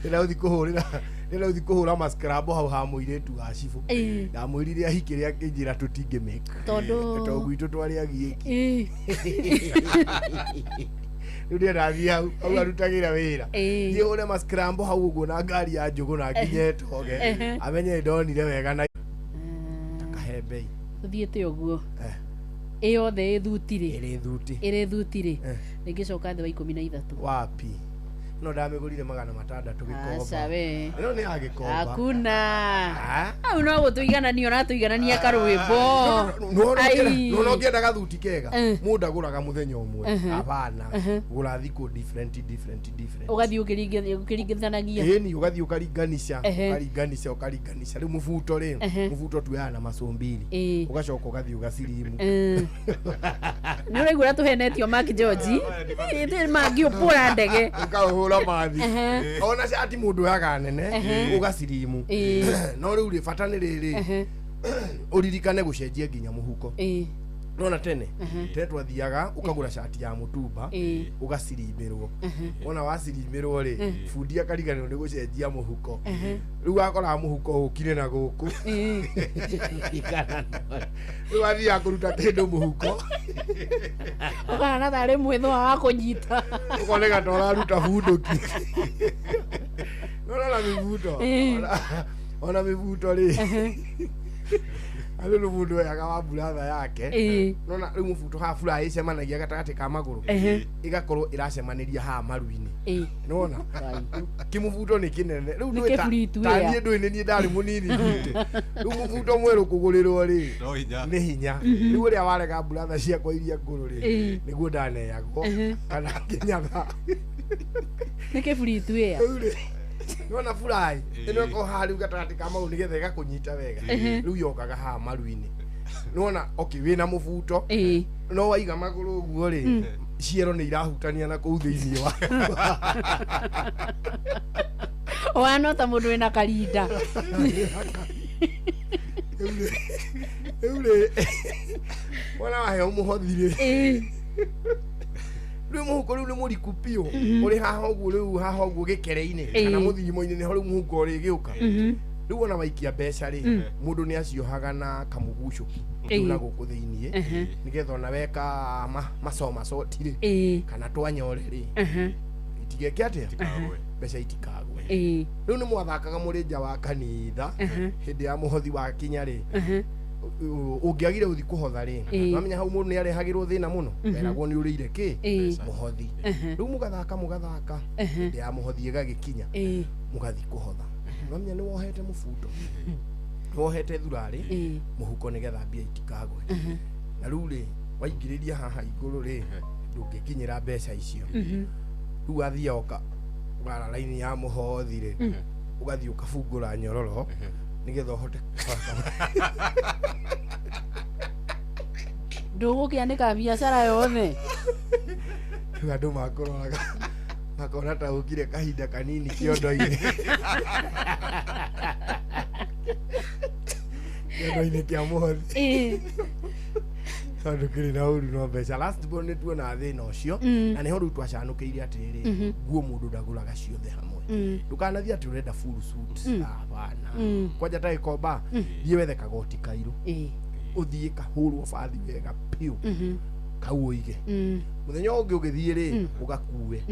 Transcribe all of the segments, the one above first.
Ila uthi kuhura maskrabo hau ha muiretu wa cibu na mwirire ahikire akinjira tutinge make to gwitu twari agieki ndio ndathi hau arutagira wira thie hure maskrabo hau uguo na ngari ya njugu na nginyetoge amenye ndonire wega na takahembei tuthiete uguo yothe iri thuti ningicoka thi wa 13 wapi no ndamegurire 600 gikomba sabe no ni agikomba hakuna au no gutuiganania na tuiganania karwimbo no ngienda gathuti kega mundu aguraga muthenya umwe abana gura thiko different ugathi ukiringithanagia ni ugathi ukaringanisha riu mubuto tuyana macumbiri ugacoka ugathi ugacirimu ni uraigura tuhenetio Mark George ite mangiupura ndege ukahura mathi ona shati mundu yaga nene ugacirimu no riu ri bata ni riri uririkane gucenjia nginya muhuko nona tene twathiaga ukagura shati ya mutumba ugacirimbirwo ona wacirimbirwo ri fundi akariganirwo ni gucenjia muhuko riu akora muhuko ukire na guku riu athia kuruta kindu muhuko ukana tare mwitho wa kunyita ukonega tora ruta bunduki nona mivuto ona mivuto ri Alulu mundu yagawa bulatha yake nona riu mubuto ha fura icemanagia gatagati ka maguru igakorwo iracemaniria ha maruini nona kimubuto ni kinene riu nwe tani ndu ni ndari munini ndite riu mubuto mweru kugurirwo ri ni hinya riu ria warega bulatha cia kwa iria nguru ri niguo ndaneyagwo kana kinyatha ni kifuritu ya nona furai ino ko hari gatagati ka maguru nigetha igakunyita wega riu yokaga ha maruini nona okay wina mubuto no waiga maguru guo ri ciero ni irahutania na kuu thiini wa wanota mundu wina karinda eule wana wahe umuhothire riu muhuko riu ni muriku pio uri haha uguo gikereine kana muthimo-ini niho riu muhuko uri giuka riu ona waikia mbeca ri mundu ni aciohaga na kamugucuki na guku thiini nigetha ona weka macoma cotiri kana twanyore ri itigeke atia mbeca itikagwe riu ni mwathakaga muri nja wa kanitha hindi ya muhothi wa kinya ri ungiagire uthi kuhotha ri wamenya hau mundu ni arehagirwo thina muno eragwo ni urire ki muhothi riu mugathaka ndi ya muhothi igagikinya mugathi kuhotha wamenya ni wohete mubuto wohete thurari muhuko nigetha mbia itikagwe na riu ri waingiriria haha iguru ri ndungikinyira mbeca icio riu athioka bara laini ya muhothi ri ugathi ukabungura nyororo nigetha uhote ndugukiandika biashara yothe andu makuroraga makona ta ukire kahinda kanini kiondo-ini kiondo-ini kia muhothi tondu kiri na uru no mbeca last born nituona thina ucio na niho riu twacanukiire atiriri guo mundu ndaguraga ciothe hamwe ndukanathia ati urenda full suit hapana kwanja ta ikomba thie wethe kagoti kairu uthie kahurwo bathi wega piu kau uige muthenya ungi ugithie ri ugakue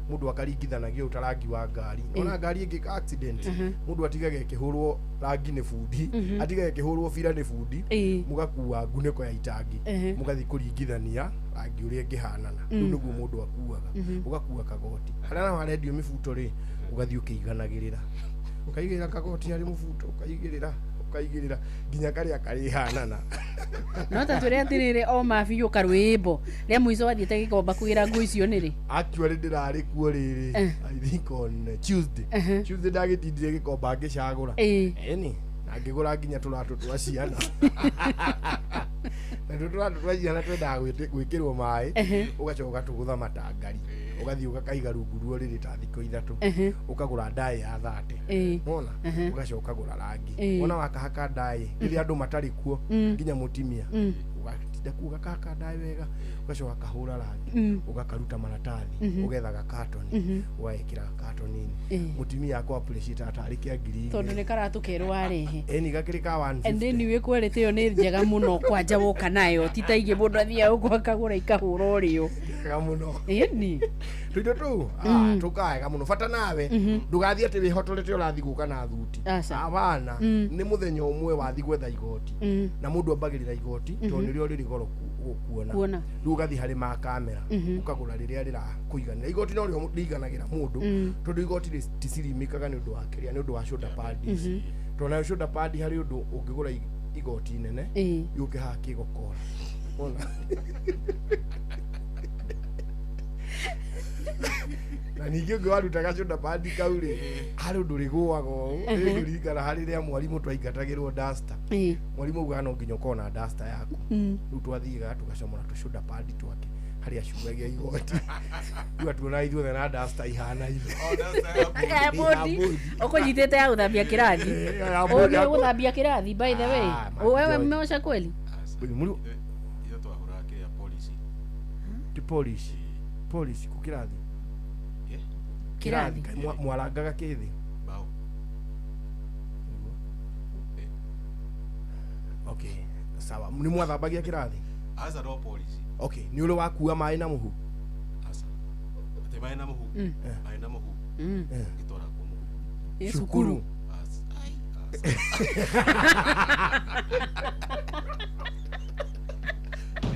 mundu akaringithanagia utarangi wa ngari ona ngari ingi ka accident mundu atigage kihurwo rangi ni fundi atigage kihurwo fira ni fundi mugakua nguniko ya itangi mugathi kuringithania rangi uria ngihanana riu niguo mundu akuaga ugakua kagoti haria na warendio mibuto ri ugathi ukiiganagirira ukaigirira kagoti ari mubuto ukaigirira nginya karia karihanana no ta twire atirire o mabiu karwimbo ria muico wathiete gikomba kugira ngui cio ni ri actually ndirari kuo riri I think on Tuesday ndagitindire gikomba ngicagura eni na ngigura nginya turatu twa ciana na turatu twa ciana twendaga gwikirwo mai ugacoka tugutha matangari ugathi ugakaiga rungu ruo riri ta thiko ithatu ukagura ndai ya 30 mona ugacoka gura rangi ona wakahaka ndai riri andu matari kuo nginya mutimia gatinda kuga kaka ndae wega ugacoka kahura rangi ugakaruta maratathi ugetha gakatoni ugaikira gakatoni mutumia akwa appreciate atari kia ngiri tondu ni karatukerwo arehe eni gakiri ka 150 and then we quality yo ni njega muno kwanja woka nayo titaige mundu athia uko akagura ikahura urio ga muno eni tuindo tu tukaega muno fata nawe ndugathie ati wihotolete urathi guka na thuti abana ni muthenya umwe wathi gwetha igoti na mundu ambagirira igoti to nirio riri goro kuona ndugathi hari ma kamera ukagura riria rira kuiganira igoti no rio riganagira mundu tondu igoti tisirimikaga ni undu wa kiria ni undu wa shoulder pads to na shoulder pad hari undu ungigura igoti nene yuke haki gokora ona na ningĩ ũngĩwaruta shoulder pad kau rĩ harĩ ũndũ rĩgũaga ũũ rĩngĩringana harĩ rĩa mwarimũ twaingatagĩrwo duster mwarimũ augaga no nginya ũkorwo na duster yaku rĩu twathiaga tũgacomora tũ shoulder pad twake harĩa acugagia igoti rĩu tuonaga ithuothe na duster ihana ũkũnyitĩte ya gũthambia kĩrathi ũrĩa gũthambia kĩrathi by the way wewe mmeosha kweli polisi kukirathi kirathi mwarangaga kithi bao okay sawa ni mwathambagia kirathi asa ro polisi okay ni ule wakua mai na muhu asa ate mai na muhu mai na muhu gitora ko muhu shukuru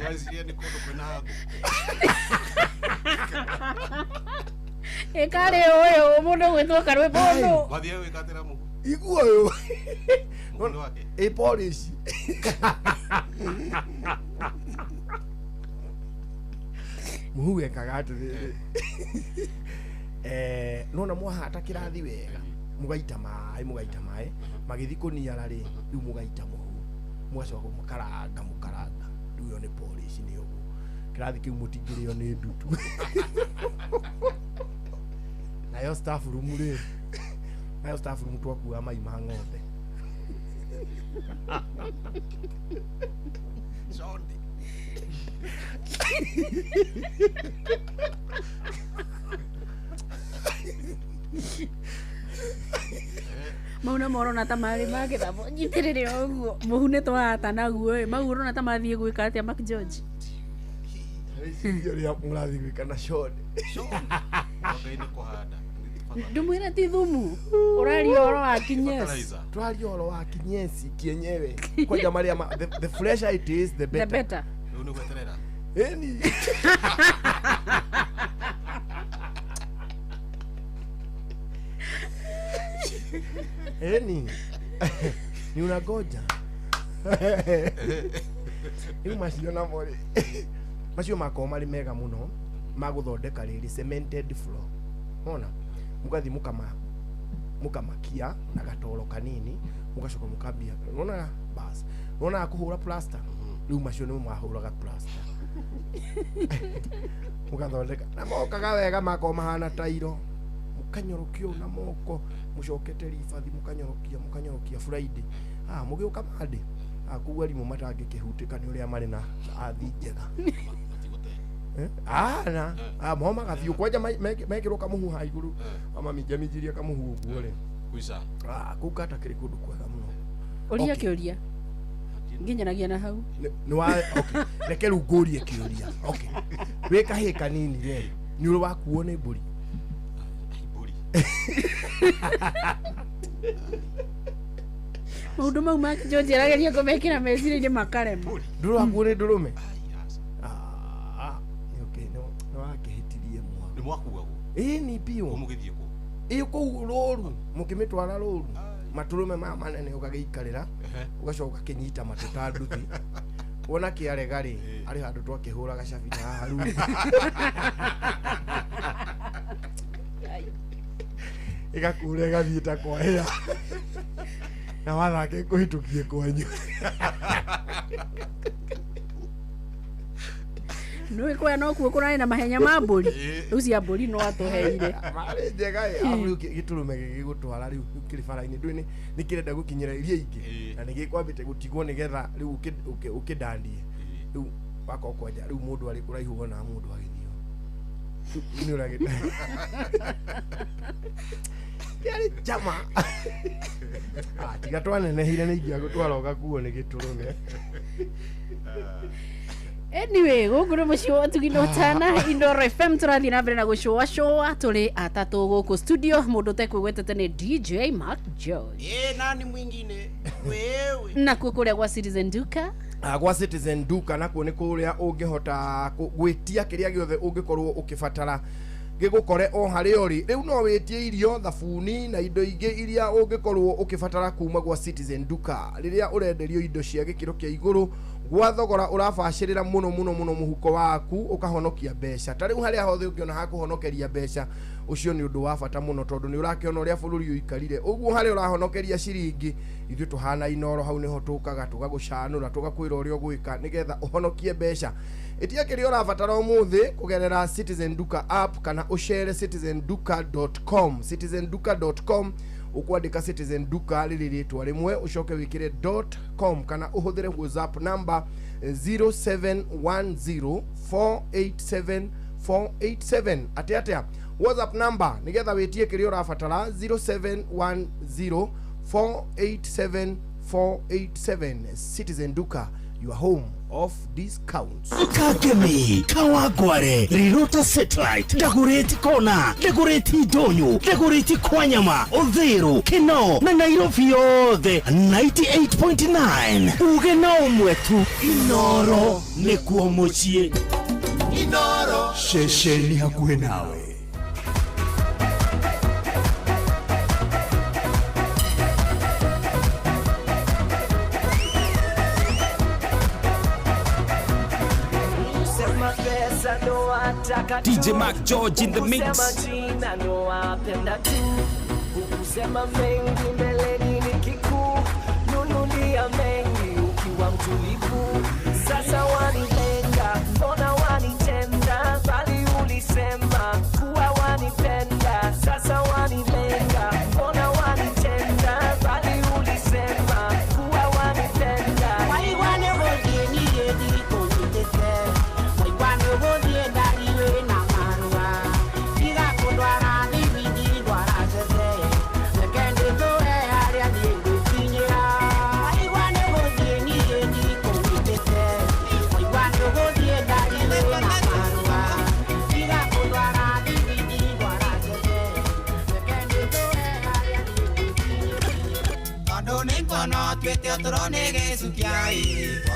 yazi ni kodo kwenago ekare oyo mundu gwitwoka rwe mundu bathie wikatira muhu iguo yo mundu wake polisi muhu wekaga atiriri nona mwahata kirathi wega mugaita mai magithi kuniara ri riu mugaita muhu mugacoka mukaranga riu yo ni polisi ni uguo kirathi kiu mutingirio ni ndutu nayo staff room ri nayo staff room twakua mai ma ng'ombe Zondi mauna morona ta mari magithamo nyitirire oguo muhune twahata naguo mau urona ta mathie gwika atia Mark George ya murathi gwika na shode okay ni kuhanda ndumwira ti thumu uraria oro wa kinyesi twaria oro wa kinyesi kienyewe kwa jamaria the fresher it is the better ni gweterera eni eni ni unagoja ni macio na mori macio makoma mari mega muno maguthondeka riri cemented floor ona mugathi mukamakia na gatoro kanini mugacoka mukambia unaona bas unaona kuhura plaster riu macio ni mahuraga plaster mugathondeka na mokaga wega makoma hana tairo mukanyorokio na moko mucokete ribathi mukanyorokia Friday mugiuka Monday kuwa rimu matange kihutika ni uria mari na athi njega na moma gathiu kwaja mekirwo kamuhu ha iguru ama mijamijiria kamuhu uguo ri kuisa kukata kiri kundu kwega muno uria kiuria nginyanagia na hau ni wa okay reke ru ngurie kiuria okay weka heka nini reri ni uri wakuo ni mburi maundu mau Mark George arageria kumekira meciria-ini makarema nduru wakuo ni ndurume no akihitirie mwa ni mwakuagwo ni pio umugithie ku iko roru mukimitwara roru maturume manene ugagiikarira ugacoka kinyita matuta nduthi wona kiarega ri ari handu twakihura gacabi na haru igakure gathiita kwa hea na wathake kuhitukie kwanyu no ikoya no kuo kurani na mahenya ma mburi riu cia mburi no atuheire mari njega abu giturume gigutwara riu kiri bara-ini ndwini ni kirenda gukinyira iria ingi na ni gikwambite gutigwo nigetha riu ukidandie riu wako kwaja riu mundu ari kuraihu wona mundu agithio ni uragita yari jama tiga twanenehire ni ingia gutwara ugakuo ni giturume. Anyway, gukuru mucio tugino tana Indoro FM turathi na mbere na gucoa tuli atatu guku studio mundu tekwigwetete ni DJ Mark Joy. Nani mwingine wewe na kukuria gwa Citizen Duka gwa Citizen Duka nakuo ni kuria ungihota gwitia kiria giothe ungikorwo ukibatara gigukore o hari ori riu no witie irio thabuni na indo ingi iria ungikorwo ukibatara kuma gwa Citizen Duka riria urenderio indo cia gikiro kia iguru gwa thogora urabashirira muno muhuko waku ukahonokia mbeca ta riu haria hothe ungiona hakuhonokeria mbeca ucio ni undu wa bata muno tondu ni urakiona uria bururi uikarire uguo haria urahonokeria ciringi ithu tuhana inoro hau niho tukaga tugagucanura tugakwira uria ugwika nigetha uhonokie mbeca itia kiria urabatara umuthi kugerera Citizen Duka app kana ushare citizenduka.com citizenduka.com ukwandika Citizen Duka riri ritwa rimwe ucoke wikire .com kana uhuthire WhatsApp number 0710487487 atia WhatsApp number nigetha witie kiria urabatara 0710487487 Citizen Duka, your home of discounts. Kakemi, Kawagware, Rirota Satellite, Dagoretti Kona, Dagoretti Donyo, Dagoretti Kwanyama, Odhero, Keno, na Nairobi yothe 98.9. Ugena umwetu Inoro nekuo muchie. Inoro Shesheni hakuhe nawe. DJ Mark George in the mix. Kusema mengi mbeleni ni kikuu, nunulia mengi ukiwa mtulivu. Sasa wanilenga, mbona wanitenda, bali ulisema kuwa wanipenda. Sasa wanilenga, mbona wanitenda, bali ulisema kuwa wanipenda. Waiwane hodie ni yedi kongitete, waiwane hodie daliwe na marua. Iga kudwara dividi dwara zeze, nekende zoe haria diego kinyera. Waiwane hodie ni yedi kongitete, waiwane hodie daliwe na marua. Iga kudwara dividi dwara zeze, nekende zoe haria diego kinyera. Andone kono twete otorone gesukiai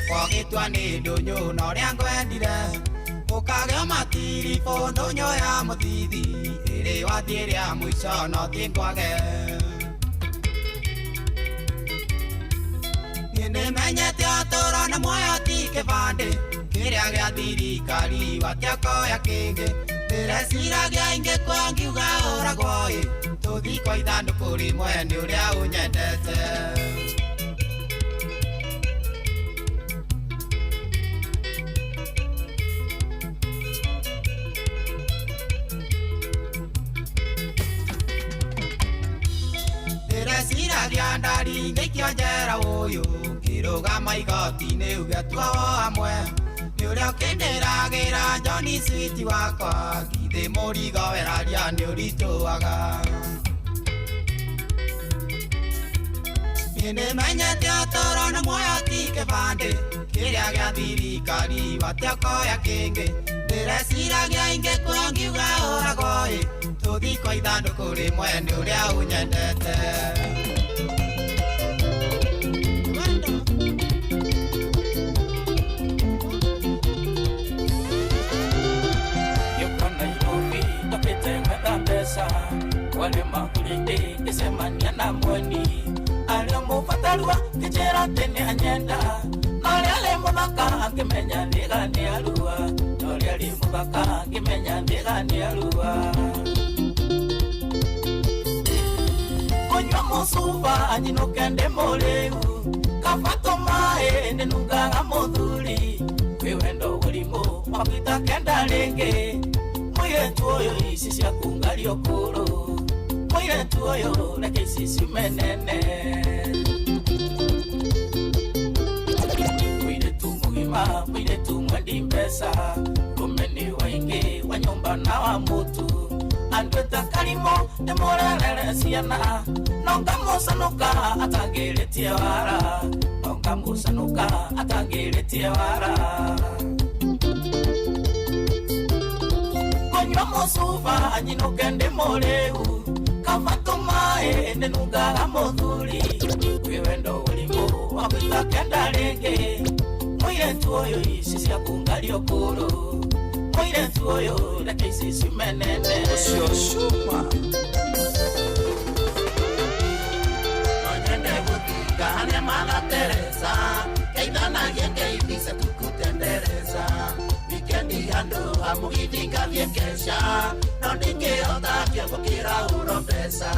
kwa gitwa ni ndonyo no ria ngwendire ukageo matiri ndonyo ya muthithi iri wathire ya mwico no tinkwage nene menyete otorone moyo ti kibande kiria gia thirikari watiokoya kingi ndireciragia ingi kwa ngiuga uragwoi tuthi kwa ithanduku rimwe ni uria unyendete ndireciragia ndari ngikionjera uyu ngirugama igoti-ini ugetua wo hamwe ni uria ukindiragira Johnny Sweet wakwa githi murigo weraria ni urituaga nene menyete otoro na muoyo ti kibande kiria gia thirikari watiokoya kingi ndireciragia ingi kwa ngiuga uragoi tuthi kwa ithanduku rimwe ni uria unyendete wale makulinde kesemania na mwani aliomufatalwa kijera tene anyenda noliale mubaka angimenya ndigani alua noliali mubaka angimenya ndigani alua konywa musuba anyinukende moleu kafato mae nenugaga muthuri kwewendo ulimo makwita kenda lenge mwiretu oyo isi cia kungario kuru mwiretu oyo reke isi menene mwiretu mugima Sima mwile tu mwendi mbesa Kumeni waingi wa nyumba na wa mutu Andweta kalimo de morelele siana Nonga musanuka atagiretie wara Nonga musanuka atagiretie wara Konywa musuva anyino kende moleu Kavatumae nenunga muthuri Kwewendo ulimo wabita kenda lenge Mwile tuoyo isisi ya kungali okuru Mwile tuoyo leke isisi menene Osio shuma Nonyende butika hane mala Teresa Keidana yenge ibise tukutendereza Wikendi hando hamugidika viekesha Nonike onda kioko kira uropesa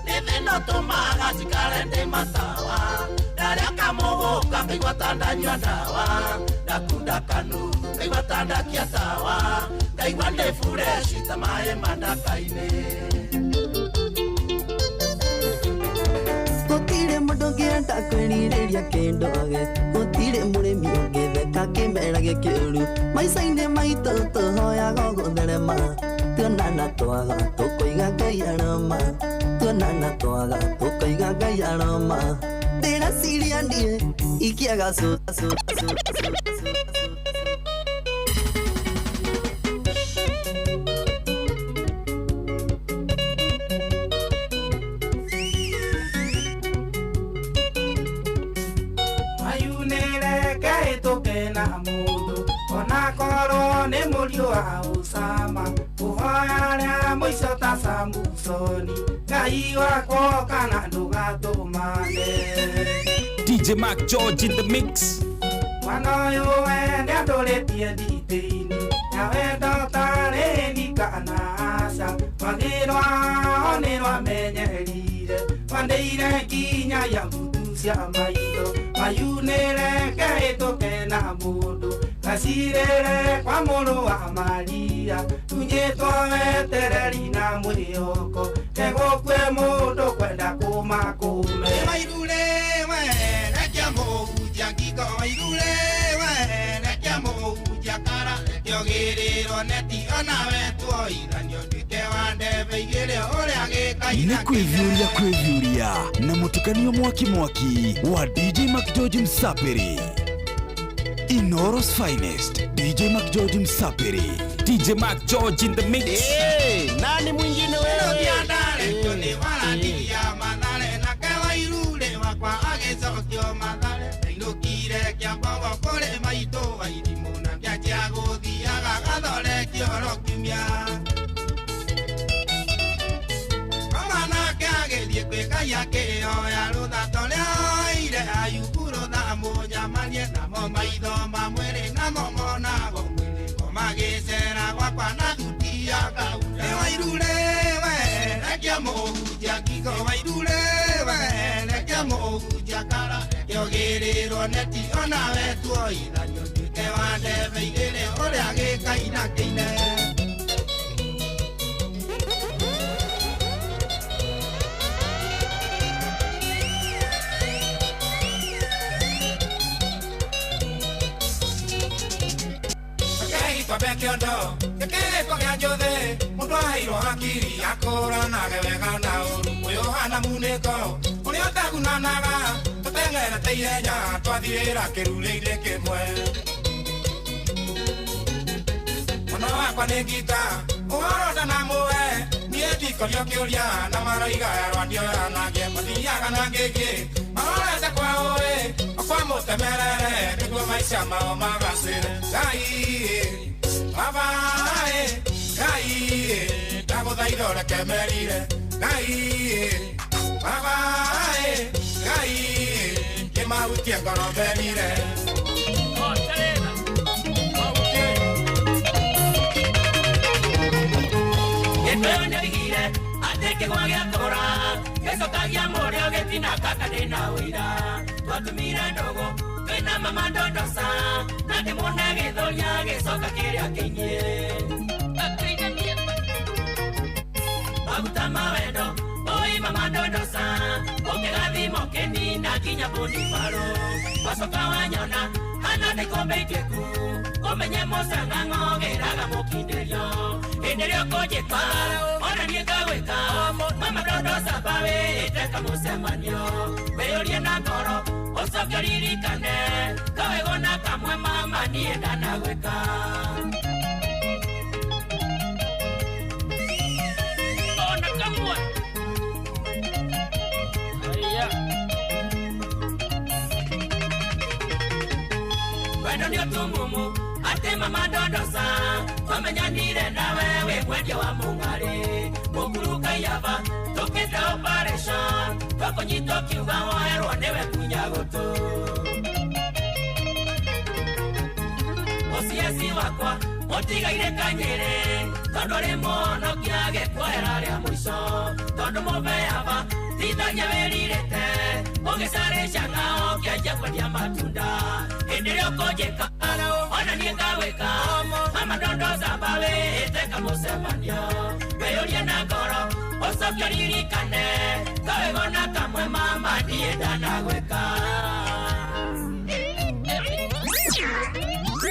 Nivino tomaga zikarende matawa Daria kamogoka kaigwatanda nyuandawa Nakunda kanu kaigwatanda kiatawa Kaigwande fureshi tamae mandakaine Gutire mundu ngienda kwiriria kindu age Gutire murimi ungitheka kimera gikiuru Maica-ini maitu tuhoyaga gutherema Tuonana twaga tukoiga Ngai aroma Tuonana twaga tukoiga Ngai aroma Ndĩreciria ndie ikiaga na mundu ona koro ne murio wa usama uhoya mwiso ta Samsoni Ngai wako kana ndugatumane DJ Mac George in the mix Mwana yo wende adoretie nditini na wendo tareni kana asa Magirwa onirwa menyerire Wandeire kinya ya mutu cia maitho Mayunire kaitoke na mundu Kasirere kwa muru wa Maria Tunyetwo wetereri na mwiyoko Kego kwe mundu kwenda kumakume Wairure we rekia muhutia ngiko Wairure we rekia muhutia kara Yogiriro neti onawe tuoithanio Ndike wa ndebe igire uria gikaina Kwivyuria na mutukanio mwaki wa DJ Mac George Msapiri Inoros finest DJ Mac George Msapiri DJ Mac George in the mix nani mwingine wewe diandare tuni warandiria madhare na kawa irure wakwa agezokyo madhare indukire kya bogo kore maito wairimu na kya jago diaga gadore kioro kimya kama na kage die kweka yake ya ruda tole ire ayukuro da moja manie na mo maido mamwere na mo na go magesera wakwa na dutia kaule wairure we rekia mohutia kiko wairure we rekia mohutia kara yogiriro neti onawe tuoithanio Ndike wa ndebe igire uria gikaina kiine Bekiondo, kekele kwa njothe, mundu airo akiri akora na gewega na uru Yohana muneko, uri otagunanaga, tutengera teirenya, twathira kirurire kimwe Mwana wakwa ni ngita, uhoro na muwe, nie ndikorio kiuria na maroiga rwandio yanage mathiaga na ngigi marorete kwa uri okwa mutemerere niguo maica mao magacire Ngai Babae, Ngai, ndaguthaitha ureke merire Ngai, babae, Ngai, kimahutie ngoro merire Getoyo ndigire, ateke kwa gya tora Keso kagia morio getina kakadena uira Twatumire ndogo Kena mama ndondosa Nake mwana githoria gicoka kiria kinye Maguta mawendo Oi mama ndondosa Oke gathimo kenina kinya bundi paro Wacoka wanyona Ana ni kombe teku Komenye mosa ngango Geraga mokinderio Inderio koje paro Ona nieka weka Mama dodo sabawe Iteka musemanyo Beyorie na ngoro Osokyo ririkane Kawe gona kamwe mama Nienda na weka Ona kamwe Aya Wendo ndio tumumu Ate mama dondosa Komenya nire na wewe Mwendia wa mungari Mukuruka yaba Tokete operation Kako nyito kiuga waero Newe kunyagoto Osiesi wakwa Motiga ire kanyere Tondore mono kiage kwa eraria mwisho Tondo move yaba Tita nyaverirete Ogesare shangao Kiaja kwa dia matunda Endeleo koje kakaro Ona nienga weka Mama dondo zabawe Eteka musemanyo Beyorie na goro Osokyo ririkane Kawe gona kamwe mama Nienda na weka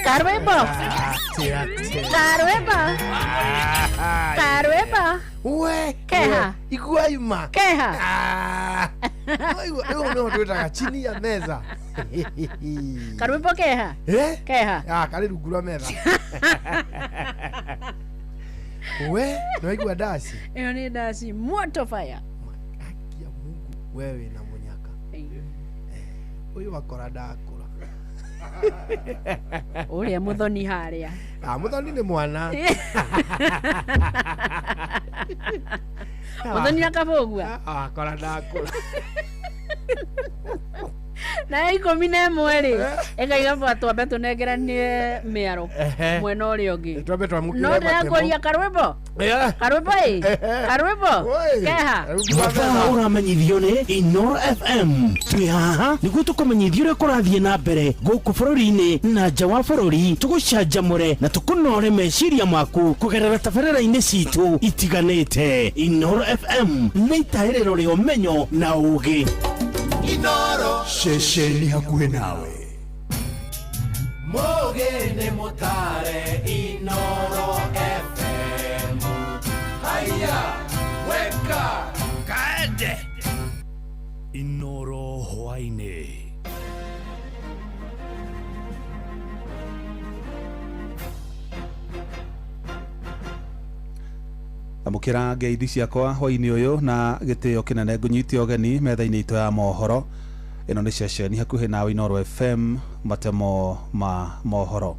Karwebo Karwebo We Keha Iguaima Keha Ewa no tuwetaka chini ya meza Karwebo keha Keha kare rugura meza We no igua dasi Iyo ni dasi moto fire Haki ya Mungu wewe na munyaka Uyu wakora ndakura Uria muthoni haria muthoni ni mwana Muthoni akabogua akora ndakura Na ikomi na mweri ega igamba twambe tunegeranie miaro mwena uria ungi twambe twamukire no ndakoria Karwebo Karwebo Karwebo keha Mathaa uramenyithio ni Inoro FM twi haha niguo tukumenyithio uria kurathie na mbere guku bururi-ini na nja wa bururi tugucanjamure na tukunore meciria maku kugerera tabarĩra-inĩ citu itiganĩte. Inoro FM nĩ itaĩrĩro rĩa ũmenyo na ũũgĩ. Inoro Ceceni hakuhĩ nawe. Mogene motare Inoro FM. Haya, weka kaende. Inoro hwainĩ. Amukira ngeithi ciakwa hwaini uyu na gitio kinene ngunyiti ogeni metha-ini itu ya mohoro. Ino ni ceceni hakuhi nawe Inoro FM matemo ma mohoro.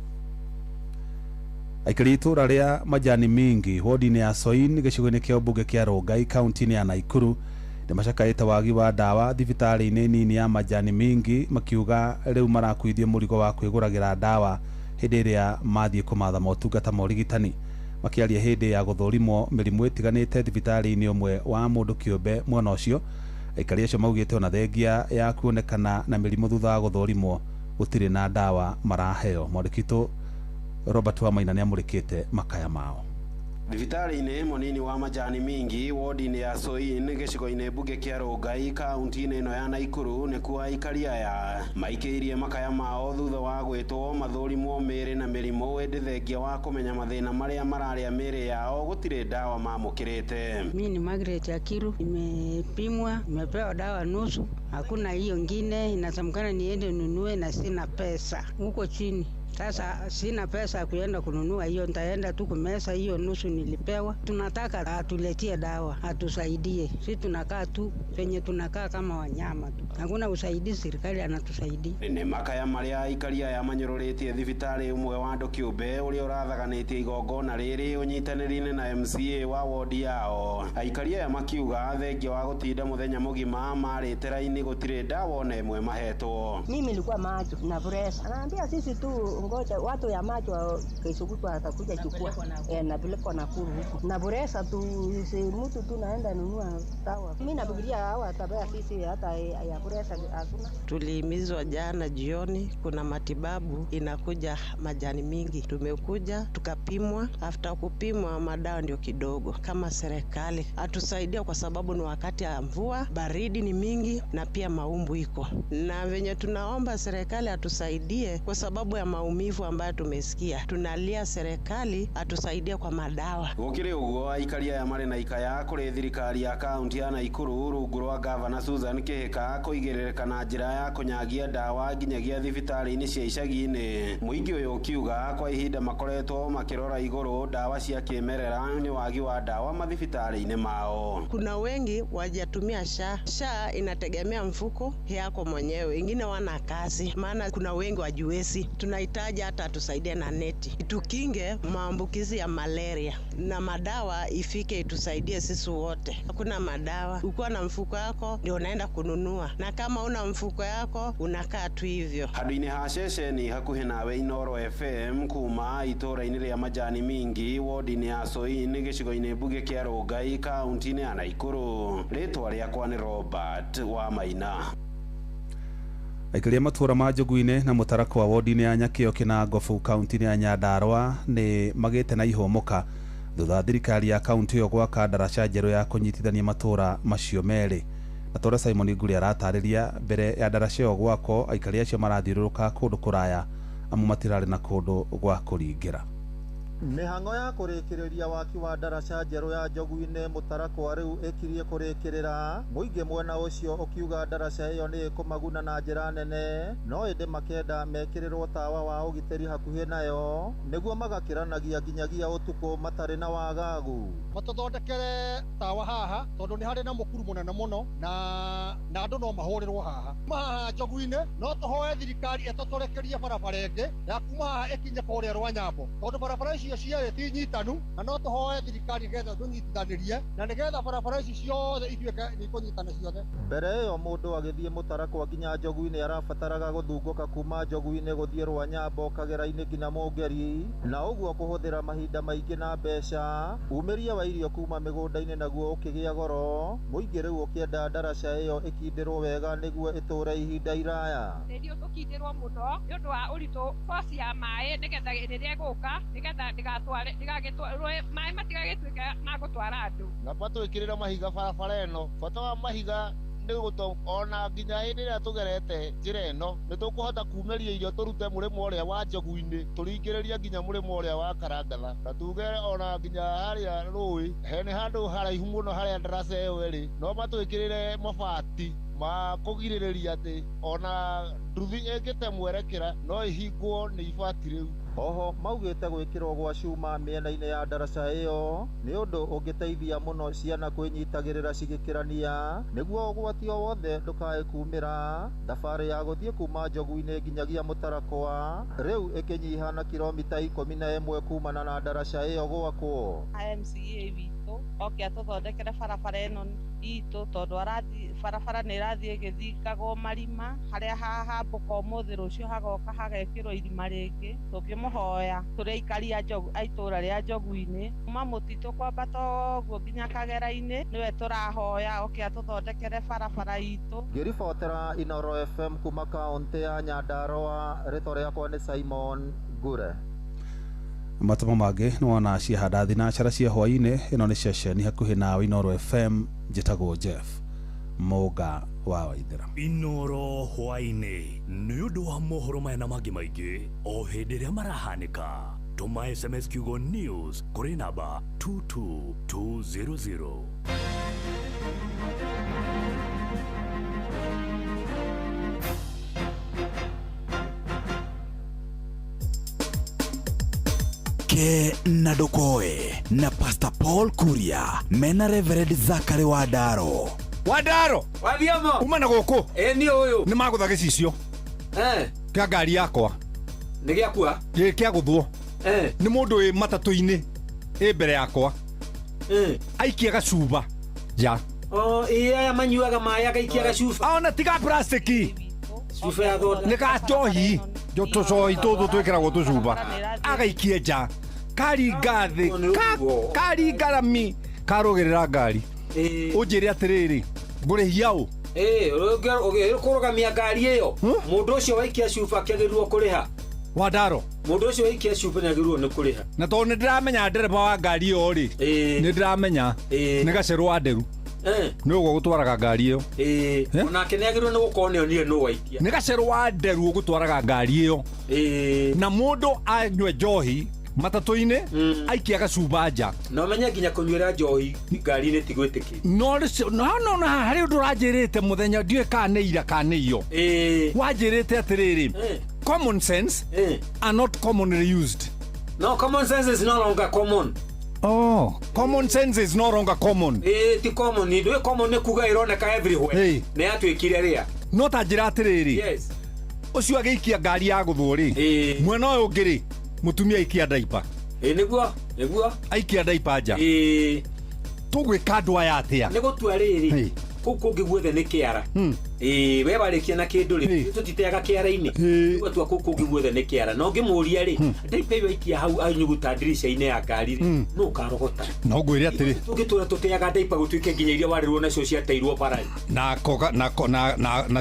Aikari itura ria Majani Mingi wodi-ini ya Soin gicigo-ini kia mbunge kia Rongai kaunti-ini ya Naikuru ni macakaite wagi wa dawa thibitari-ini nini ya Majani Mingi makiuga riu marakuithio murigo wa kwiguragira dawa hindi iria mathie kumatha motungata ma urigitani. Makiaria hindi ya guthurimo mirimu itiganite thibitari-ini umwe wa mundu kiumbe mwena ucio. Aikari acio maugite ona thengia ya kuonekana na mirimu thutha wa guthurimo gutire na dawa maraheo. Mwandĩki Robert Wamaina ni amurikite makaya mao. Thibitari-ini munini wa Majani Mingi wodi-ini ya Soin gicigo-ini mbunge kia Rongai kaunti-ini ino ya Naikuru nikuo aikari aya maikiirie makaya mao thutha wa gwitwo mathurimo miri na mirimu indi thengia wa kumenya mathina maria mararia miri yao gutire dawa mamukirite. Mimi ni Margaret Akiru, nimepimwa, nimepewa dawa nusu, hakuna hiyo ngine, inasemekana niende nunue na sina pesa huko chini. Sasa sina pesa ya kuenda kununua hiyo, nitaenda tu kumesa hiyo nusu nilipewa. Tunataka atuletie dawa, atusaidie. Sisi tunakaa tu penye tunakaa kama wanyama tu. Hakuna usaidizi, serikali anatusaidia. Ni makaya maria aikaria ya manyororetie thibitari umwe wa andu kiumbe uria urathaganitie igongona riri unyitaniri-ini na MCA wa wodi yao. Aikaria ya makiuga thengia wa gutinda muthenya mugima maritera-ini gutire dawa ona imwe mahetwo. Mimi nilikuwa macho na pressure. Anaambia sisi tu tungoja watu ya macho kesho kutwa atakuja chukua napelekwa Nakuru huku na Buresa tu mtu tu naenda nunua dawa. Mimi nafikiria hawa tabia sisi hata ya Buresa hakuna. Tulihimizwa jana jioni kuna matibabu inakuja majani mingi. Tumekuja tukapimwa, after kupimwa madawa ndio kidogo. Kama serikali atusaidia kwa sababu ni wakati ya mvua, baridi ni mingi na pia maumbu iko. Na venye tunaomba serikali atusaidie kwa sababu ya maumivu ambayo tumesikia. Tunalia serikali atusaidie kwa madawa. Gukire ugo aikaria ya mare na ikaya kuri thirikari ya kaunti ya Nakuru rungu rwa Governor Susan Kihika kuigirereka na njira ya kunyagia dawa nginyagia thibitari-ini cia icagi-ini. Muingi uyu kiuga kwa ihinda makoretwo makirora iguru dawa cia kimerera ni wagi wa dawa mathibitari-ini mao. Kuna wengi wajatumia SHA inategemea mfuko yako mwenyewe, wengine wana kazi, maana kuna wengi wajuesi. Tunahitaji hata tusaidie na neti tukinge maambukizi ya malaria, na madawa ifike itusaidie sisi wote. Hakuna madawa, ukiwa na mfuko yako ndio unaenda kununua, na kama una mfuko yako unakaa tu hivyo. Haduine hasheshe ni hakuhe nawe Inoro FM kuma itora-ini ria majani mingi wodi-ini ya Soin gicigo-ini buge kia Rongai kaunti-ini ya Nakuru. Ritwa riakwa ni Robert wa Maina. Aikaria matura ma Njogu-ini na mutarako wa wodi-ini ya Nyakio Kinangofu kaunti-ini ya Nyandarua ni magite na ihomoka thutha thirikari ya kaunti yo gwaka ndaraca njeru ya kunyitithania matura macio meri. Na tora Simon Nguri aratariria mbere ya ndaraca yo gwako aikaria acio marathiururuka kundu kuraya amu matirari na kundu gwa kuringira. Mihango ya kurikiriria waki wa ndaraca njeru ya Njogu-ini mutarako riu ikirie kurikirira muingi mwena ucio ukiuga ndaraca iyo ni kumaguna na njira nene no indi makenda mekirirwo tawa wa ugiteri hakuhi nayo niguo magakiranagia nginyagia utuku matari na wagagu. Matuthondekere tawa haha tondu ni hari na mukuru munene muno na andu no mahurirwo haha Njogu-ini. No tuhoe thirikari ituturekerie barabara ingi ya kuma haha ikinye kuria Rwanyambo tondu barabara icio ciarĩ ti nyitanu, na no tuhoe thirikari getha tunyitithanirie na nigetha barabara ici ciothe ituĩke nĩ kũnyitana ciothe. Mbere ĩyo mũndũ agĩthiĩ mũtarakwa nginya Njogu-ini arabataraga gũthungũka kuma Njogu-ini gũthiĩ Rwanyambo kagera-ini nginya Mũngeri, na ũguo kũhũthĩra mahinda maingĩ na mbeca. Umĩria wa irio kuma mĩgũnda-inĩ naguo ũkĩgĩa goro. Mũingĩ rĩu ũkĩenda ndaraca ĩyo ĩkindĩrwo wega nĩguo ĩtũre ihinda iraya. Nĩrio tũkindĩrwo mũno nĩ ũndũ wa ũritũ source ya maĩ nĩgetha rĩrĩa ĩgũka nĩgetha ndigagĩtwarwe maĩ matigagĩtuĩke ma gũtwara andũ. Ngamba twĩkĩrĩre mahiga barabara ĩno. Bata wa mahiga nĩ gũtũ ona nginya hĩndĩ ĩrĩa tũgerete njĩra ĩno nĩ tũkũhota kumĩria irio tũrute mũrĩmo ũrĩa wa Njogu-ini tũringĩrĩria nginya mũrĩmo ũrĩa wa Karangatha, na tuge ona nginya harĩa rũĩ nĩ handũ haraihu mũno harĩa ndaraca ĩyo ĩrĩ. No matwĩkĩrĩre mabati ma kũgirĩrĩria atĩ ona nduthi ĩngĩte mwerekera no ĩhingwo nĩ ibati rĩu. Oho maugĩte gwĩkĩrwo gwa cuma mĩena-inĩ ya ndaraca ĩyo nĩ ũndũ ũngĩteithia mũno ciana kwĩnyitagĩrĩra cigĩkĩrania nĩguo ũgwati o wothe ndũkae kumĩra. Thabarĩ ya gũthiĩ kuma Njogu-ini nginyagia mũtarakwa rĩu ĩkĩnyiha na kilomita 11 kumana na ndaraca ĩyo gwakwo. MCA witũ oke atũthondekere barabara ĩno itũ tondu barabara nĩ ĩrathiĩ ĩgĩthingagwo marima harĩa hahambũka ũmũthĩ rũciũ hagoka hagekĩrwo irima rĩngĩ. Tũngĩmũhoya tũrĩ aikari a itũra rĩa Njogu-ini kuma mũtitũ kwambata ũguo nginya kagera-inĩ nĩwe tũrahoya oke atũthondekere barabara itũ. Ngĩribotera Inoro FM kuma kaunti ya Nyandarua, rĩtwa rĩakwa nĩ Simon Ngure. Matamo mangĩ nĩ wona ciahanda thinacara cia hwaĩ-inĩ. Ĩno nĩ ceceni hakuhĩ nawe Inoro FM. Njĩtagwo Jeff Mũga wa Waithĩra. Inoro hwaĩ-inĩ nĩ ũndũ wa mohoro maya na mangĩ maingĩ o hĩndĩ ĩrĩa marahanĩka. Tũma SMS kiugo news kũrĩ namba 22200. Ke na Dokoe na Pastor Paul Kuria mena Reverend Zachary Wadaro. Wadaro wathiamo uma na gũkũ ni ũyũ nĩ magũtha gĩcicio kĩa ngari yakwa nĩ gĩakua kĩa gũthwo nĩ mũndũ wĩ matatũ-inĩ mbere yakwa aikia gacuba ja aya manyuaga maĩ agaikia gacuba ona tiga plastiki cuba ya thonda nĩ gajohi Joto soi todo twekiragwo tucuba agaikie nja karinga thi karinga rami karogerera ngari unjire atiriri ngurihia u kurugamia ngari iyo mundu ucio waikia cuba akiagirwo kuriha Wadaro mundu ucio waikia cuba niagirwo ni kuriha na to ni ndiramenya ndereba wa ngari iyo ri ni ndiramenya ni gacerwa nderu no gutwaraga ngari iyo onake niagirwo ni gukonio nie no waikia ni gacerwa nderu gutwaraga ngari iyo na mundu anywe njohi matatu-ine aikia gacuba nja no menya nginya kunyuira njohi ngari-ini tigwitiki no hari undu ranjirite muthenya ndiwe kana ira kana iyo wanjirite atiriri common sense are not commonly used. No, common sense is no longer common. Oh, common sense is no longer common. Ti common, ni ndwe common ne kuga ironeka everywhere. Ne atwikire ria. No ta njira atiriri. Yes. Ucio agiikia ngari ya guthuri. Mwena uyu ngiri mutumia aikia daipa. Niguo. Aikia daipa nja. Tugwika andu aya atia. Ni gutua riri. Kuku ngiguothe ni kiara. We barikia na kindu ri. Tutiteaga kiara-ini. Gwatua kuku ngiguothe ni kiara. No ngimuria ri. Ndaipa iyo ikia hau anyuguta dirisha-ini ya ngari ri. No karogota. No ngwire atiri. Tugitura tuteaga ndaipa gutuike nginya iria warirwo nacio ciateirwo barari. Na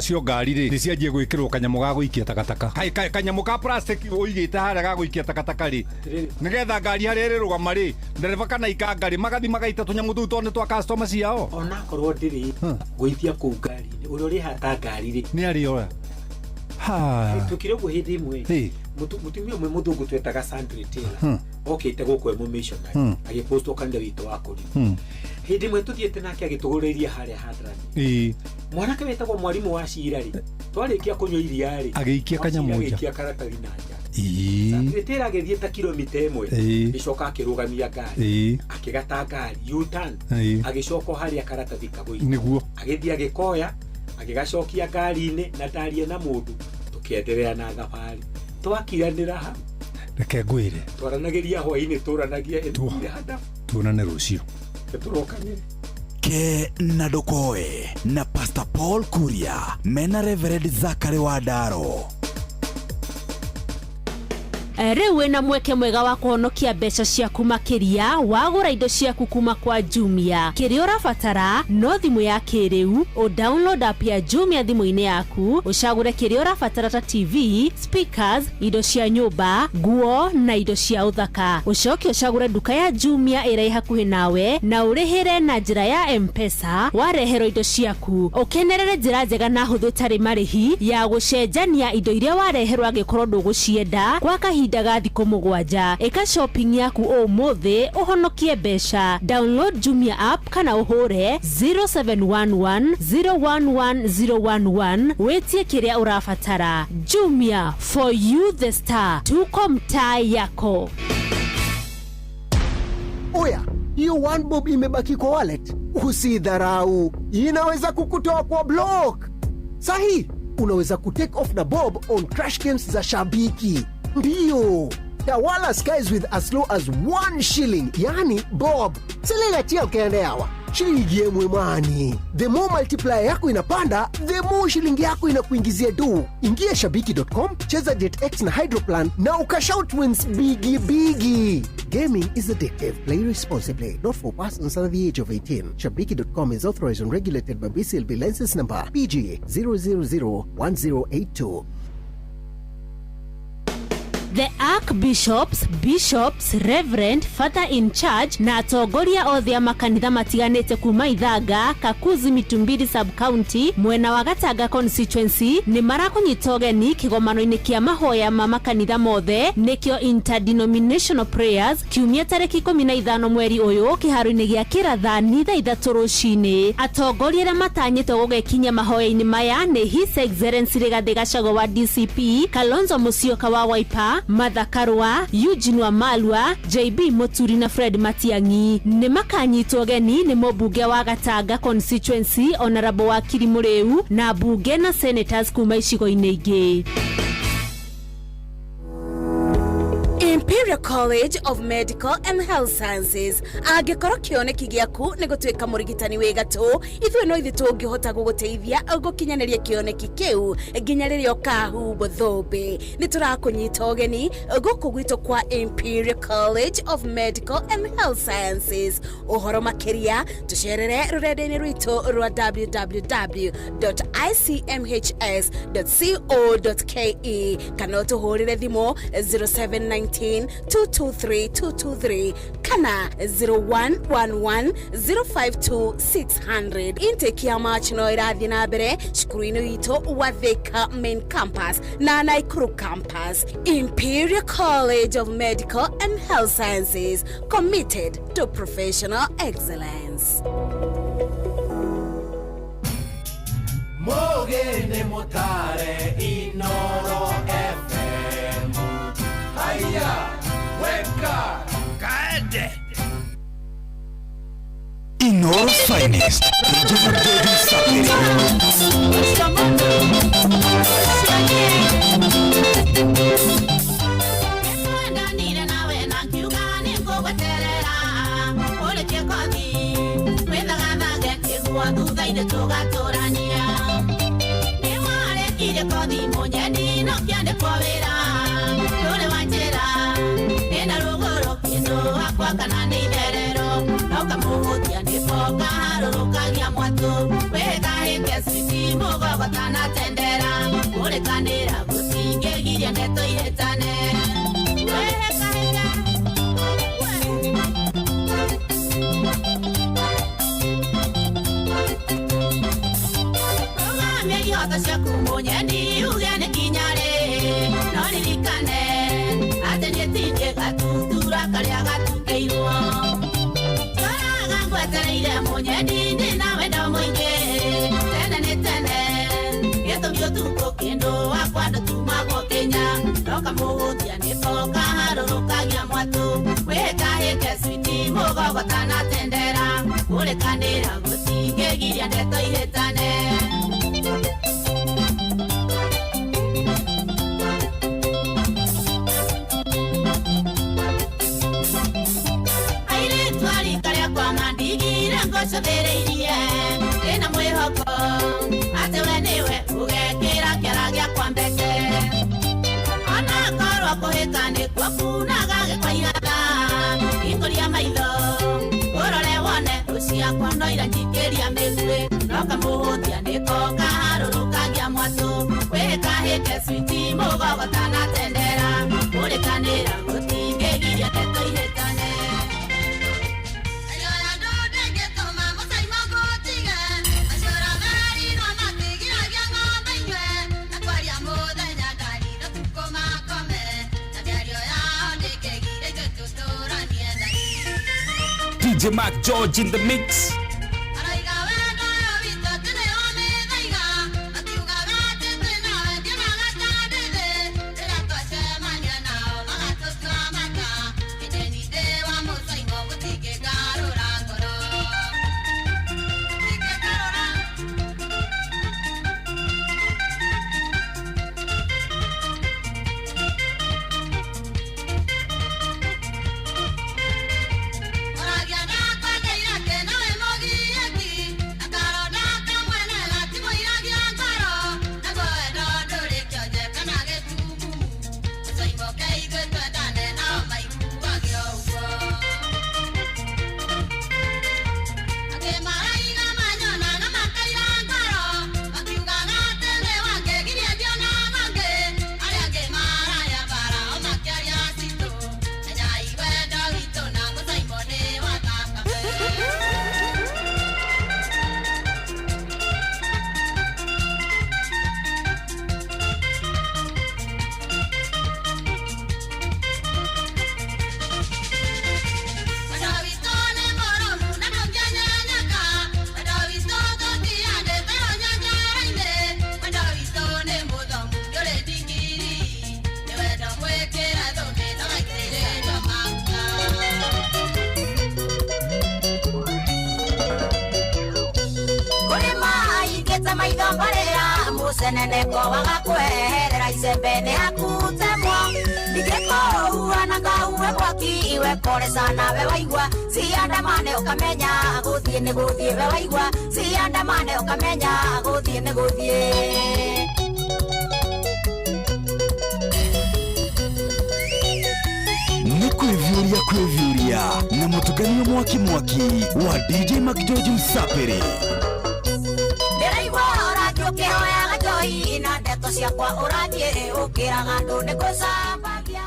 cio ngari ri. Nicianjie gwikirwo kanyamu ga guikia takataka. Kanyamu ka plastic uigite haria ga guikia takataka ri. Nigetha ngari haria rirugama ri. Ndereba kana ikangari magathi magaita tunyamu tu tone twa customer ciao. Ona korwo ndiri gwithia ku ngari-ini uri hata ngari ri ni ari oya tukire ku hindi imwe mutumia umwe muthungu twetaga Sandra Taylor okite guku emo missionary agiposto kanda wito wakuri hindi imwe tuthiete nake agituguriria haria hadrani mwanake wetagwo mwarimu wa cira ri twarikia kunywa iria ri agiikia kanyamu nja agiikia karatari na nja Sandra Taylor agithie ta kilomita imwe icoka akirugamia ngari akigata ngari U-turn agicoka haria karatathi kagui niguo agithie agikoya agigacokia ngari-ini na ndaria na mundu tukiendelea na thabari twakiranira ha reke ngwire twaranagiria hwa-ini turanagia endire hada tuonane rucio turokanire ke na dokoe na Pastor Paul Kuria mena Reverend Zachary Wadaro. Riu wina mweke mwega wa kuhonokia mbeca ciaku makiria wagura indo ciaku kuma kwa Jumia. Kiria urabatara no thimu ya kiriu o download app ya Jumia thimu-ini yaku ucagure kiria urabatara ta TV, speakers, indo cia nyumba, nguo na indo cia uthaka. Ucoke ucagure duka ya Jumia ira hakuhi nawe na urihire na njira ya M-Pesa warehero indo ciaku. Ukenerere njira njega na huthu tari marihi ya gucenjania indo iria wareherwo angikorwo ndugucienda kwa kahinda ga thikũ 7. Eka shopping yaku umuthi uhonokie mbeca. Download Jumia app kana uhure 0711011011 wetie kiria urabatara. Jumia, for you the star. Tuko mtaa yako. Oya, hiyo 1 bob imebaki kwa wallet. Usidharau, inaweza kukutoa kwa block. Sahi, unaweza kutake off na bob on crash games za Shabiki. Ndio, tawala skies with as low as 1 shilling, yani bob. Sililatia ukiendeawa shilingi yemwe mani. The more multiplier yako inapanda, the more shilingi yako inakuingizia do. Ingia shabiki.com, cheza Jet X na Hydroplan na ukashout wins bigi. Gaming is addictive. Play responsibly. Not for persons under the age of 18. Shabiki.com is authorized and regulated by BCLB license number PG 0001082. The Archbishops, Bishops, Reverend, Father in Charge na atongoria othe a makanitha matiganite kuma Ithanga, Kakuzi, Mitumbiri sub-county, mwena wa Gatanga constituency ni marakunyita ugeni kigomano-ini kia mahoya ma makanitha mothe nikio interdenominational prayers kiumia tariki 15 mweri uyu kiharo-ini gia Kirathani thaa 3 rucini. Atongoria aria matanyite gugekinya mahoya-ini maya ni His Excellency Rigathi Gachagua wa DCP, Kalonzo Musyoka wa Wiper, Martha Karua, Eugene Wamalwa, JB Muturi na Fred Matiang'i. Ni makanyitwo ugeni ni mubunge wa Gatanga constituency Honorable Wakiri Muriu na bunge na senators kuma icigo-ini ingi. Imperial College of Medical and Health Sciences. Angĩkorwo kĩoneki gĩaku nĩ gũtuĩka mũrigitani wĩ gatũ, ithuĩ no ithuĩ tũngĩhota gũgũteithia gũkinyanĩria kĩoneki kĩu nginya rĩrĩa ũkahumbwo thũmbĩ. Nĩ tũrakũnyita ũgeni gũkũ gwitũ kwa Imperial College of Medical and Health Sciences. Ũhoro makĩria tũcerere rũrenda-inĩ rwitũ rwa www.icmhs.co.ke kana ũtũhũrĩre thimũ 0719223223 kana 0111052600. Intake ya March no ĩrathiĩ na mbere cukuru-inĩ witũ wa Thika Main Campus na Naikuru Campus. Imperial College of Medical and Health Sciences, committed to professional excellence. Mogene motare Inoro FM. Haya, weka kaede. Inoro's finest. DJ McJoji Sapiri. DJ McJoji in the mix. seneneko wagakweherera icembene hakutemwo ningeko uanangauwe mwaki iwe pole sana we waigua siandamane ukamenya guthie ni guthie we waigua siandamane ukamenya guthie ni guthie Kwevyuria na mutukanio mwaki wa DJ Macgeorge Msapere. Ndiraigua radio kihoyaga njoi na ndeto ciakwa urathie ukiraga ndu ni gucambagia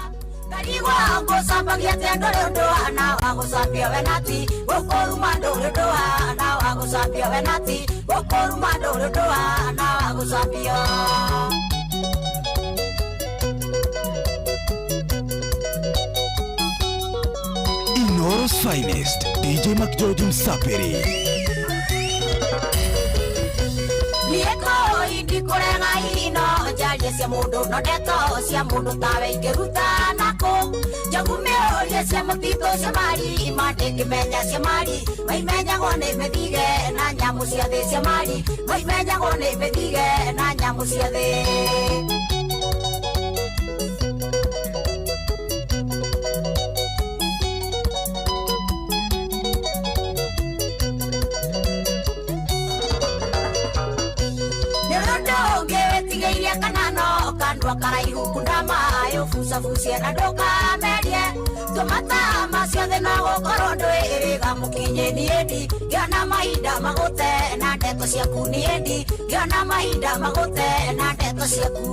ndarigua ngucambagia te nduri undu wana wa gucambia we nati gukuruma nduri undu wana wa gucambia we nati gukuruma nduri undu wana wa gucambia Inoros Finest, DJ Macgeorge Msapere. Nieko indi kurenga ino jalie cia mundu no ndeto cia mundu tawe ikiruta nako jagume olie cia mutito cia mari mandiki menya cia mari maimenyagwo ni mithige na nyamu cia thi cia mari maimenyagwo ni mithige na nyamu cia thi Karaihu kundama yo fusa fusia na doka merie tomata masio de nago korondo eriga mukinye ni edi yana maida magote na ndeto cia ku ni edi yana maida magote na ndeto cia ku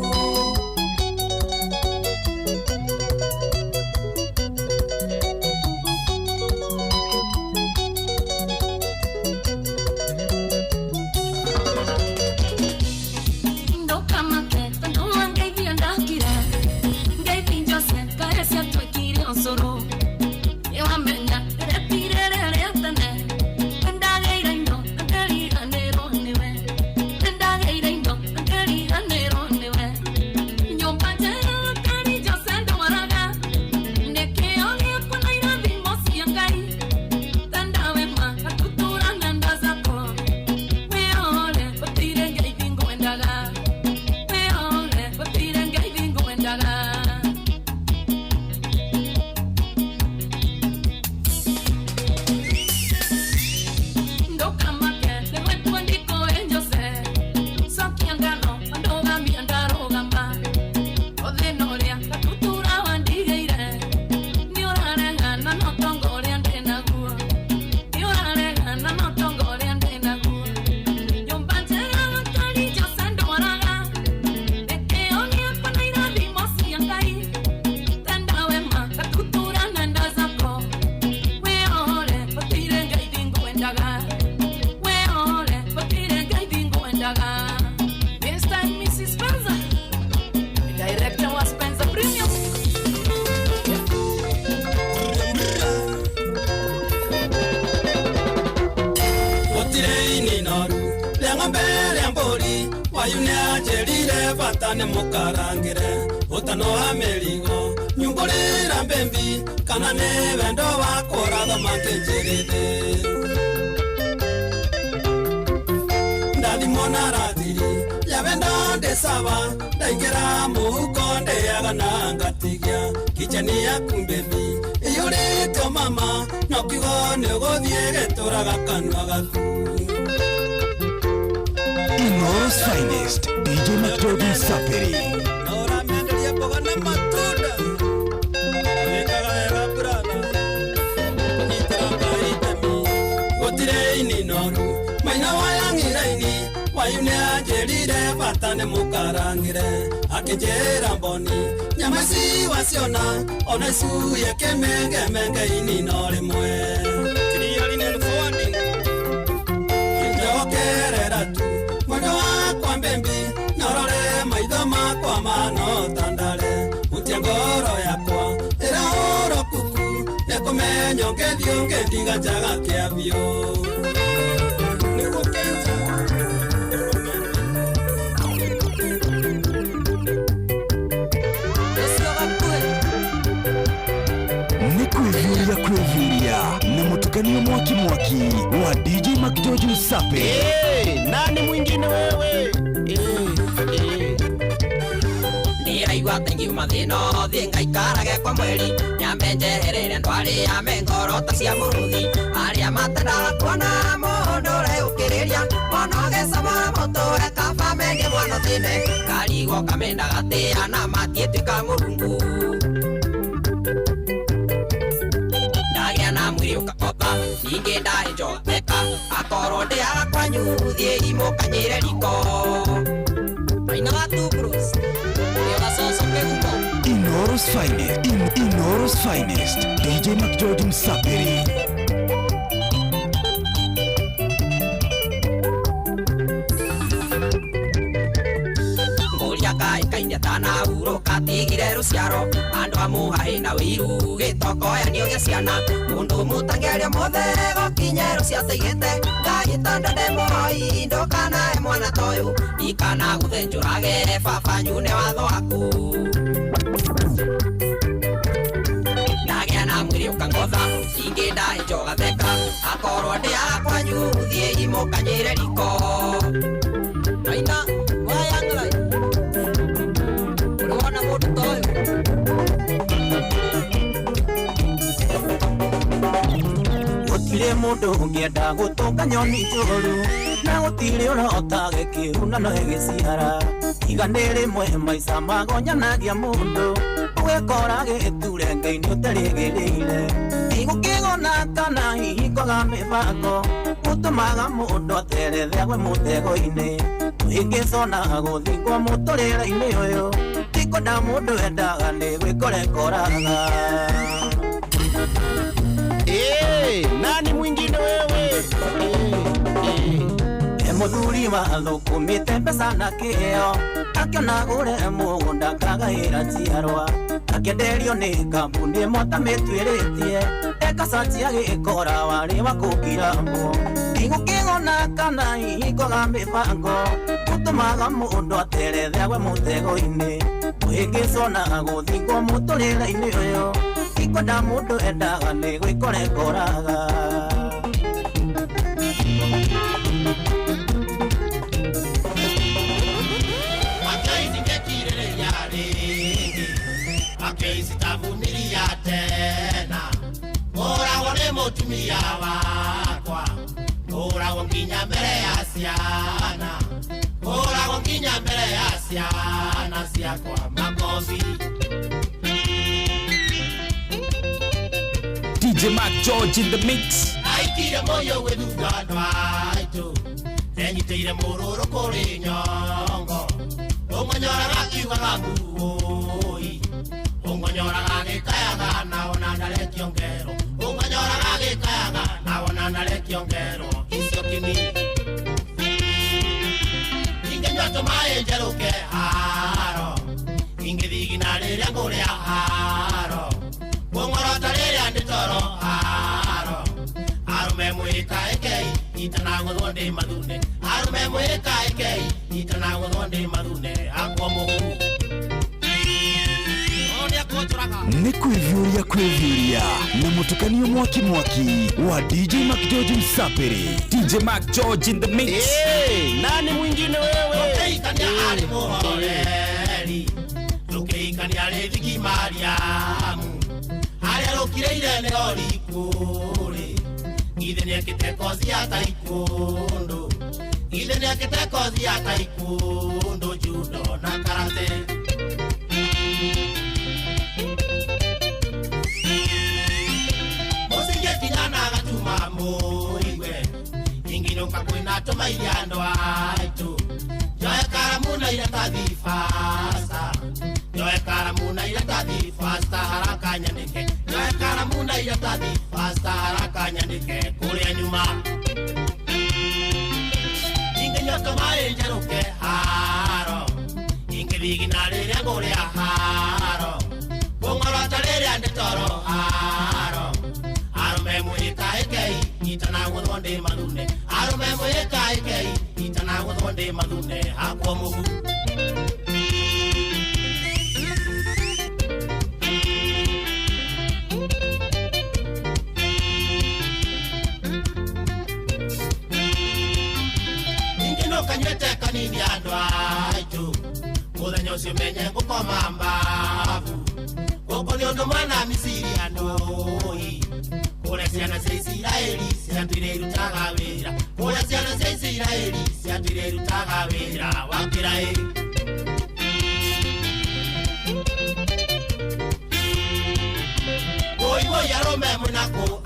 Fatane mukarangire utano ameligo nyungulira mbembi kana ne vendo wakora the mankenjerede ndadi monaradiri ya vendo de sava daigera mukonde agana ngatigia kichani ya kumbembi yore to mama nokigo ne godhiege toraga kanwa gaku Inoros Finest, DJ Macgeorge Msapere. Nora mendelia pogana matuda. Ekaga brada. Nitara baitami. Gotire ini noru. Maina wayangira ini. Wayune ajerire fatane mukarangire. Akenjera boni. Nyamasi wasiona. Onesu yeke menge ini nore mwe. Kiriali nel forwarding. Kinjokerera tu. Kwa mbembi norore maitho makwa mano tandare utia ngoro yakwa era oro kuku nekumenyo ngethio ngendiga njaga kiavyo niguo kenja Kwevyuria na mutukanio mwaki wa DJ Macgeorge Msapere. Nani mwingine wewe? Ngiuga tengiuma thino thi ngaikarage kwa mweri nyambe njeherere ndwari ya mengorota cia muruthi aria matendaga kuona mundu ureyukiriria mwana ugecamara mutwe kaba menge mwana thine karigo kamenda gatia na matietwika murungu ndagia na mwiri ukakoka ningi ndahinjo theka akorwo ndiaga kwanyu thie imukanyire riko aina watu bros Inoros Finest, DJ Mac George Msapiri. Nguria kai kainya tana uro katigire ruciaro andu amuhae na wiru gitoko ya nio gia ciana mundu mutangeria mothe gokinye rucia teigete ngagitanda ndemoi ndokana mwana toyu ikana guthenjurage baba nyune watho aku ndagia na mwiri ukangotha ingi ndahinjoga theka akorwo ndiaga kwanyu thie imukanyire riko aina wayangla urona mundu toyu gutire mundu ungienda gutunga nyoni njuru na gutire urota gikiuna no giciara igane rimwe maica magonyanagia mundu ugekora giturenge-ini utarigirire igukigona kana hihikoga mibango utumaga mundu aterethe agwe mutego-ini ingicona guthingwo muturire-ini uyu tikwenda mundu endaga ni gwikorekoraga. Nani mwingine wewe? Muthuri mathukumite mbeca na kĩo akiona gũre mũgũnda kagaĩra njiarwa akĩenderio nĩ kambuni ĩmwe tamĩtuĩrĩtie ekacanjia gĩkora warĩ wa kũngiramwo igũkĩgona kana hihikoga mĩbango gũtũmaga mũndũ aterethe agwe mũtego-inĩ ũhĩngĩcona gũthingwo mũtũrĩre-inĩ ũyũ ikwenda mũndũ endaga nĩ gwĩkorekoraga. Sitavumilia tena ora wone mutumia wakwa ora wonginya mbere ya ciana ora wonginya mbere ya ciana ciakwa makofi. DJ Mac George in the mix. Aikire moyo wethuga ndwaitu enyiteire mururu kuri nyongo umonyoraga kiugaga nguoi ungonyoraga gikayaga naona ndare kiongero ungonyoraga gikayaga naona ndare kiongero icio kimi ingenyoto mae njeruke haro ingithigina riria nguria haro ngorota riria nditoro haro arume mwika ekei itanaguthwo ndi mathune arume mwika ekei itanaguthwo ndi mathune akwa muhu Ni kwĩvyũria na mũtukanio mwaki wa DJ Mac George Msapiri. DJ Mac George in the mix. Nani mwingine wewe? Tukeikania ari muhoreri tukeikania ari thigimariamu aria rukireire ni orikuri ithe niekite kozi ya taekwondo ithe niekite kozi ya taekwondo judo na karate. Kakwina toma iliando aitu Joe karamuna ila tadi fasta Joe karamuna ila tadi fasta haraka nyandike Joe karamuna ila tadi fasta haraka nyandike Kulia nyuma Inge nyoto mae njaruke haro Inge vigi nalele ngulia haro Bungorota lele ande toro haro Arume mwika ekei itanaguthwo ndi mathune arume mwika ekei itanaguthwo ndi mathune akwa mugu. Ingino kanywete kanini andu aitu muthenya ucio menye ngukoma mbavu guku ni undu mwana Misiri andui kuria ciana cia Isiraeli ciatuire irutaga wira kuria ciana cia Isiraeli ciatuire irutaga wira wa Kirai Oi yarume munako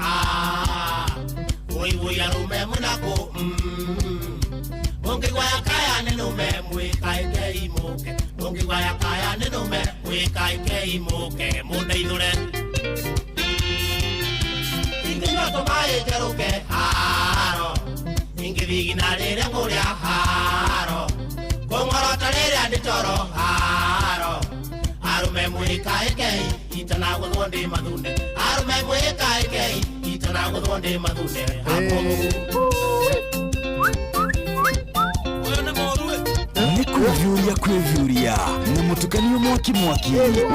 Oi yarume munako Mungi gwaya kaya nenume mwikaike imuke Mungi gwaya kaya nenume mwikaike imuke Mundeithule Ingi nyoto mae jeruke haro Ingi vigina rere nguria haro Kongorota rere anditoro haro Arume mwikaike itana guthonde mathunde Arume mwikaike itana guthonde mathunde Nikuvyuria kwevyuria na mutukanio mwaki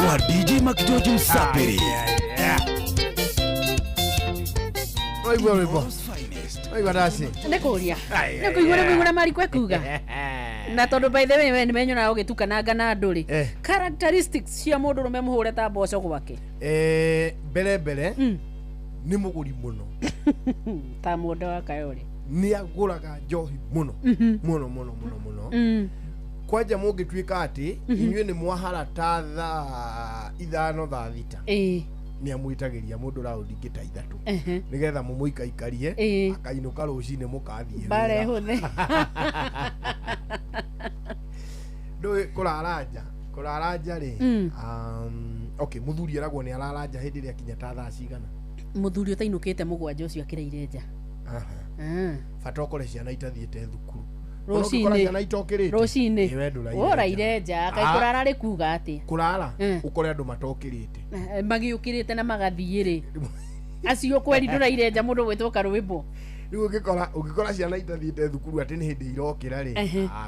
wa DJ Mac George Msapiri. Oigwa dasi. Nikuria. Nikuigura mari kwekuga. Na tondu by the way ni menyo na ugitukanaga na nduri. Characteristics cia mundu rume muhure ta mboco gwake. Bele ni muguri muno. Ta mundu wa Kayole. Ni aguraga njohi muno. Muno. Kwaja mugituika ati inywe ni mwahara ta thaa 5 thaa 6. Ni amwitagiria mundu raundi ngita 3 nigetha mumuikaikarie akainuka rucine mukathie bare huthe ndo kuraraja ri okay muthuri aragwo ni araraja hindi ria kinya ta thaa cigana muthuri utainukite mugwanja ucio akireire nja fata ukore ciana itathiete thukuru Rocine oraire nja kaikurara ri kuga ati kurara ukore andu matokirite magiukirite na magathiire acio kweri nduraire nja mundu gwitwoka rwimbo riu ugikora ciana itathiete thukuru ati ni hindi irokira ri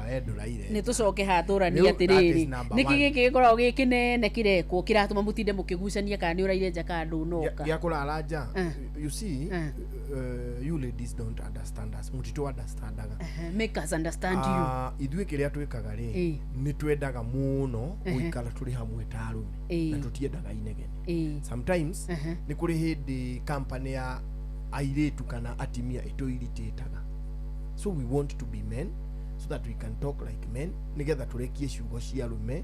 we nduraire ni tucoke haturani atiriri niki giki gikoragwo gikinene kirekwo kiratuma mutinde mukigucania kana ni uraire nja kana ndunoka ya kurara nja you see you ladies don't understand us mutito understandaga make us understand you ithwe kiria twikaga ri ni twendaga muno guikara turi hamwe ta arume na tutiendaga inegene sometimes ni kuri hindi company ya airetu kana atimia itoirititaga so we want to be men so that we can talk like men nigetha turekie ciugo cia arume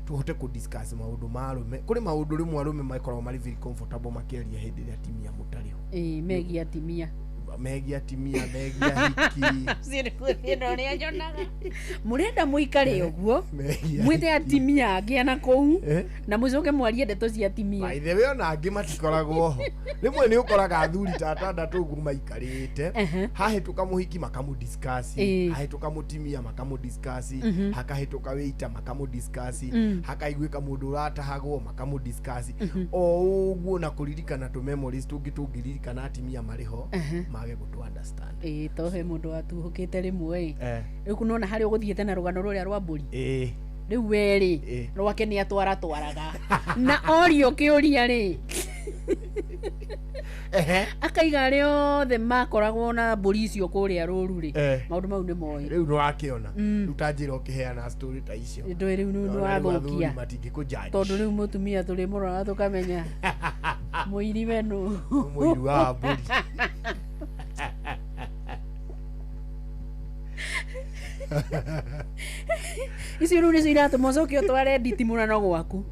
tuhote ku discuss maundu ma arume kuri maundu rimwe arume makoragwo mari very comfortable makiaria hindi ria atimia mutariho megi atimia hiki siri kuthino ni ajonaga murenda muikare uguo mwite atimia angi ana kou na mucoke mwarie ndeto cia atimia by the way ona angi matikoragwo ho rimwe ni ukoraga athuri ta tandatu uguo maikarite hahituka muhiki makamu discuss hahituka mutimia makamu discuss hakahituka weita makamu discuss hakaiguika mundu ratahagwo makamu discuss o uguo na kuririkana tu memories tungirikana atimia mariho mage gutu understand tohe mundu atuhukite rimwe riu kunona hari uguthiete na rugano ruria rwa mburi riu weri rwake ni atwaraga na orio kiuria ri akaiga riothe makoragwo na mburi icio kuria ruru ri maundu mau ni moi riu no akiona rutanjira ukiheana story ta icio ndo riu no wathukia matingi ku judge tondu riu mutumia turi murora tukamenya muiri wenu muiri wa mburi icio rĩu nĩcio iratũma ũcoke ũtware nditimũrano gwaku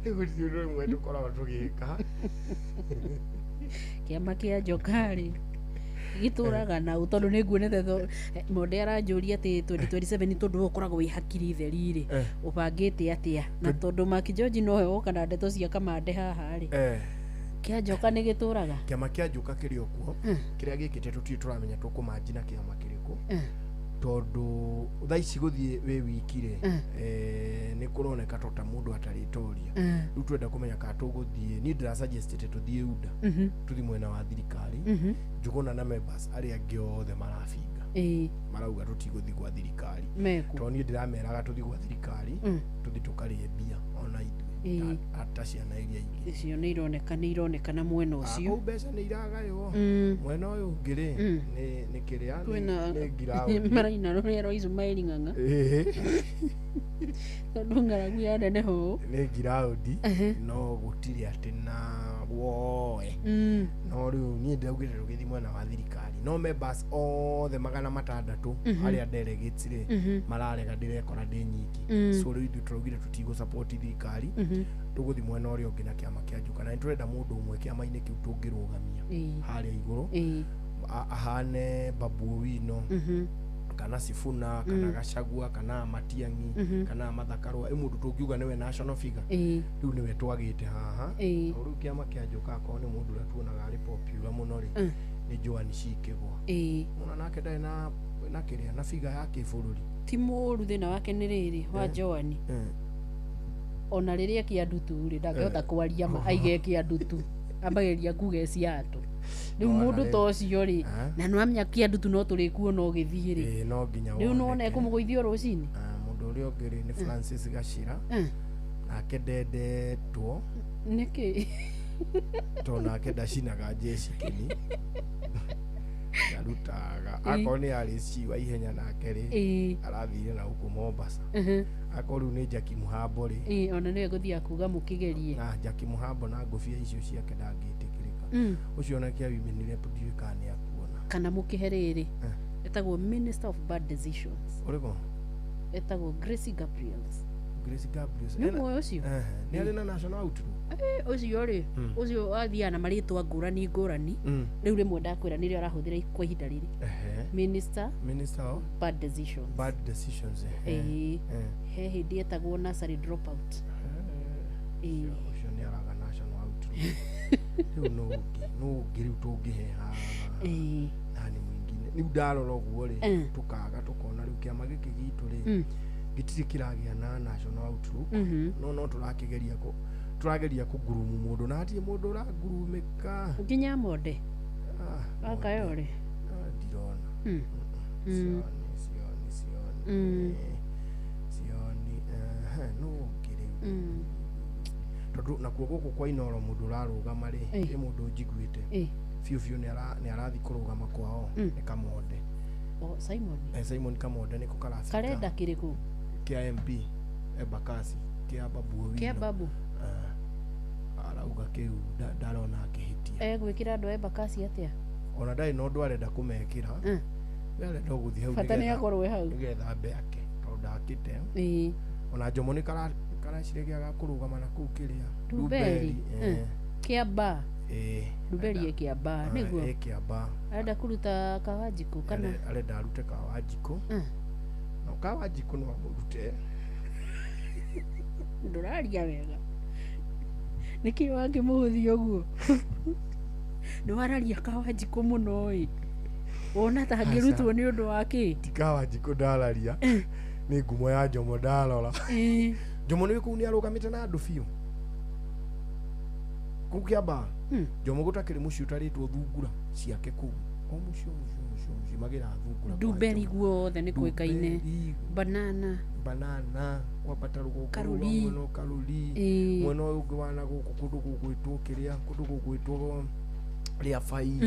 gũtirĩ rĩmwe tũkoragwo tũgĩka kĩama kĩa njokarĩ gĩtũraga nau tondũ nĩnguonete Monde aranjũria atĩ 2027 tondũ ũkoragwo wĩ hakiri theri rĩ ũbangĩte atĩa na tondũ Mac George nowe woka na ndeto cia kamande haha rĩ kia njoka nĩ gĩtũraga kĩama kĩa njoka kĩrĩ o kuo kĩrĩa gĩkĩte tũtirĩ tũramenya tũkũmanjina kĩama kĩrĩkũ tondu thaa ici guthie we wikire ni kuroneka tota mundu ataritoria riu twenda kumenya ka tuguthie ni ndira suggest tuthie uda tuthi mwena wa thirikari njuguna na members aria angi othe marabinga marauga tutiguthi gwa thirikari to ni ndirameraga tuthi gwa thirikari tuthi tukarie bia ona ithu ata ciana iria ingi icio nĩ ironekana mwena ũcio mbeca nĩ iragaywo mwena ũyũ ngiri nĩ kĩrĩa nĩ ngiraũ maraina rũrĩa rwa Ismail Ng'ang'a tondu ng'aragu ya neneho nĩ ngiraũndi no gũtirĩ atĩ na woe no rĩu niĩ ndaugĩte rũgĩthi mwena wa thirikari no members othe 600 arĩa delegates rĩ mararega ndĩrekora ndĩ nyingĩ so rĩu ithuĩ tũraugire tũtigũ support thirikari tũgũthi mwena ũrĩa ũngĩ na kĩama kĩa Juka na nĩtũrenda mũndũ ũmwe kĩama-inĩ kĩu tũngĩrũgamia harĩa igũrũ ahane Babu Owino kana Sifuna kana Gachagua kana Matiang'i kana Mathakarwa mũndũ tũngiuga nĩwe national figure rĩu nĩwe twagĩte haha rĩu kĩama kĩa Juka akorwo nĩ mũndũ ũrĩa tuonaga arĩ popular mũno rĩ nĩ Joan Cikĩgwa ona nake ndarĩ na kĩrĩa na figure ya kĩbũrũri ti mũru thĩna wake nĩ rĩrĩ wa Joan ona rĩrĩa kĩandutu rĩ ndangĩhota kwaria aige kĩandutu ambageria nguge cia andũ rĩu mũndũ ta ũcio rĩ na nĩwamenya kĩandutu no tũrĩkuona ũgĩthiĩ rĩ no nginya rĩu nona ekũmũgũithio rũcinĩ mũndũ ũrĩa ũngĩ rĩ nĩ Francis Gachira nake ndendetwo nĩkĩ to nake ndacinaga jeshi kini arutaga akorwo nĩ arĩci wa ihenya nake rĩ arathire na huko Mombasa akorwo nĩ Jackie Muhambo rĩ ona nĩwe gũthiĩ kuga mũkĩgerie na Jackie Muhambo na ngũbia icio ciake ndangĩtĩkĩrĩka ũcio nake awimenire ndiũĩ kana nĩ akuona kana mũkĩhe rĩrĩ etagwo Minister of Bad Decisions ũrĩkũ etagwo Grace Gabriels nĩ mwoyo ũcio nĩ arĩ na national outlook ũcio rĩ ũcio athiaga na marĩtwa ngũrani rĩu rĩmwe ndakwĩra nĩrĩo arahũthĩra kwa ihinda rĩrĩ Minister of Bad Decisions he hĩndĩ etagwo nursery dropout ũcio nĩ araga national outlook rĩu no ũngĩ rĩu tũngĩheha nani mwingine rĩu ndarora ũguo rĩ tũkona rĩu kĩama gĩkĩ gitũ rĩ gĩtirĩ kĩragĩa na national outlook no tũrageria kũgurumu mũndũ na hatirĩ mũndũ ũragurumĩka nginya monde akayore ndirona sioni no ngĩrĩ tondũ nakuo gũkũ kwa Inoro mũndũ ũrarũgama rĩ nĩ mũndũ njiguĩte biũ nĩ arathi kũrũgama kwao nĩ Kamonde Simon Kamonde nĩko karabika karenda kĩrĩkũ kĩa MP Embakasi kĩa Babu Owino kĩa Babu arauga kĩu ndarona akĩhĩtia gwĩkĩra andũ a Embakasi atĩa ona ndarĩ na ũndũ arenda kũmekĩra arenda gũthiĩ hau bata nĩ akorwo hau nĩgetha mbeke tondũ ndakĩte ona Njomo nĩ karacirĩgia gakũrũgama na kũu kĩrĩa Nduberi kĩa ba Nduberi kĩamba nĩguo kĩamba arenda kũruta Kawanjikũ kana arenda arute Kawanjikũ no Kawanjikũ no amũrute ndũraria wega nĩkĩ wangĩmũhũthia ũguo nĩ wararia Kawanjikũ mũno ĩ wona ta angĩrutwo nĩ ũndũ wa kĩ ti Kawanjikũ ndararia nĩ ngumo ya Njomo ndarora Njomo nĩ kũu nĩ arũgamĩte na andũ biũ kũu kĩamba Njomo gũtakĩrĩ mũciĩ ũtarĩtwo thungura ciake kũu o mũciĩ magĩra thungura Nduberi guothe nĩ kwĩkaine banana kwambata rũgongo mwena Karuri mwena ũngĩ wana gũkũ kũndũ gũgwĩtwo kĩrĩa kũndũ gũgwĩtwo rĩa Fai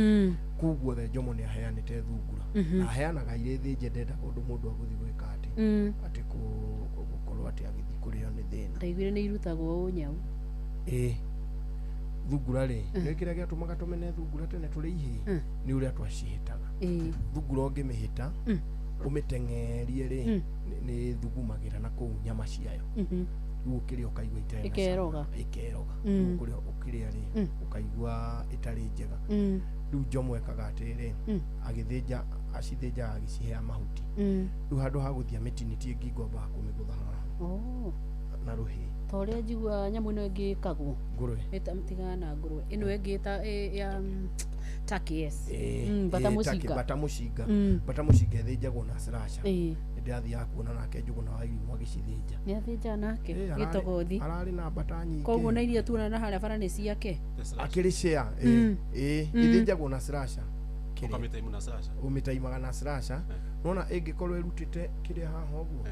kũu guothe Njomo nĩ aheanĩte thungura na aheanaga irĩ thĩnje ndenda ũndũ mũndũ agũthiĩ gwĩka atĩ gũkorwo atĩ agĩthiĩ kũrĩo nĩ thĩna ndaiguire nĩ irutagwo ũnyau thungura rĩ nĩ kĩrĩa gĩatũmaga tũmene thungura tene tũrĩ ihĩ nĩ ũrĩa twacihĩtaga thungura ũngĩmĩhĩta ũmĩteng'erie rĩ nĩ thugumagĩra na kũu nyama ciayo rĩu ũkĩrĩa ũkaigua ĩkeroga kũrĩa ũkĩrĩa rĩ ũkaigua ĩtarĩ njega rĩu Njomo ekaga atĩrĩ agĩthĩnja acithĩnjaga agĩcihea mahuti rĩu handũ ha gũthiĩ mĩtiniti ĩngĩ ngombaga kũmĩgũtha haha na rũhĩ ta ũrĩa njigua nyamũ ĩno ĩngĩ ĩkagwo ngũrwe ĩtigana na ngũrwe ĩno ĩngĩ ta ya turkey bata mũcinga ĩthĩnjagwo na slasha ndĩrathiaga kuona nake Njũgũna wa Irimũ agĩcithĩnja nĩ athĩnja nake gĩtogothi ararĩ na mbata nyingĩ koguo na iria tuona na harĩa bara nĩ ciake akĩrĩ share ĩthĩnjagwo na slasha ũmĩtaimaga na slasha nona ĩngĩkorwo ĩrutĩte kĩrĩa haha ũguo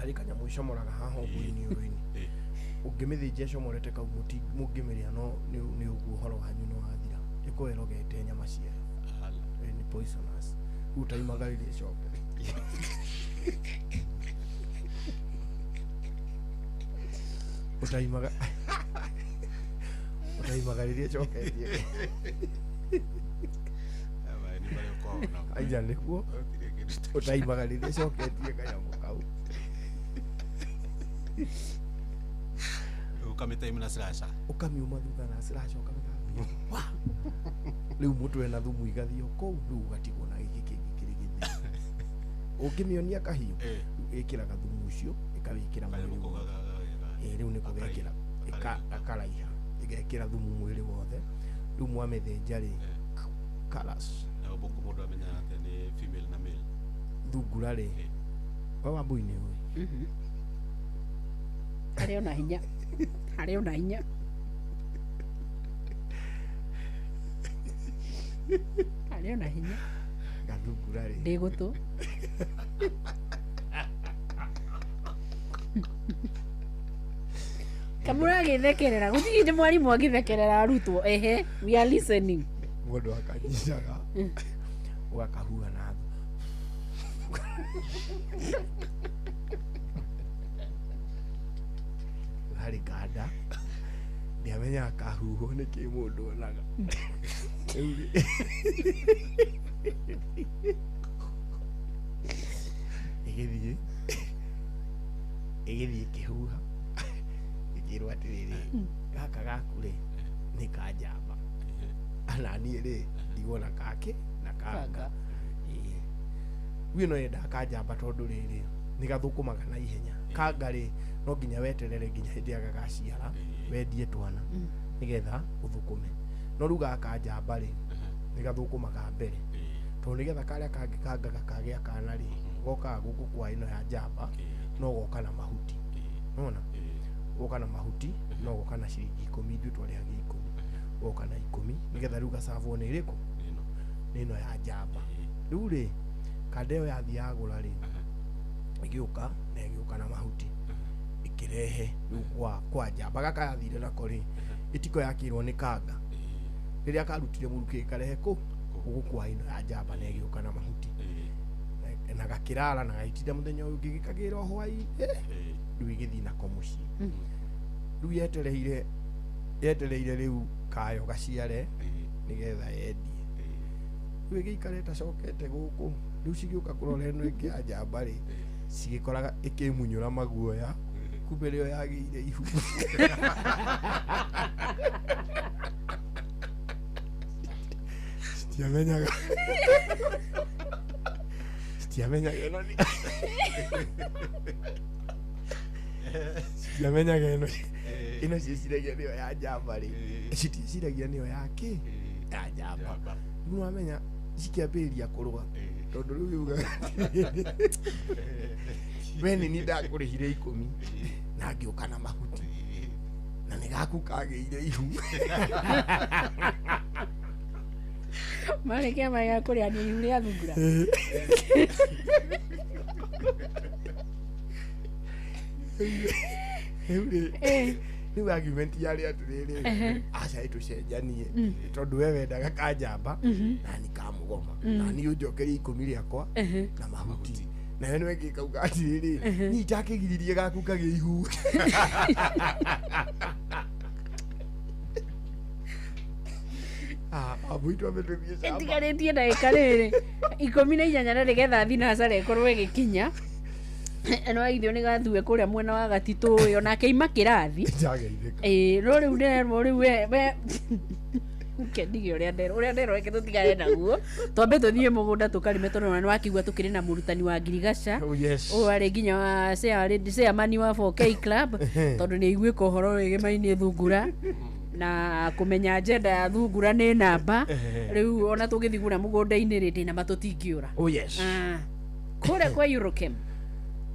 harĩ kanyamũ icomoraga haha ũguo iniũrũ-inĩ ũngĩmĩthĩnja ĩcomorete kau mũngĩmĩrĩa no nĩ ũguo ũhoro wanyu nĩ wathira ĩkorwo ĩrogete nyama ciayo nĩ poisonous rĩu taimaga rĩrĩa ĩcoke Utaimagarĩria coketie. Aija nĩguo utaimagarĩria coketie kanyamũ kau. Ukamĩtaima na slasha. Ukamiuma thutha na slasha ukamĩthambia. Rĩu mũtwe na thumu igathio kũu rĩu ũgatigwo na gĩkĩ kĩngĩ kĩrĩ gĩthĩ. Ũngĩmĩonia kahiũ ĩkĩraga thumu ũcio ĩkawĩkĩra mwĩrĩ wothe. Rĩu nĩko gĩkĩra ĩkaraiha ĩgekĩra thumu mwĩrĩ wothe. Rĩu mwamĩthĩnja rĩ colors. Na ũbũkũ mũndũ amenya atĩ nĩ female na male. Thungura rĩ wa mbũi-inĩ ũyũ. Harĩ ona hinya. Harĩ ona hinya. Harĩ ona hinya. Gathungura rĩ. Ndĩgũtũ. Kamura gĩthekerera. Gũtigĩte mwarimũ agĩthekerera arutwo. Ehe, we are listening. Mũndũ akanyicaga. Ũgakahua na thũ. Harĩ kanda. Ndiamenya kahuho nĩkĩ mũndũ onaga. Ĩgĩthiĩ kĩhuha. Ĩkĩrwo atĩrĩrĩ gaka gaku rĩ nĩ ka njamba. Na niĩ rĩ ndigona kake na kanga. Wĩ no yenda ka njamba tondũ rĩrĩ nĩ gathũkũmaga na ihenya. Kanga rĩ no nginya weterere nginya hĩndĩ ya gagaciara wendie twana nĩgetha ũthũkũme. No rĩu gaka njamba rĩ nĩ gathũkũmaga mbere. Tondũ nĩgetha karĩa kangĩ kanga gakagĩa kana rĩ gokaga gũkũ kwa ĩno ya njamba no goka na mahuti. Nona goka na mahuti no goka na ciringi 10 ithuĩ twarĩhaga 10. Goka na 10 nĩgetha rĩu gacabwo nĩ ĩrĩkũ? Nĩ ĩno ya njamba. Rĩu rĩ kanda ĩyo yathiĩ yagũra rĩ ĩgĩũka na ĩgĩũka na mahuti ĩkĩrehe rĩu kwa njamba. Gaka yathire nako rĩ ĩtiko yakĩrwo nĩ kanga. Rĩrĩa karutire mũrukĩ karehe kũ gũkũ kwa ĩno ya njamba na ĩgĩũka na mahuti. Na gakĩrara na gaitinda mũthenya ũyũ ũngĩ gĩkagĩra o hwaĩ-inĩ. Rĩu ĩgĩthiĩ nako mũciĩ. Rĩu yetereire rĩu kayo gaciare nĩgetha yendie. Rĩu ĩgĩikara ĩtacokete gũkũ. Rĩu cigĩũka kũrora ĩno ĩngĩ ya njamba rĩ cigĩkoraga ĩkĩmunyũra maguoya. Kumbe rĩo yagĩire ihu. Sitiamenyaga ĩno nĩ sitiamenyaga ĩno ciĩciragia nĩyo ya njamba rĩ citiciragia nĩyo ya kĩ ya njamba. Rĩu wamenya cikĩambĩrĩria kũrũa tondũ rĩu yugaga we nĩ niĩ ndakũrĩhire 10 na ngĩũka na mahuti na nĩ gaku kagĩire ihu. Mareke maya kũrĩa nĩ ihu rĩa thungura. Rĩu argument yarĩ atĩrĩrĩ aca tũcenjanie tondũ we wendaga ka njamba na nĩ ka mũgoma na niĩ ũnjokerie 10 rĩakwa na mahuti. Na we nĩwe ngĩkauga atĩrĩrĩ niĩ itakĩgiririe gaku kagĩe ihu. Abũitũ ametũthiĩ camba. Ĩtigarĩtie ndagĩka rĩrĩ 18 na nĩgetha thinacara ĩkorwo ĩgĩkinya. No aithio nĩ gathue kũrĩa mwena wa Gatitũ ũyũ nake ima kĩrathi. No rĩu nderwo rĩu we kendige ũrĩa nderwo reke tũtigane naguo twambe tũthiĩ mũgũnda tũkarĩme tondũ nĩ wakĩigua tũkĩrĩ na mũrutani wa ngirigaca ũyũ arĩ nginya wa chairman wa 4K club tondũ nĩ aiguĩka ũhoro wĩgĩmainie thungura na kũmenya njenda ya thungura nĩ namba. Rĩu ona tũgĩthiguna mũgũnda-inĩ rĩ ndĩ namba tũtingĩũra. Kũrĩa kwa Eurochem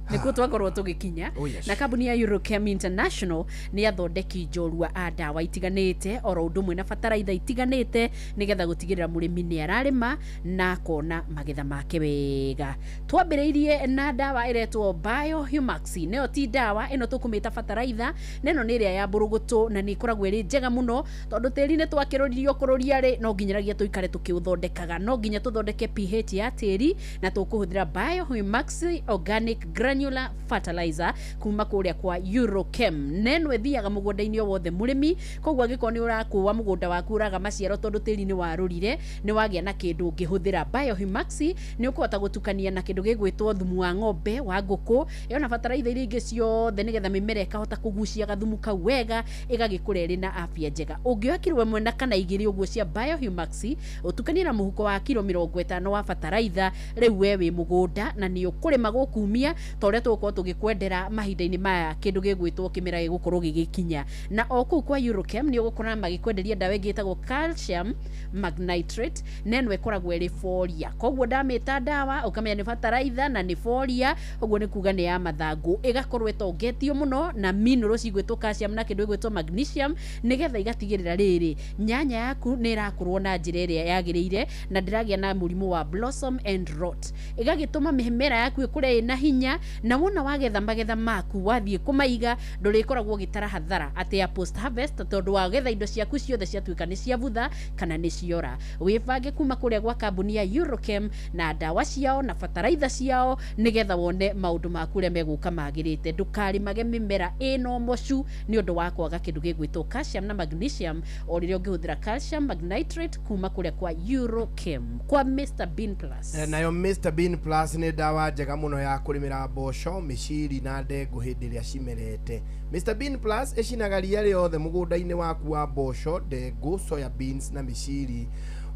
nĩkuo twakorwo tũgĩkinya na kambuni ya Eurochem International nĩ athondeki njorua a ndawa itiganĩte oro ũndũ ũmwe na bataraitha itiganĩte nĩgetha gũtigĩrĩra mũrĩmi nĩ ararĩma na kona magetha make wega. Twambĩrĩirie na ndawa ĩretwo Biohumax. Nĩyo ti ndawa ĩno tũkũmĩta bataraitha na ĩno nĩ ĩrĩa ya mbũrũgũtũ na nĩ ĩkoragwo ĩrĩ njega mũno tondũ tĩri nĩ twakĩroririo kũrũria rĩ no nginyaragia tũikare tũkĩũthondekaga. No nginya tũthondeke pH ya tĩri na tũkũhũthĩra Biohumax organic granular fertilizer kuma kuria kwa Eurochem neno ethiaga mugunda-ini wothe murimi koguo angĩkorwo nĩ ũrakuua mũgũnda waku ũraga maciaro tondũ tĩri nĩ warũrire nĩ wagĩa na kĩndũ ũngĩhũthĩra Biohimax nĩ ũkũhota gũtukania na kĩndũ gĩgwĩtwo thumu wa ng'ombe wa ngũkũ na bataraitha iria ingĩ ciothe nĩgetha mĩmera ĩkahota kũgucia gathumu kau wega ĩgagĩkũra ĩrĩ na afya njega. Ũngĩoya kiro ĩmwe na kana igĩrĩ ũguo cia Biohimax ũtukanie na mũhuko wa kiro 50 wa bataraitha rĩu we wĩ mũgũnda na nĩ ũkũrĩma gũkumia ta ũrĩa tũgũkorwo tũgĩkwendera mahinda-inĩ maya kĩndũ gĩgwĩtwo kĩmera gĩgũkorwo gĩgĩkinya. Na o kũu kwa Eurochem nĩ ũgũkora magĩkwenderia ndawa ĩngĩ ĩtagwo calcium magnitrate neno ĩkoragwo ĩrĩ folia. Koguo ndamĩta ndawa ũkamenya nĩ bataraitha na nĩ folia ũguo nĩ kuga nĩ ya mathangũ ĩgakorwo ĩtongetio mũno na minerals igwĩtwo calcium na kĩndũ gĩgwĩtwo magnesium nĩgetha igatigĩrĩra rĩrĩ nyanya yaku nĩ ĩrakũrwo na njĩra ĩrĩa yagĩrĩire na ndĩragĩa na mũrimũ wa blossom and rot. Ĩgagĩtũma mĩmera yaku ĩkũre ĩna hinya na wona wagetha magetha maku wathiĩ kũmaiga ndũrĩkoragwo ũgĩtara hathara atĩ ya post harvest tondũ wagetha indo ciaku ciothe ciatuĩka nĩ ciabutha kana nĩ ciora. Wĩbange kuma kũrĩa gwa kambuni ya Eurochem na ndawa ciao na bataraitha ciao nĩgetha wone maũndũ maku ũrĩa megũka magĩrĩte. Ndũkarĩmage mĩmera ĩno mocu nĩ ũndũ wa kwaga kĩndũ gĩgwĩtwo calcium na magnesium o rĩrĩa ũngĩhũthĩra calcium magnitrate kuma kũrĩa kwa Eurochem kwa Mr Bean Plus. Nayo Mr Bean Plus nĩ ndawa njega mũno ya kũrĩmĩra mboco mĩciri na ndengũ hĩndĩ ĩrĩa cimerete. Mr Bean Plus ĩcinaga ria rĩothe mũgũnda-inĩ waku wa mboco ndengũ soya beans na mĩciri.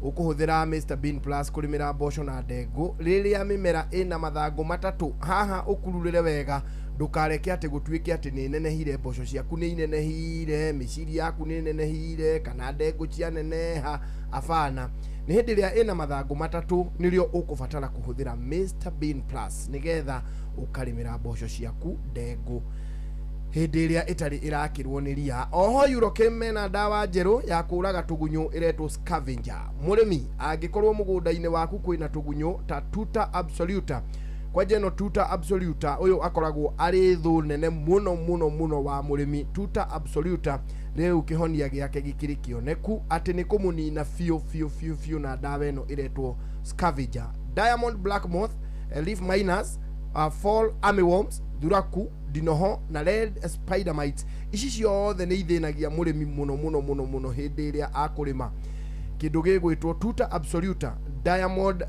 Ũkũhũthĩra Mr Bean Plus kũrĩmĩra mboco na ndengũ rĩrĩa mĩmera ĩna mathangũ matatũ haha ũkururĩre wega ndũkareke atĩ gũtuĩke atĩ nĩ nenehire mboco ciaku nĩ inenehire mĩciri yaku nĩ nenehire kana ndengũ cianeneha afana. Nĩ hĩndĩ ĩrĩa ĩna mathangũ matatũ nĩrĩo ũkũbatara kũhũthĩra Mr Bean Plus nĩgetha ũkarĩmĩra mboco ciaku ndengũ hĩndĩ ĩrĩa ĩtarĩ ĩrakĩrwo nĩ ria. Oho Eurochem mena ndawa njerũ ya kũraga tũgunyũ ĩretwo scavenger. Mũrĩmi angĩkorwo mũgũnda-inĩ waku kwĩna tũgunyũ ta Tuta Absoluta kwa jeno Tuta Absoluta ũyũ akoragwo arĩ thũ nene mũno wa mũrĩmi. Tuta Absoluta rĩu kĩhonia gĩake gĩkĩrĩ kĩoneku atĩ nĩ kũmũnina biũ na ndawa ĩno ĩretwo scavenger. Diamond Black Moth, Leaf Miners, Fall Armyworms, Duraku, Dinoho na Red Spider Mites ici ciothe nĩ ithĩnagia mũrĩmi mũno hĩndĩ ĩrĩa akũrĩma kĩndũ gĩgwĩtwo Tuta Absoluta, Diamond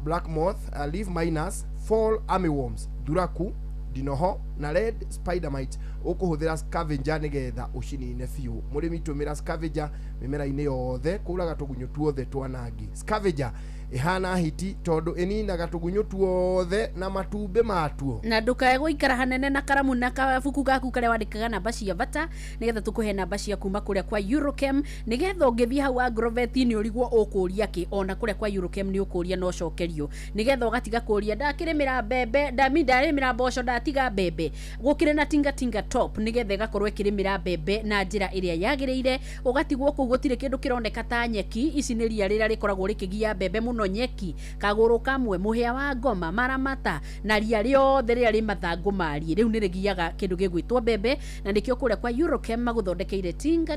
Black Moth, Leaf Miners, Fall Armyworms, Duraku, Dinoho na Red Spider Mites. Ũkũhũthĩra scavenger nĩgetha ũcinine biũ. Mũrĩmi tũmĩra scavenger mĩmera-inĩ yothe kũraga tũgunyũ tuothe twanangi. Scavenger ihana hiti tondu ĩninaga tũgunyũ tuothe na matumbĩ matuo. Na ndũkae gũikara hanene na karamu na kabuku gaku karĩa wandĩkaga namba cia bata nĩgetha tũkũhe namba cia kuma kũrĩa kwa Eurochem nĩgetha ũngĩthiĩ hau agrovet-inĩ ũrigwo ũkũria kĩ ona kũrĩa kwa Eurochem nĩ ũkũria no cokerio nĩgetha ũgatiga kũria ndakĩrĩmĩra mbembe ndarĩmĩra mboco ndatiga mbembe gũkĩrĩ na tinga top nĩgetha ĩgakorwo ĩkĩrĩmĩra mbembe na njĩra ĩrĩa yagĩrĩire ũgatigwo kũu gũtirĩ kĩndũ kĩroneka ta nyeki. Ici nĩ ria rĩrĩa rĩkoragwo rĩkĩgia mbembe mũno nyeki kagũrũ kamwe mũhĩa wa ngoma maramata na ria rĩothe rĩrĩa rĩ mathangũ mariĩ rĩu nĩ rĩgiaga kĩndũ gĩgwĩtwo mbembe na nĩkĩo kũrĩa kwa Eurochem magũthondekeire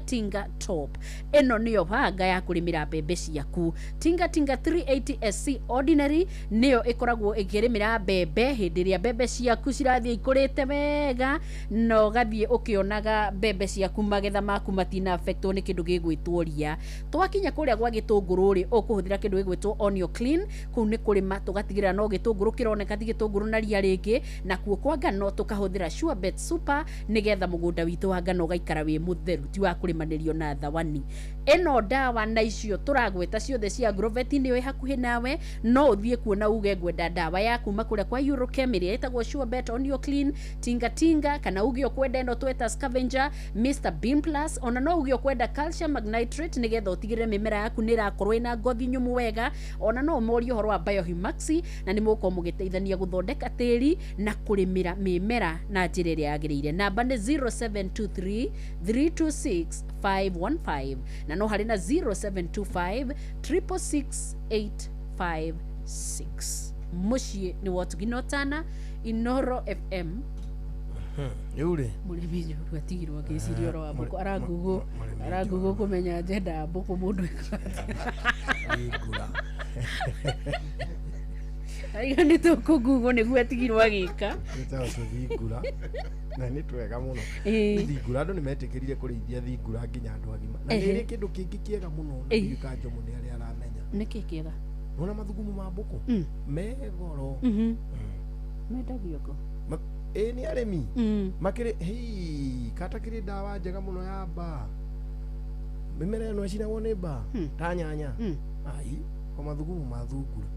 tinga top. Ĩno nĩyo banga ya kũrĩmĩra mbembe ciaku. Tinga 380 SC ordinary nĩyo ĩkoragwo ĩkĩrĩmĩra mbembe hĩndĩ ĩrĩa mbembe ciaku cirathiĩ ikũrĩte wega no gathiĩ ũkĩonaga mbembe ciaku magetha maku matina affectwo nĩ kĩndũ gĩgwĩtwo ria. Twakinya kũrĩa gwa gĩtũngũrũ rĩ ũkũhũthĩra kĩndũ gĩgwĩtwo Onion Clean kũu nĩ kũrĩma tũgatigĩrĩra no gĩtũngũrũ kĩroneka ti gĩtũngũrũ na ria rĩngĩ na kuo kwa ngano tũkahũthĩra Sure Bet Super nĩgetha mũgũnda witũ wa ngano ũgaikara wĩ mũtheru ti wa kũrĩmanĩrio na thawani. Ĩno ndawa na icio tũragweta ciothe cia agrovet-inĩ wĩ hakuhĩ nawe no ũthiĩ kuona uge ngwenda ndawa ya kuma kũrĩa kwa Eurochem ĩrĩa ĩtagwo Sure Bet Onion Clean tinga kana uge ũkwenda ĩno tweta scavenger Mr Bean Plus ona no uge ũkwenda calcium magnitrate nĩgetha ũtigĩrĩre mĩmera yaku nĩ ĩrakorwo ĩna ngothi nyũmũ wega ona no ũmorie ũhoro wa Biohimax na nĩ mũgũkorwo mũgĩteithania gũthondeka tĩri na kũrĩmĩra mĩmera na njĩra ĩrĩa yagĩrĩire. Namba nĩ 0723 326 515 na no harĩ na 0725 666 856. Mũciĩ nĩ Watũginotana Inoro FM. Yule mũrĩmi njũru atigirwo agĩciria ũhoro wa mbũkũ arangugũ kũmenya njenda ya mbũkũ mũndũ aiga nä tå kå ngugo nä guo atigirwo agä thingura na nä twega må no thingura andå nä metä kä rire kå rä ithia thingura nginya andå agima na nä rä kä ndå kä ngä kä ega må no na ndiuka njomo nä arä aramenya nä kä kä ega nona mathugumo ma mbå kå me goro mendagio ko nä arä mi makä rä kata kä rä ndawa njega må no ya mba mä mera ä no ĩcinagwo nä mba ta nyanya ai kwa mathugumo ma thungura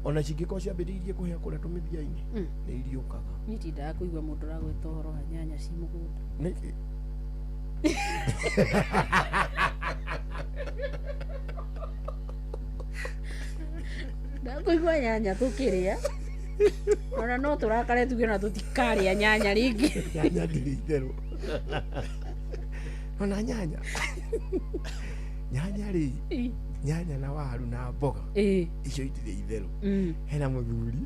ona cingä korwo ciambä rä irie kå hea kå rä a tå mä thia-inä nä iriåkaga nä tindaga kå igua må ndå ragwä ta å horo wa nyanya ci må gå nda ndakå igua nyanya tå kä rä a ona no tå rakare tuge ona tå tikarä a nyanya rä ngä nyanya ndirä itherå ona nyanya nyanya rä nyanya na waru na mboga icio itirä itherå hena må thuri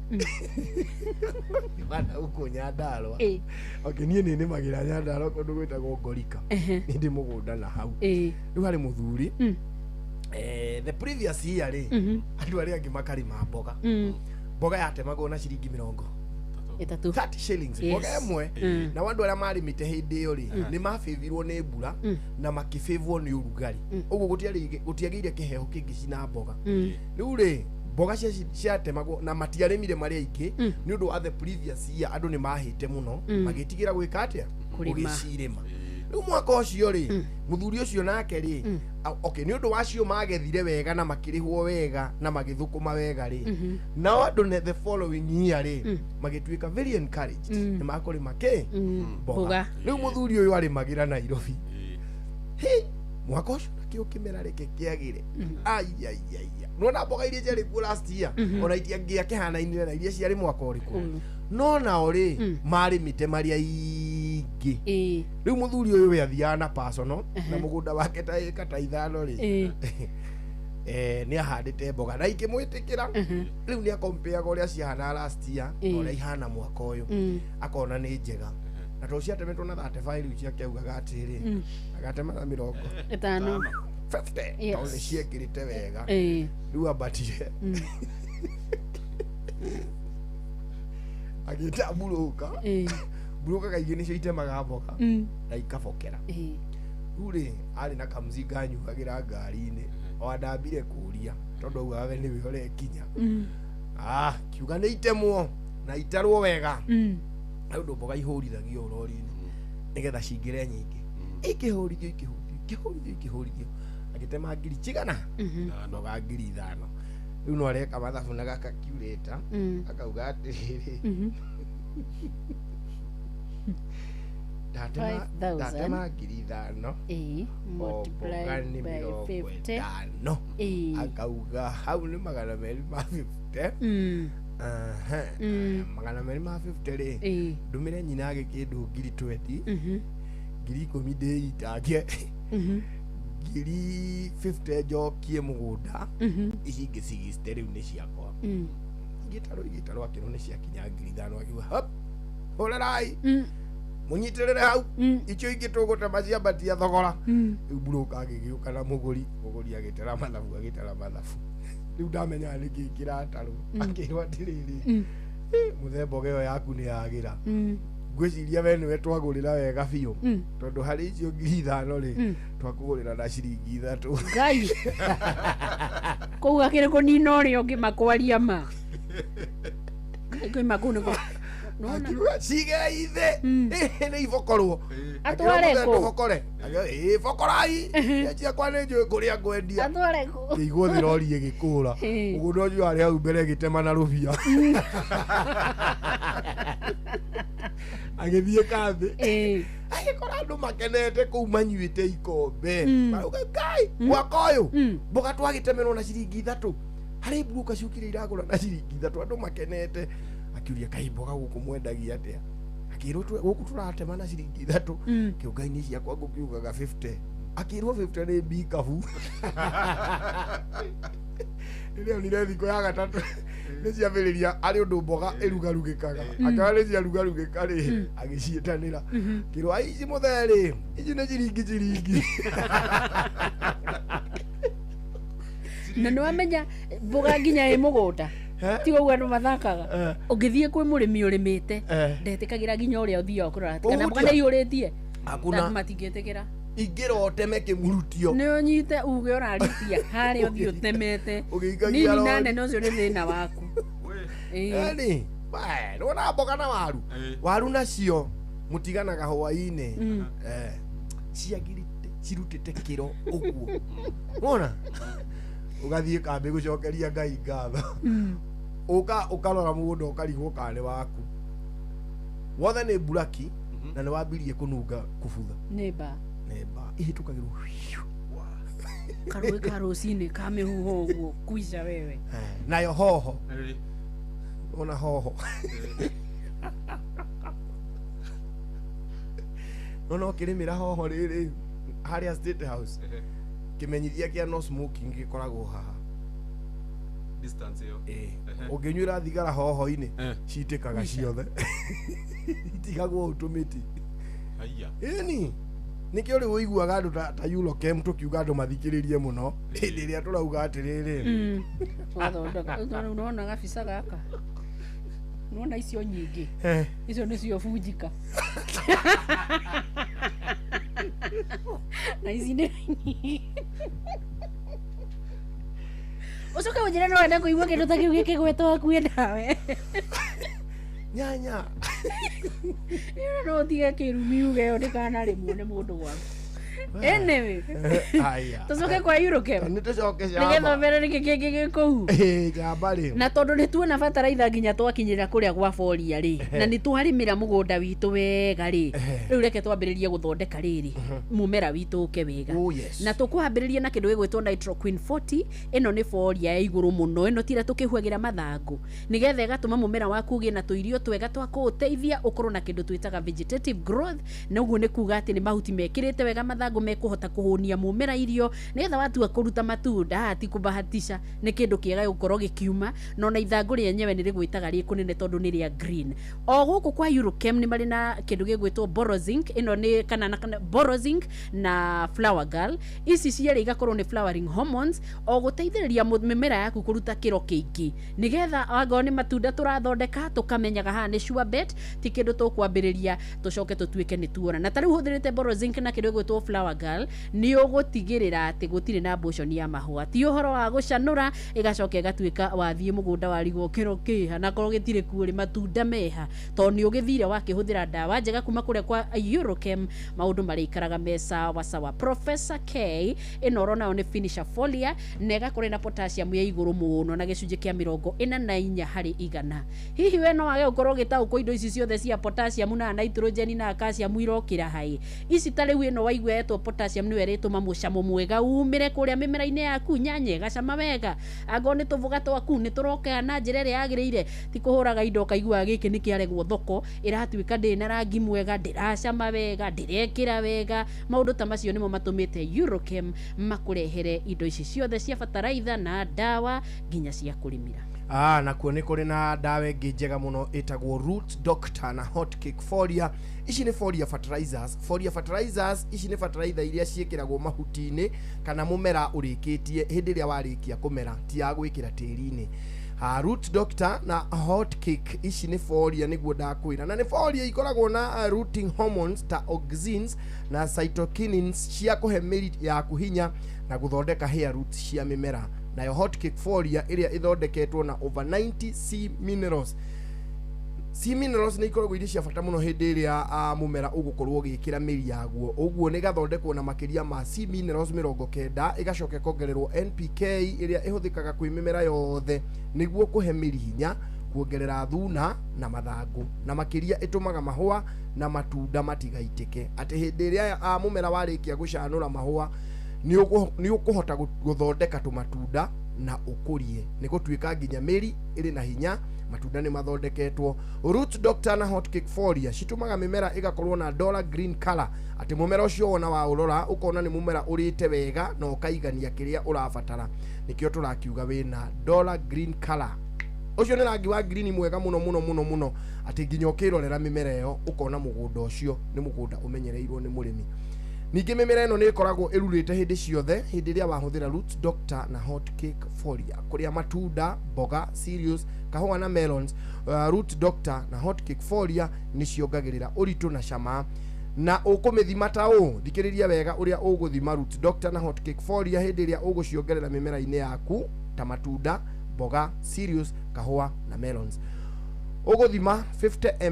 bana gå kå Nyandarua niä nä nä magä ra Nyandarua kondå gwä tagwo Ngorika nä ndä må gå nda na hau rä u harä må thuri the previous year rä andå arä angä makarä ma mboga mboga yatemagwo na ciringi 30 shillings mboga ĩmwe na andũ arĩa marĩmĩte hĩndĩ ĩyo rĩ nĩ mabĩvirwo nĩ mbura na makĩbĩvwo nĩ ũrugarĩ ũguo gũtiagĩire kĩheho kĩngĩ cina mboga rĩu rĩ mboga ciatemagwo na matiarĩmire marĩ aingĩ nĩ ũndũ wa the previous year andũ nĩ mahĩte mũno magĩtigĩra gwĩka atĩa gũgĩcirĩma rĩu mwaka ũcio rĩ mũthuri ũcio nake rĩ nĩ ũndũ wacio magethire wega na makĩrĩhwo wega na magĩthũkũma wega rĩ nao andũ the following year rĩ magĩtuĩka very encouraged nĩ makũrĩma kĩ mboga rĩu mũthuri ũyũ arĩmagĩra Nairobi mwaka ũcio nakĩo kĩmera rĩke kĩagĩre nona mboga iria ciarĩ kuo last year ona itiangĩakĩhanainire na iria ciarĩ mwaka ũrĩkũ no nao rĩ marĩmĩte marĩa ingĩ rĩu mũthuri ũyũ we athiaga na personal na mũgũnda wake ta ĩka ta 5 rĩ nĩ ahandĩte mboga na ikĩmwĩtĩkĩra rĩu nĩ akompeaga ũrĩa ciahana last year ũrĩa ihana mwaka ũyũ akona nĩ njega na to ciatemetwo na 35 rĩu ciakĩaugaga atĩrĩ agatema na 50 50 tondũ ciekĩrĩte wega rĩu ambatire agĩta mburuka kaingĩ nĩcio itemaga mboga na ikabokera rĩu rĩ arĩ na kamũzinga anyuagĩra ngari-inĩ o andambire kũria tondũ augaga we nĩwe ũrekinya kiuga nĩ itemwo na itarwo wega nĩ ũndũ mboga ihũrithagio ũrori-inĩ nĩgetha cingĩre nyingĩ ikĩhũrithio agĩtema ngiri cigana mboga ngiri 5 rĩu no areka mathabu na gakakiurĩta akauga atĩrĩrĩ ndatema ngiri 5 mboga nĩ 50 akauga hau nĩ 250 magana merĩ ma 50 rĩ ndũmĩre nyina gĩkĩndũ ngiri 20 ngiri 10 ndĩitange ngiri 50 njokie mũgũnda ici ingĩ cigĩcite rĩu nĩ ciakwa igĩtarwo akĩrwo nĩ ciakinya ngiri 5 akiuga hop hũrĩrai mũnyitĩrĩre hau icio ingĩ tũgũtema ciambatia thogora rĩu mburũka agĩgĩũka na mũgũri agĩtera mathabu rĩu ndamenya nĩkĩ kĩratarwo akĩrwo atĩrĩrĩ mũthemba ũgĩyo yaku nĩ yagĩra ngwĩciria we nĩwe twagũrĩra wega biũ tondũ harĩ icio ngiri 5 rĩ twakũgũrĩra na ciringi 3 ngai kũu gakĩrĩ kũnina ũrĩa ũngĩ makwaria ma ngĩma kũu nĩko cige ithe nĩ ibokorwo atware kũ bokore bokorai ciakwa nĩ njũĩ kũrĩa ngwendia atware kũ ngĩigwo thĩ rori ĩgĩkũra mũgũnda ũcio warĩ hau mbere gĩtema na rũbia agĩthiĩ kathĩ agĩkora andũ makenete kũu manyuĩte ikombe marauga ngai mwaka ũyũ mboga twagĩtemerwo na ciringi 3 harĩ mburuka ciũkire iragũra na ciringi 3 andũ makenete akiuria kai mboga gũkũ mwendagia atĩa akĩrwo gũkũ tũratema na ciringi 3 kĩũnga-inĩ ciakwa ngũkiugaga 50 akĩrwo 50 nĩ mbikabu rĩrĩa onire thikũ ya gatatũ nĩ ciambĩrĩria arĩ ũndũ mboga ĩrugarugĩkaga akaga nĩ ciarugarugĩka rĩ agĩciĩtanĩra kĩrwo ici mũtherĩ ici nĩ ciringi na nĩwamenya mboga nginya ĩ mũgũnda ti ũguo andũ mathakaga ũngĩthiĩ kwĩ mũrĩmi ũrĩmĩte ndetĩkagĩra nginya ũrĩa ũthiaga kũrora kana mwana iyũrĩtie hakuna matingĩtĩkĩra ingĩra ũteme kĩmurutio nĩ ũnyite uge ũraritia harĩa ũthiĩ ũtemete nini na nene ũcio nĩ thĩna waku yani nona mboga na waru nacio mutiganaga hwainĩ ciagirite cirutĩte kĩro ũguo wona ugathiĩ kambĩ gũcokeria Ngai ngatho ũkarora mũgũnda ũkarigwo kana nĩ waku wothe nĩ mburaki na nĩ wambirie kũnunga kũbutha nĩmba ihĩtũkagĩrwo karũĩ ka rũcinĩ ka mĩhuho ũguo kuica wewe nayo hoho ona hoho no kĩrĩmĩra hoho rĩrĩ harĩa State House kĩmenyithia kĩa no smoking gĩkoragwo haha distance yo ũngĩnyuĩra thigara hoho-inĩ citĩkaga ciothe itigagwo automate haiya ĩni nĩkĩo rĩu ũiguaga andũ ta Eurochem tũkiuga andũ mathikĩrĩrie mũno hĩndĩ ĩrĩa tũrauga atĩrĩrĩ wathondeka unaona gabica gaka unaona icio nyingĩ icio nĩcio bunjika na ici nĩ ucoke ũnjĩre no wenda kũigua kĩndũ ta kĩu gĩkĩgwetwo hakuhĩ nawe nyanya no ũtige kĩrumi uge ĩyo ndĩkanarĩmwo nĩ mũndũ gwaku anyway tucoke kwa Eurochem nĩgetha mbere nĩkĩ kĩngĩ gĩkũu jamba rĩ na tondũ nĩtuona bataraitha nginya twakinyĩra kũrĩa gwa Foria rĩ na nĩtwarĩmĩra mũgũnda witũ wega rĩ rĩu reke twambĩrĩrie gũthondeka rĩrĩ mũmera witũ ũke wega na tũkwambĩrĩria na kĩndũ gĩgwĩtwo Nitroqueen 40 ĩno nĩ Foria ya igũrũ mũno ĩno tira tũkĩhuagĩra mathangũ nĩgetha ĩgatũma mũmera waku ũgĩe na tũirio twega twa kũũteithia ũkorwo na kĩndũ twĩtaga vegetative growth na ũguo nĩ kuga atĩ nĩ mahuti mekĩrĩte wega mathangũ mekuhota kuhunia mumera irio nigetha watua kuruta matunda ati kubahatisha ni kindu kiega gukorwo gikiuma no na ithangu rĩenyewe nĩ rĩgwĩtaga rĩkunene tondu nĩ rĩa green o gũkũ kwa Eurochem nĩ marĩ na kindu gĩgwĩtwo Borozinc ĩno nĩ kana Borozinc na Flower Girl ici cierĩ igakorwo nĩ flowering hormones o gũteithĩrĩria mĩmera yaku kuruta kĩro kĩingĩ nigetha anga nĩ matunda tũrathondeka tukamenyaga ha nĩ sure bet ti kindu tũkwambĩrĩria tũcoke tũtuĩke nĩ tuona na tarĩu hũthĩrĩte Borozinc na kindu gĩgwĩtwo Flower Girl ni ũgũtigĩrĩra atĩ gũtirĩ na mboco ya mahũa ti ũhoro wa gũcanũra ĩgacoka ĩgatuĩka wathiĩ mũgũnda warigwo kĩro kĩha na korwo gĩtirĩ kuo matunda meha to nĩ ũgĩthire wakĩhũthĩra ndawa njega kuma kũrĩa kwa Eurochem maũndũ marĩikaraga me sawa sawa. Professor K ĩno ũrona nayo nĩ finisher folia na ĩgakorwo na potassium ya igũrũ mũno na gĩcunjĩ kĩa 44 harĩ igana. Hihi we no wage gũkorwo gĩtaũkwo indo ici ciothe cia potassium na nitrogen na calcium irokĩra hai ici tarĩ ĩno waigua etwo potassium nĩ weretũma mũcamo mwega umĩre kũrĩa mĩmera-inĩ yaku nyanya gacama wega ango nĩ tũboga twaku nĩ tũrokea na njĩra ĩrĩa yagĩrĩire ti kũhũraga indo kaigua gĩkĩ nĩ kĩaregwo thoko ĩratuĩka ndĩ na rangi mwega ndĩracama wega ndĩrekĩra wega maũndũ ta macio nĩmo matũmĩte Eurochem makũrehere indo ici ciothe cia bataraitha na ndawa nginya cia kũrĩmĩra. Nakuo nĩ kũrĩ na ndawa ĩngĩ njega mũno ĩtagwo Root Doctor na Hot Cake Folia. Ici nĩ Folia fertilizers. Folia fertilizers ici nĩ bataraitha iria ciĩkĩragwo mahuti-inĩ kana mũmera ũrĩkĩtie hĩndĩ ĩrĩa warĩkia kũmera ti ya gwĩkĩra tĩri-inĩ. Root Doctor na Hot Cake ici nĩ Folia nĩguo ndakwĩra na nĩ Folia ikoragwo na rooting hormones ta auxins na cytokinins cia kũhe mĩri yaku hinya na gũthondeka hair roots cia mĩmera. Nayo Hot Cake Folia ĩrĩa ĩthondeketwo na over 90 C minerals. C minerals nĩ ikoragwo iria cia bata mũno hĩndĩ ĩrĩa mũmera ũgũkorwo ũgĩkĩra mĩri yaguo. Ũguo nĩ gathondekwo na makĩria ma C minerals 90 ĩgacoka kuongererwo NPK ĩrĩa ĩhũthĩkaga kwĩ mĩmera yothe nĩguo kũhe mĩri hinya, kuongerera thuna na mathangũ na makĩria ĩtũmaga mahũa na matunda matigaitĩke. Atĩ hĩndĩ ĩrĩa mũmera warĩkia gũcanũra mahũa nĩ ũkũhota gũthondeka tũmatunda na ũkũrie nĩ gũtuĩka nginya mĩri ĩrĩ na hinya matunda nĩ mathondeketwo. Root Doctor na Hot Cake Folia citũmaga mĩmera ĩgakorwo na dollar green color atĩ mũmera ũcio wona waũrora ũkona nĩ mũmera ũrĩte wega na ũkaigania kĩrĩa ũrabatara nĩkĩo tũrakiuga wĩna dollar green color. Ũcio nĩ rangi wa green mwega mũno mũno mũno mũno atĩ nginya ũkĩrorera mĩmera ĩyo ũkona mũgũnda ũcio nĩ mũgũnda ũmenyereirwo nĩ mũrĩmi. Ningĩ mĩmera ĩno nĩ ĩkoragwo ĩrurĩte hĩndĩ ciothe hĩndĩ ĩrĩa wahũthĩra Root Doctor na Hot Cake Folia. Kũrĩa matunda, mboga, cereals, kahũa na melons, Root Doctor na Hot Cake Folia nĩ ciongagĩrĩra ũritũ na cama. Na ũkũmĩthima ta ũũ, thikĩrĩria wega ũrĩa ũgũthima Root Doctor na Hot Cake Folia hĩndĩ ĩrĩa ũgũciongerera mĩmera-inĩ yaku ta matunda, mboga, cereals, kahũa na melons. Ũgũthima 50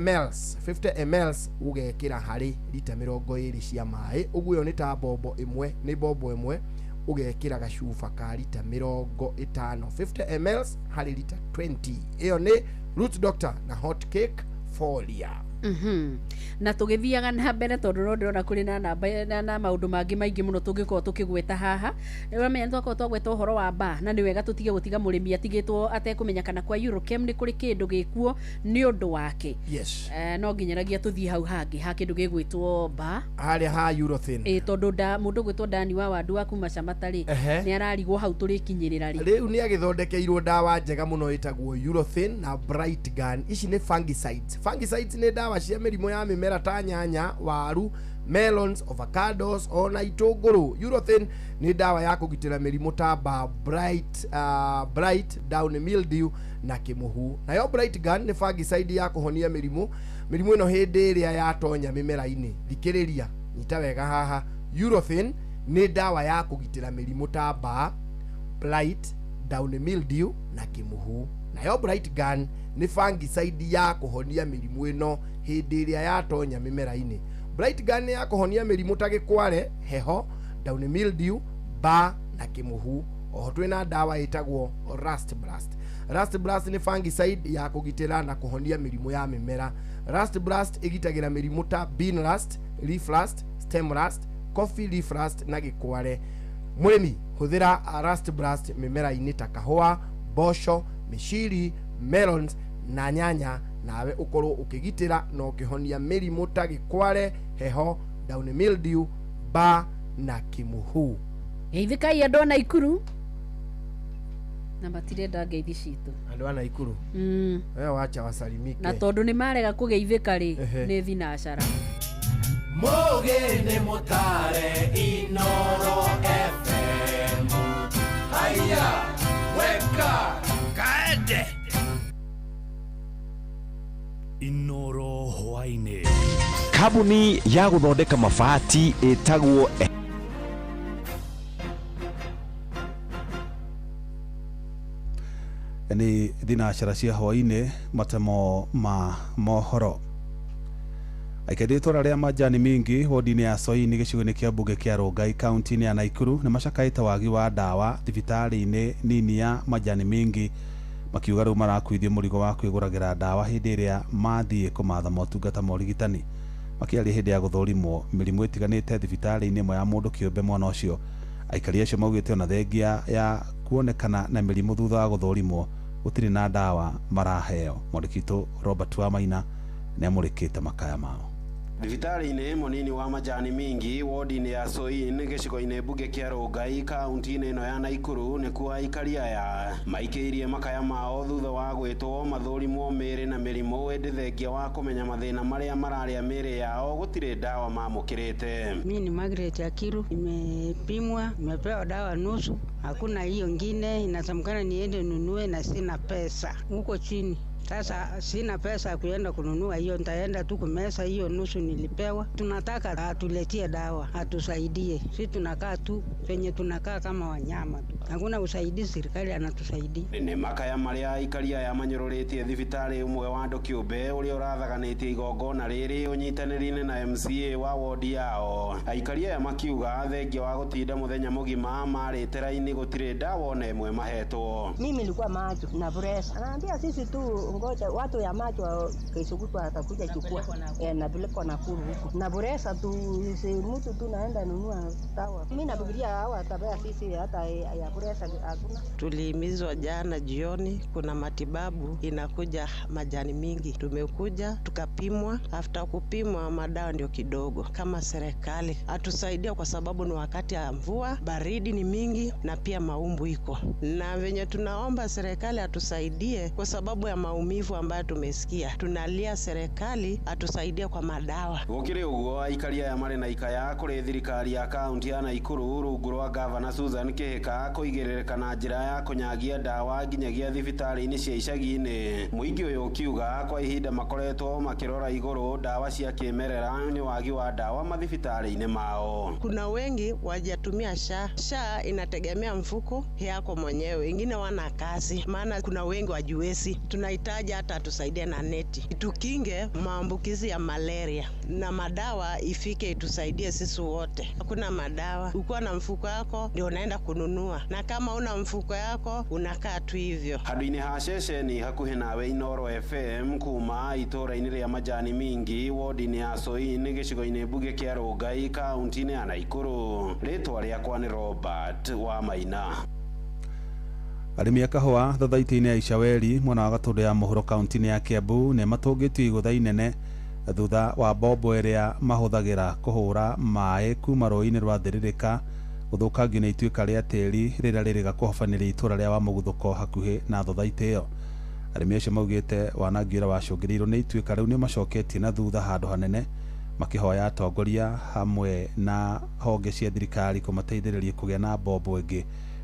ml ũgekĩra harĩ lita 20 cia maĩ. Ũguo ĩyo nĩ ta mbombo ĩmwe, nĩ mbombo ĩmwe ũgekĩra gacuba ka lita 50. 50 ml harĩ lita 20. Ĩyo nĩ Root Doctor na Hot Cake Folia. Na tugithiaga na mbere tondu no ndĩrona kũrĩ na namba na maũndũ mangĩ maingĩ mũno tũngĩkorwo tũkĩgweta haha. Nĩwamenya nĩtwakorwo twagweta ũhoro wa mbaa, na nĩ wega tũtige gũtiga mũrĩmi atigĩtwo atekũmenya kana kwa Eurochem nĩ kũrĩ kĩndũ gĩkuo nĩ ũndũ wake. Yes. No nginyaragia tũthiĩ hau hangĩ ha kĩndũ gĩgwĩtwo mbaa harĩa ha Eurothin. Tondũ mũndũ gwĩtwo Dani wa Wandu wa kuma Chamatarĩ nĩ ararigwo hau tũrĩkinyĩrĩra rĩu nĩ agĩthondekeirwo ndawa njega mũno ĩtagwo Eurothin na Bright Gun. Ici nĩ fungicides. Fungicides nĩ ndawa cia mĩrimũ ya mĩmera ta nyanya, waru, melons, avocados ona itũngũrũ. Eurothin nĩ ndawa ya kũgitĩra mĩrimũ ta blight, down mildew na kĩmũhu. Nayo Bright Gun nĩ fungicide ya kũhonia mĩrimũ ĩno hĩndĩ ĩrĩa yatonya mĩmera-inĩ. Thikĩrĩria, nyita wega haha. Eurothin nĩ ndawa ya kũgitĩra mĩrimũ ta blight, down mildew na kĩmũhu. Nayo Bright Gun nĩ fungicide ya kũhonia mĩrimũ ĩno hĩndĩ ĩrĩa yatonya mĩmera-inĩ. Bright Gun nĩ ya kũhonia mĩrimũ ta gĩkware, heho, down mildew, mbaa na kĩmũhu. Oho twĩna ndawa ĩtagwo Rust Blast. Rust Blast nĩ fungicide ya kũgitĩra na kũhonia mĩrimũ ya mĩmera. Rust Blast ĩgitagĩra mĩrimũ ta bean rust, leaf rust, stem rust, coffee leaf rust na gĩkware. Mũrĩmi, hũthĩra Rust Blast mĩmera-inĩ ta kahũa, mboco, mĩciri, melons na nyanya, nawe ũkorwo ũkĩgitĩra na ũkĩhonia mĩrimũ ta gĩkware, heho, down mildew, mbaa na kĩmũhu. Geithĩkai andũ a Naikuru na matirenda ngeithi citũ. Andũ a Naikuru wewe wacha wasalimike. Na tondũ nĩ marega kũgeithĩka rĩ nĩ thinacara. Mũgĩni mũtare Inoro FM. Haya, weka kaende. Inoro hwainĩ. Kambuni ya gũthondeka mabati ĩtagwo nĩ thinacara cia hwainĩ, matemo ma mohoro. Aikari itũra rĩa Majani Mingi wodi-inĩ ya Soini gĩcigo-inĩ kĩa mbunge kĩa Rongai kaunti-inĩ ya Naikuru nĩ macakaĩte wagi wa ndawa thibitarĩ-inĩ nini ya Majani Mingi, makiuga rĩu marakuithio mũrigo wa kwĩgũragĩra ndawa hĩndĩ ĩrĩa mathiĩ kũmatha motungata ma ũrigitani. Makĩaria hĩndĩ ya gũthũrimwo mĩrimũ ĩtiganĩte thibitarĩ-inĩ ĩmwe ya mũndũ kĩũmbe mwena ũcio. Aikari acio maugĩte ona thengia ya kuonekana na mĩrimũ thutha wa gũthũrimwo gũtirĩ na ndawa maraheo. Mwandĩki Robert Wamaina nĩ amũrĩkĩte makaya mao. Thibitarĩ-inĩ mũnini wa Majani Mingi wodi-inĩ ya Soin gĩcigo-inĩ mbunge kĩa Rongai kaunti-inĩ ĩno ya Naikuru nĩkuo aikari aya maikĩirie makaya mao thutha wa gwĩtwo mathũrimwo mĩĩrĩ na mĩrimũ ĩndĩ thengia wa kũmenya mathĩna marĩa mararĩa mĩĩrĩ yao gũtirĩ ndawa mamũkĩrĩte. Mimi ni Margaret Akiru, nimepimwa, nimepewa dawa nusu, hakuna hiyo ngine, inasemekana niende nunue na sina pesa huko chini. Sasa sina pesa kuenda kununua hiyo, nitaenda tu kumeza hiyo nusu nilipewa. Tunataka atuletie dawa, atusaidie. Sisi tunakaa tu penye tunakaa kama wanyama tu. Hakuna usaidizi, serikali anatusaidia. Nĩ makaya marĩa aikari aya manyũrũrĩtie thibitarĩ ũmwe wa andũ kĩũmbe ũrĩa ũrathaganĩtie igongona rĩrĩ ũnyitanĩri-inĩ na MCA wa wodi yao. Aikari aya makiuga thengia wa gũtinda mũthenya mũgima marĩte raini gũtirĩ ndawa ona ĩmwe mahetwo. Mimi nilikuwa macho na pressure. Anaambia sisi tu ngoja watu ya macho kesho kutwa atakuja chukua na pelekwa Nakuru huko. Na pressure tu mtu tu naenda nunua dawa. Mimi nafikiria hawa atabaya sisi hata ya pressure hakuna. Tulihimizwa jana jioni kuna matibabu inakuja Majani Mingi. Tumekuja tukapimwa, after kupimwa madawa ndio kidogo. Kama serikali atusaidia kwa sababu ni wakati ya mvua, baridi ni mingi na pia maumbu iko. Na venye tunaomba serikali atusaidie kwa sababu ya maumbu maumivu ambayo tumesikia. Tunalia serikali atusaidie kwa madawa. Gukiri uguo aikaria ya mare na ikaya kuri thirikari ya kaunti ya Naikuru rungu rwa Governor Susan Kihika kuigirira na njira ya kunyagia dawa nginyagia thibitari-ini cia icagi-ini. Muingi uyu ukiuga kwa ihinda makoretwo makirora iguru dawa cia kimerera ni wagi wa dawa mathibitari-ini mao. Kuna wengi wajatumia SHA inategemea mfuko yako mwenyewe, wengine wana kazi, maana kuna wengi wajuesi. Tunahitaji hata tusaidie na neti tukinge maambukizi ya malaria, na madawa ifike itusaidie sisi wote. Hakuna madawa, ukiwa na mfuko yako ndio unaenda kununua, na kama una mfuko yako unakaa tu hivyo. Haduini hasheshe ni hakuhe nawe Inoro FM kuma itora-ini ria Majani Mingi wodi-ini ya Soin gicigo-ini buge kia Rongai kaunti-ini ya Naikuru. Ritwa riakwa ni Robert wa Maina. Arimi a kahua thathaiti-ini ya Icaweri mwena wa Gatundu ya Muhuro kaunti-ini ya Kiambu ni matungitio igutha inene thutha wa bombo iria mahuthagira kuhura mai kuma rũĩ-inĩ rwa Thiririka guthukangio ni ituika ria tĩri rĩrĩa rĩrĩga kũhobaniria itura ria Wamũguthũko hakuhi na thathaiti iyo. Arimi acio maugite wanangio wa wacũngĩrĩirwo ni ituika riu ni macoketie na thutha handũ hanene makihoya atongoria hamwe na honge cia thirikari kumateithĩrĩria kũgĩa na bombo ĩngĩ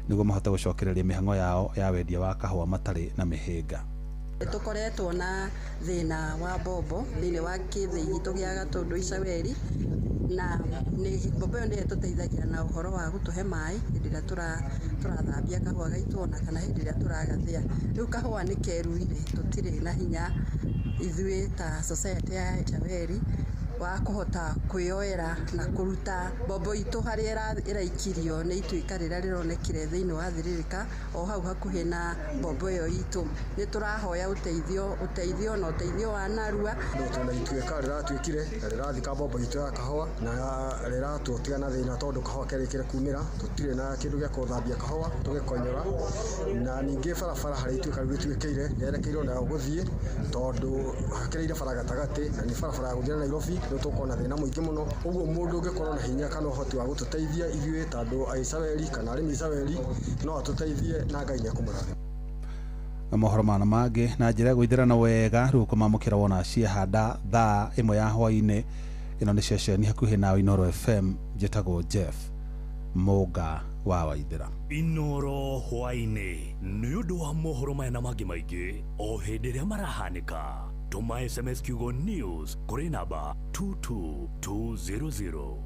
niguo mahote gucokereria mihango yao ya wendia wa kahua matari na mihinga. Tukoretwo na thina wa bombo thini wa kithi gitu gia Gatundu Icaweri, na ni bombo ndio tuteithagia na uhoro wa gutuhe mai hindi ria turathambia kahua gaitu ona kana hindi ria turagathia. Riu kahua ni keruire, tutire na hinya ithui ta society ya Icaweri wa kuhota kuyoera na kuruta bombo itu haria iraikirio ni ituika rira rironekire thiini wa Thiririka o hau hakuhi na bombo iyo itu. Ni turahoya uteithio na uteithio wa narua tuna ituika riratuikire rirathika bombo itu ya kahua na riratutia na thina tondu kahua kerikire kumira tutire na kindu gia kuthambia kahua tugikonyora, na ningi barabara hari ituika rituikire yerekeirwo na guthie tondu hakireire bara gatagati na ni barabara ya guthie Nairobi tukona thina muingi muno. Uguo mundu ungikorwo na hinya kana uhoti wa gututeithia ithuĩ tandu Aicaweri kana arimi Icaweri no atuteithie na Ngai ni akumurathima. Na mohoro mana mangi na njira guithirana wega riu kumamukira wona ciahanda thaa 1 ya hwaini. Ino ni ceceni hakuhi na Inoro FM. Njitagwo Jeff Moga wa Waithira. Inoro hwaini ni undu wa mohoro maya mangi maingi o hindi ria marahanika. Tuma SMS kiugo news kuri namba 22200.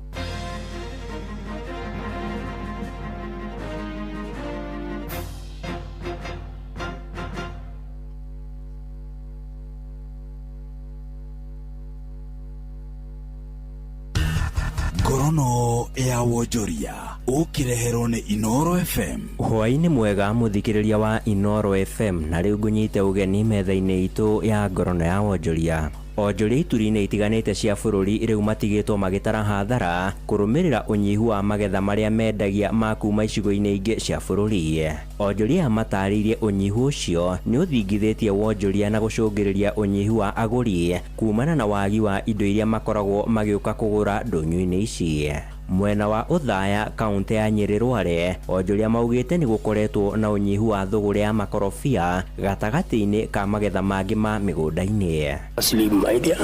Ngorono ya wonjoria ukireherwo ni Inoro FM. Hwaini mwega muthikiriria wa Inoro FM, na riu ngunyite ugeni metha-ini itu ya ngorono ya wonjoria. Onjoria ituri-ini itiganite cia bururi riu matigitwo magitara hathara kurumirira unyihu wa magetha maria mendagia ma kuma icigo-ini ingi cia bururi. Onjoria matariirie unyihu ucio ni uthingithitie wonjoria na gucungiriria unyihu wa aguri kumana na wagi wa indo iria makoragwo magiuka kugura ndunyu-ini ici. Mwena wa Uthaya kaunti ya Nyeri Rware, onjoria maugite ni gukoretwo na unyihu wa thogora ya makorofia gatagati-ini ka magetha mangi ma migunda-ini. Slim idea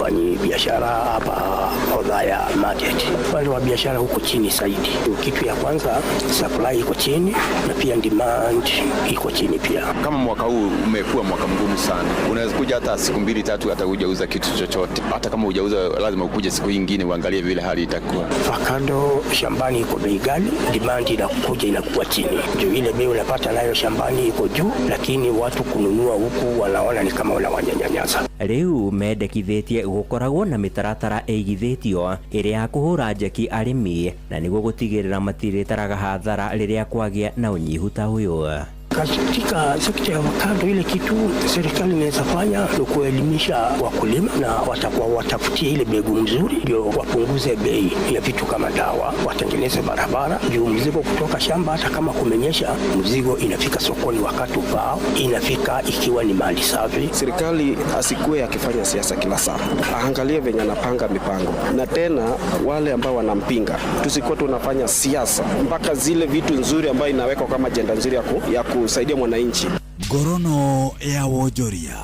fanyi biashara hapa Uthaya market. Wale wa biashara huko chini zaidi. Kitu ya kwanza supply iko chini na pia demand iko chini pia. Kama mwaka huu umekuwa mwaka mgumu sana. Unaweza kuja hata siku 2-3 hata hujauza kitu chochote. Hata kama hujauza lazima ukuje siku nyingine uangalie vile hali itakuwa. Kando shambani iko bei ghali, demand inakuja inakuwa chini. Ndio ile bei unapata nayo shambani iko juu, lakini watu kununua huku wanaona ni kama wanawanyanyasa. Riu mendekithitie gukoragwo na mitaratara eigithitio iria ya kuhura njeki arimi na niguo gutigirira matiritaraga hathara riria kwagia na unyihu ta uyu. Katika sekta ya avocado ile kitu serikali inaweza fanya ni kuelimisha wakulima na watafutie ile mbegu nzuri ndio wapunguze bei ya vitu kama dawa, watengeneze barabara juu mzigo kutoka shamba hata kama kumenyesha mzigo inafika sokoni wakati ufao, inafika ikiwa ni mali safi. Serikali asikue akifanya siasa kila saa, aangalie venye anapanga mipango, na tena wale ambao wanampinga tusikuwa tunafanya siasa mpaka zile vitu nzuri ambayo inawekwa kama ajenda nzuri ya kusaidia mwananchi. Ngorono ya wonjoria.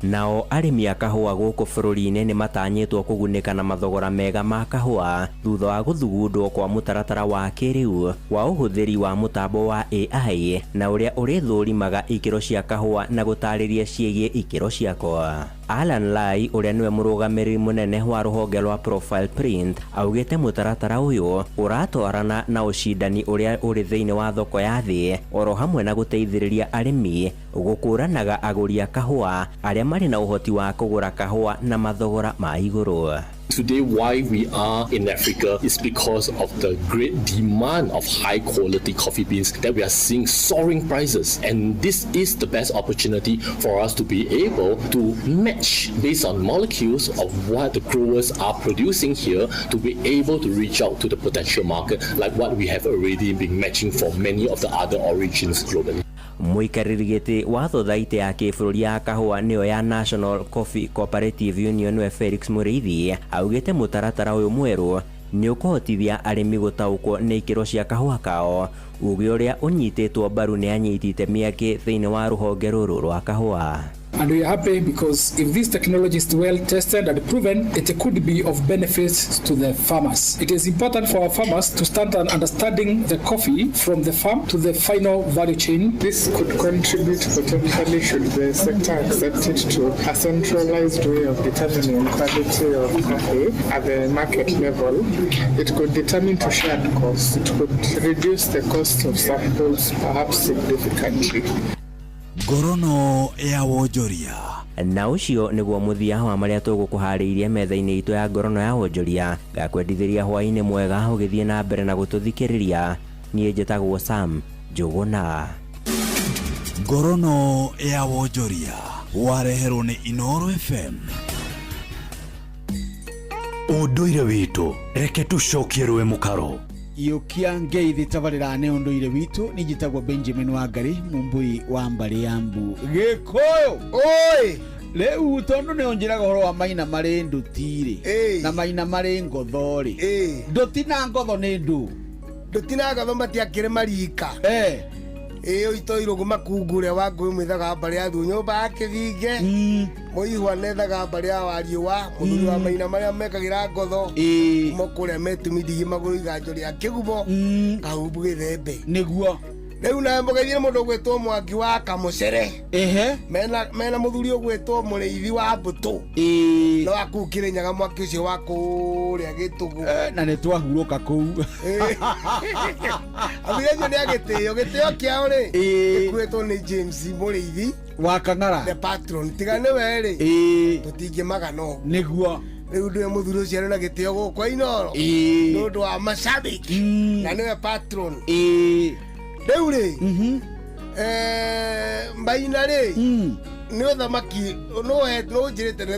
Nao arĩmi a kahũa gũkũ bũrũri-inĩ nĩ matanyĩtwo kũgunĩka na mathogora mega ma kahũa thutha wa gũthugundwo kwa mũtaratara wa kĩrĩu wa ũhũthĩri wa mũtambo wa AI na ũrĩa ũrĩthũrimaga ikĩro cia kahũa na gũtarĩria ciĩgiĩ ikĩro ciako. Alan Lai ũrĩa nĩwe mũrũgamĩrĩri mũnene wa rũhonge rwa Profile Print augĩte mũtaratara ũyũ ũratwarana na ũcindani ũrĩa ũrĩ thĩinĩ wa thoko ya thĩ oro hamwe na gũteithĩrĩria arĩmi gũkũranaga agũri a kahũa arĩa marĩ na ũhoti wa kũgũra kahũa na mathogora ma igũrũ. Today, why we are in Africa is because of the great demand of high quality coffee beans that we are seeing soaring prices. And this is the best opportunity for us to be able to match based on molecules of what the growers are producing here to be able to reach out to the potential market like what we have already been matching for many of the other origins globally. Mũikarĩri gĩtĩ wa thothaitĩ ya kĩbũrũri ya kahũa nĩyo ya National Coffee Cooperative Union we Felix Mũrĩithi augĩte mũtaratara ũyũ mwerũ nĩ ũkũhotithia arĩmi gũtaũkwo nĩ ikĩro cia kahũa kao, uge ũrĩa ũnyitĩtwo mbaru nĩ anyitĩte mĩaki thĩinĩ wa rũhonge rũrũ rwa kahũa. And we are happy because if this technology is well tested and proven, it could be of benefits to the farmers. It is important for our farmers to start understanding the coffee from the farm to the final value chain. This could contribute potentially, should the sector accept it, to a centralized way of determining quality of coffee at the market level. It could determine to shared costs. It could reduce the cost of samples perhaps significantly. Ngorono ya wonjoria. Na ũcio nĩguo mũthia wa marĩa tũgũkũharĩirie metha-inĩ itũ ya ngorono ya wonjoria. Ngakwendithĩria hwaĩ-inĩ mwega ũgĩthiĩ na mbere na gũtũthikĩrĩria. Niĩ njĩtagwo Sam Njũgũna. Ngorono ya wonjoria wareherwo nĩ Inooro FM. Ũndũire witũ reke tũcokie rũĩ mũkaro. Yokia ngeithi tabarĩra nĩ ũndũire witũ nĩ njĩtagwo Benjamin Wangari Mumbui wa Mbari ya Mbu Gĩkũyũ. Oi rĩu tondũ nĩ onjĩraga ũhoro wa maina marĩ ndũtirĩ na maina marĩ ngotho-rĩ. Ndũti na ngotho nĩ ndũ. Ndũti na ngotho matiakĩrĩ marika. Oito irogo makungure wa ngũĩ mwĩthaga Mbari ya Thu nyũmba ya Kĩthinge. Mũihwa nethaga Mbari ya Wariũa mũthuri wa maina marĩa mekagĩra ngotho mokũrĩa metumithie magũrũ iganjo rĩa kĩgumo kahumbu gĩthembe nĩguo. Rĩu na mbũgeithie mũndũ ũgwĩtwo Mwangi wa Kamũcere mena mũthuri ũgwĩtwo Mũrĩithi wa Mbũtũ no akukĩrĩ nyaga mwaki ũcio wa kũrĩa Gĩtũgũ na nĩ twahurũka kũu. Abirejo nĩ agĩtĩo kĩao-rĩ gĩkuĩtwo nĩ James Mũrĩithi wa Kang'ara the patron tigane we-rĩ tũtingĩmagana ũguo nĩguo. Rĩu ndũĩ mũthuri ũcio arĩ na gĩtĩo gũkũ Inooro nĩ ũndũ wa mashabiki na nĩwe patron. Rĩu-rĩ Mbaina-rĩ nĩ ũthamaki nũnjĩrĩte nĩ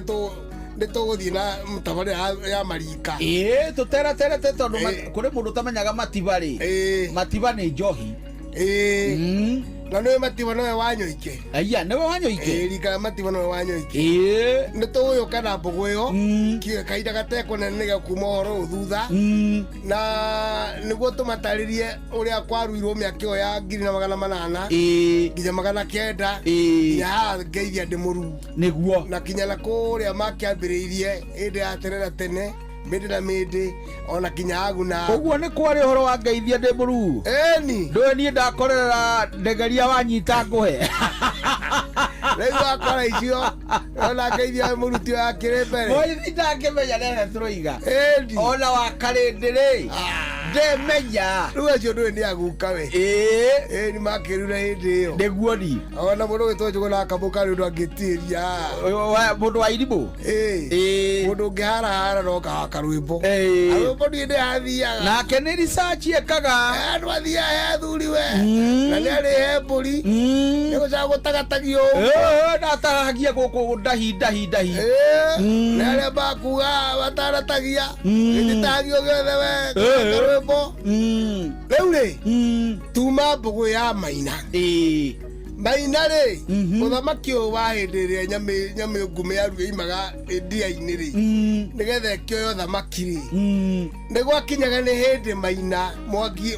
tũgũthiĩ na tabarĩra ya marika. Tũteraterete tondũ kũrĩ mũndũ ũtamenyaga Matiba-rĩ. Matiba nĩ njohi. Na nĩwe Matiba nowe Wanyoike. Aya nĩwe Wanyoike. Rika Matiba nowe Wanyoike. Nĩ tũgũgĩũka na mbũgũ ĩyo kahinda gatekũnene gĩa kuma ũhoro thutha na nĩguo tũmatarĩrie ũrĩa kwaruirwo mĩaka ĩyo ya 1800 nginya 900 nginya haha Ngeithia ndĩ mũruu nĩguo na kinya na kũrĩa makĩambĩrĩirie hĩndĩ ya tene na tene mĩndĩ na mĩndĩ ona kinya Aguna. Ũguo nĩ kwarĩ ũhoro wa Ngeithia ndĩ mũruu. Ĩni ndũĩ niĩ ndakorera ndegeria wanyita ngũhe. Rĩu akora icio ona Ngeithia mũruti wa kĩrĩ mbere mũithi ndangĩmenya nene tũroiga ona wa Karĩndĩ-rĩ ndemenya. Rĩu acio ndũĩ nĩ aguka we. Nĩ makĩrura hĩndĩ ĩyo nĩguo ni ona mũndũ ũgĩtwo Njũgũna akamũka nĩ ũndũ angĩtĩria mũndũ wa Irimũ. Mũndũ ũngĩharahara no karwĩmbo arwĩmbo niĩ ndĩhathiaga nake nĩ research ekaga andũ athiaga he athuri we na nĩ arĩ he mbũri nĩ gũcaga gũtagatagio nataragia gũkũ ndahi nĩ arĩa makuga mataratagia gĩtitagio gĩothe we karwĩmbo. Rĩu-rĩ tuma mbũgũ ya Maina mainare muthamaki wa hindiria nyame ngume ya ruo imaga ndia-ini ri nigetha kioyo thamaki ri nigwakinyaga ni hindi maina mwangi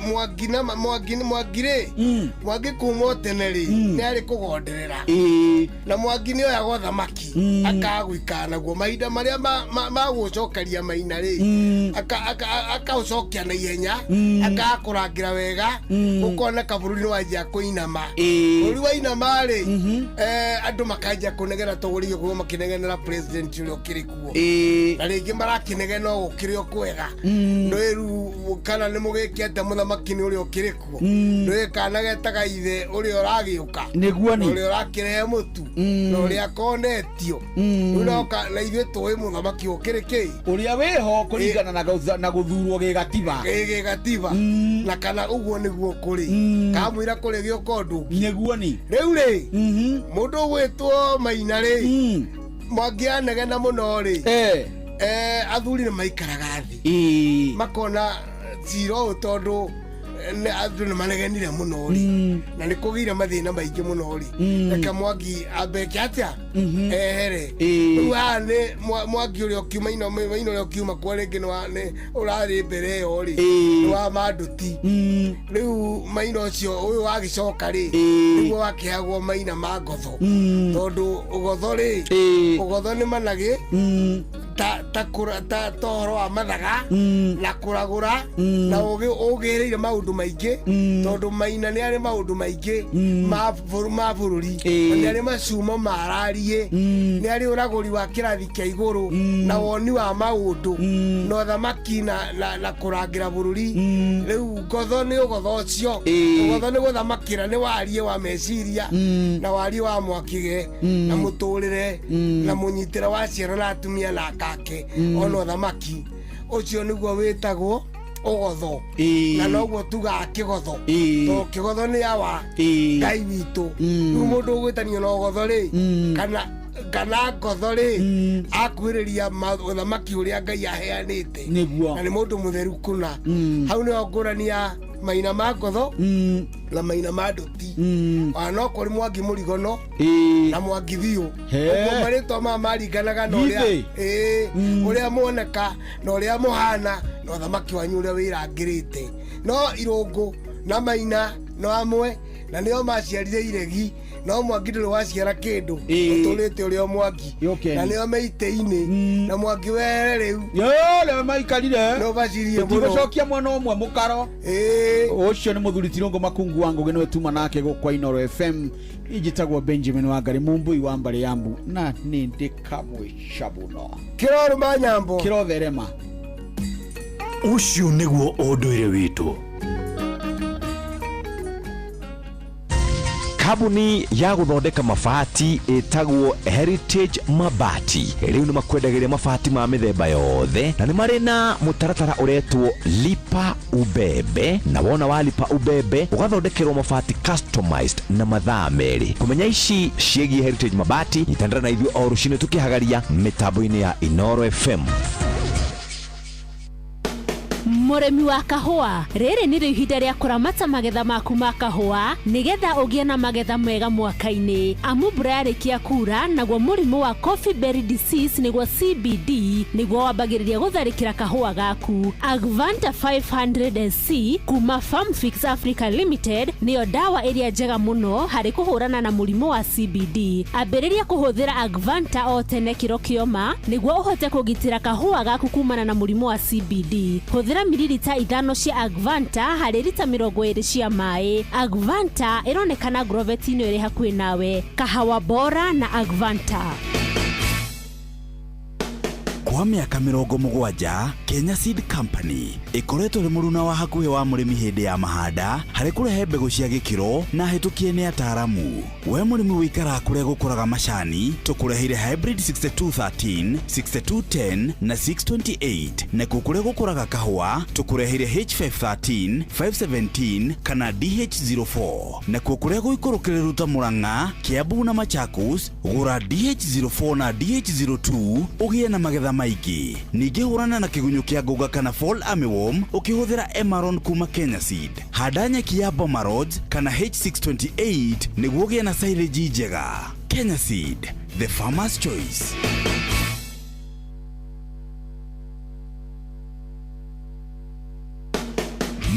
ri mwangi kuma tene ri ni ari kugonderera na mwangi ni oyagwo thamaki akagwikana naguo mahinda maria magucokeria maina ri akaucokia na ihenya akakurangira wega ukona kabururi ni wajia kuinama uri wainama ri andu makajia kunegera toguriyo kuo makinegenera president uri okirikuo na ringi marakinegena gukiri okwega ndoiru kana ni mugikiate muthamaki ni uri okirikuo ndoi kana getaga ithe uri oragiuka niguo ni uri orakirehe mutu na uri akonetio unoka na ithe toi muthamaki okiriki uria weho kuringana na guthurwo gigatiba na kana uguo niguo kuri kamwira kuri gio kondu niguo ni riu ri mundu gwitwo maina ri mwangianegena muno ri athuri ni maikaraga thi makona zero tondu andu ni manegenire muno ri na ni kugire mathina maingi muno ri reke mwangi ambeke atia ehere ruane mwangi uri okiuma ino uri okiuma kwa ringi ni urari mbere yo ri wa manduti riu maina ucio uyu wagicoka ri niguo wakiagwo maina ma ngotho tondu ugotho ni managi ta toro wa mathaga na kuragura na ugireire maundu maingi tondu maina ni ari maundu maingi ma bururi ni ari macumo mararie ni ari uraguri wa kirathi kia iguru na woni wa maundu no thamaki na kurangira bururi riu ngotho ni ugotho ucio ugotho ni guthamakira ni warie wa meciria na warie wa mwakige na muturire na munyitira wa ciana na atumia na kake ono thamaki ucio niguo witagwo ugotho na noguo tuga kigotho to kigotho ni awa ngai witu mundu ugwitanio na ugotho ri kana ngotho ri akwiriria thamaki uria ngai aheanite na ni mundu mutheru kuna hau ni ngurania maina ma ngotho na maina ma nduti ana kuri mwangi murigono na mwangi thiu uguo marito maringanaga na uria muoneka na uria muhana no thamaki wanyu uria wirangirite no irungu na maina no amwe na nio maciarire iregi no mwangi nduri waciara kindu uturite uria mwangi na nio meite-ini na mwangi were riu le maikarire no bacirie muno gucokia mwana umwe mukaro ucio ni muthuri Tirungu Makungu wangu genwe tuma nake gukwa Inoro FM ijitagwo Benjamin Wangari Mumbui wa Mbare Yambu na nindi kamwe shabuno kiroru manyambo kirotherema ucio niguo unduire witu. Kambuni ya guthondeka mabati itagwo Heritage Mabati riu ni makwendagiria mabati ma mithemba yothe na ni mari na mutaratara uretwo lipa ubebe na wona wa lipa ubebe ugathondekerwo mabati customized na mathaa meri. Kumenya ici ciegi Heritage Mabati itandara na ithuo o rucine tukihagaria mitambo-ini ya Inoro FM. Muremi wa kahua riri ni ihinda ria kuramata magetha maku ma kahua nigetha ugie na magetha mega mwaka-ini amu mbura yarikia kura naguo murimu wa coffee berry disease niguo CBD niguo wambagiriria gutharikira kahua gaku. Agvanta 500SC kuma Farm Fix Africa Limited niyo dawa iria njega muno hari kuhurana na murimu wa CBD. Ambiriria kuhuthira Agvanta o tene kiro kioma niguo uhote kugitira kahua gaku kumana na murimu wa CBD. Huthira mililita 5 cia Agvanta hari lita 20 cia mai. Agvanta ironekana Grovet-ini iri hakuhi nawe. Kahawa bora na Agvanta. Kwa miaka 70 Kenya Seed Company ikoretwo ri muruna wa hakuhi wa murimi hindi ya mahanda hari kurehe mbegu cia gikiro na hitukie ni ataramu. We murimi wikara kure gukuraga macani tukureheire hybrid 6213 6210 na 628 na kukure gukuraga kahua tukureheire H513 517 kana DH04 na kukure guikurukire ruta Murang'a Kiambu na Machakos gura DH04 na DH02 ugie na magetha maingĩ. Ningĩ hũrana na kĩgunyũ kĩa ngũga kana fall armyworm ũkĩhũthĩra Emaron kuma Kenya Seed. Handa nyeki ya Bomarod kana H628 nĩguo ũgĩe na silage njega. Kenya Seed, the farmer's choice.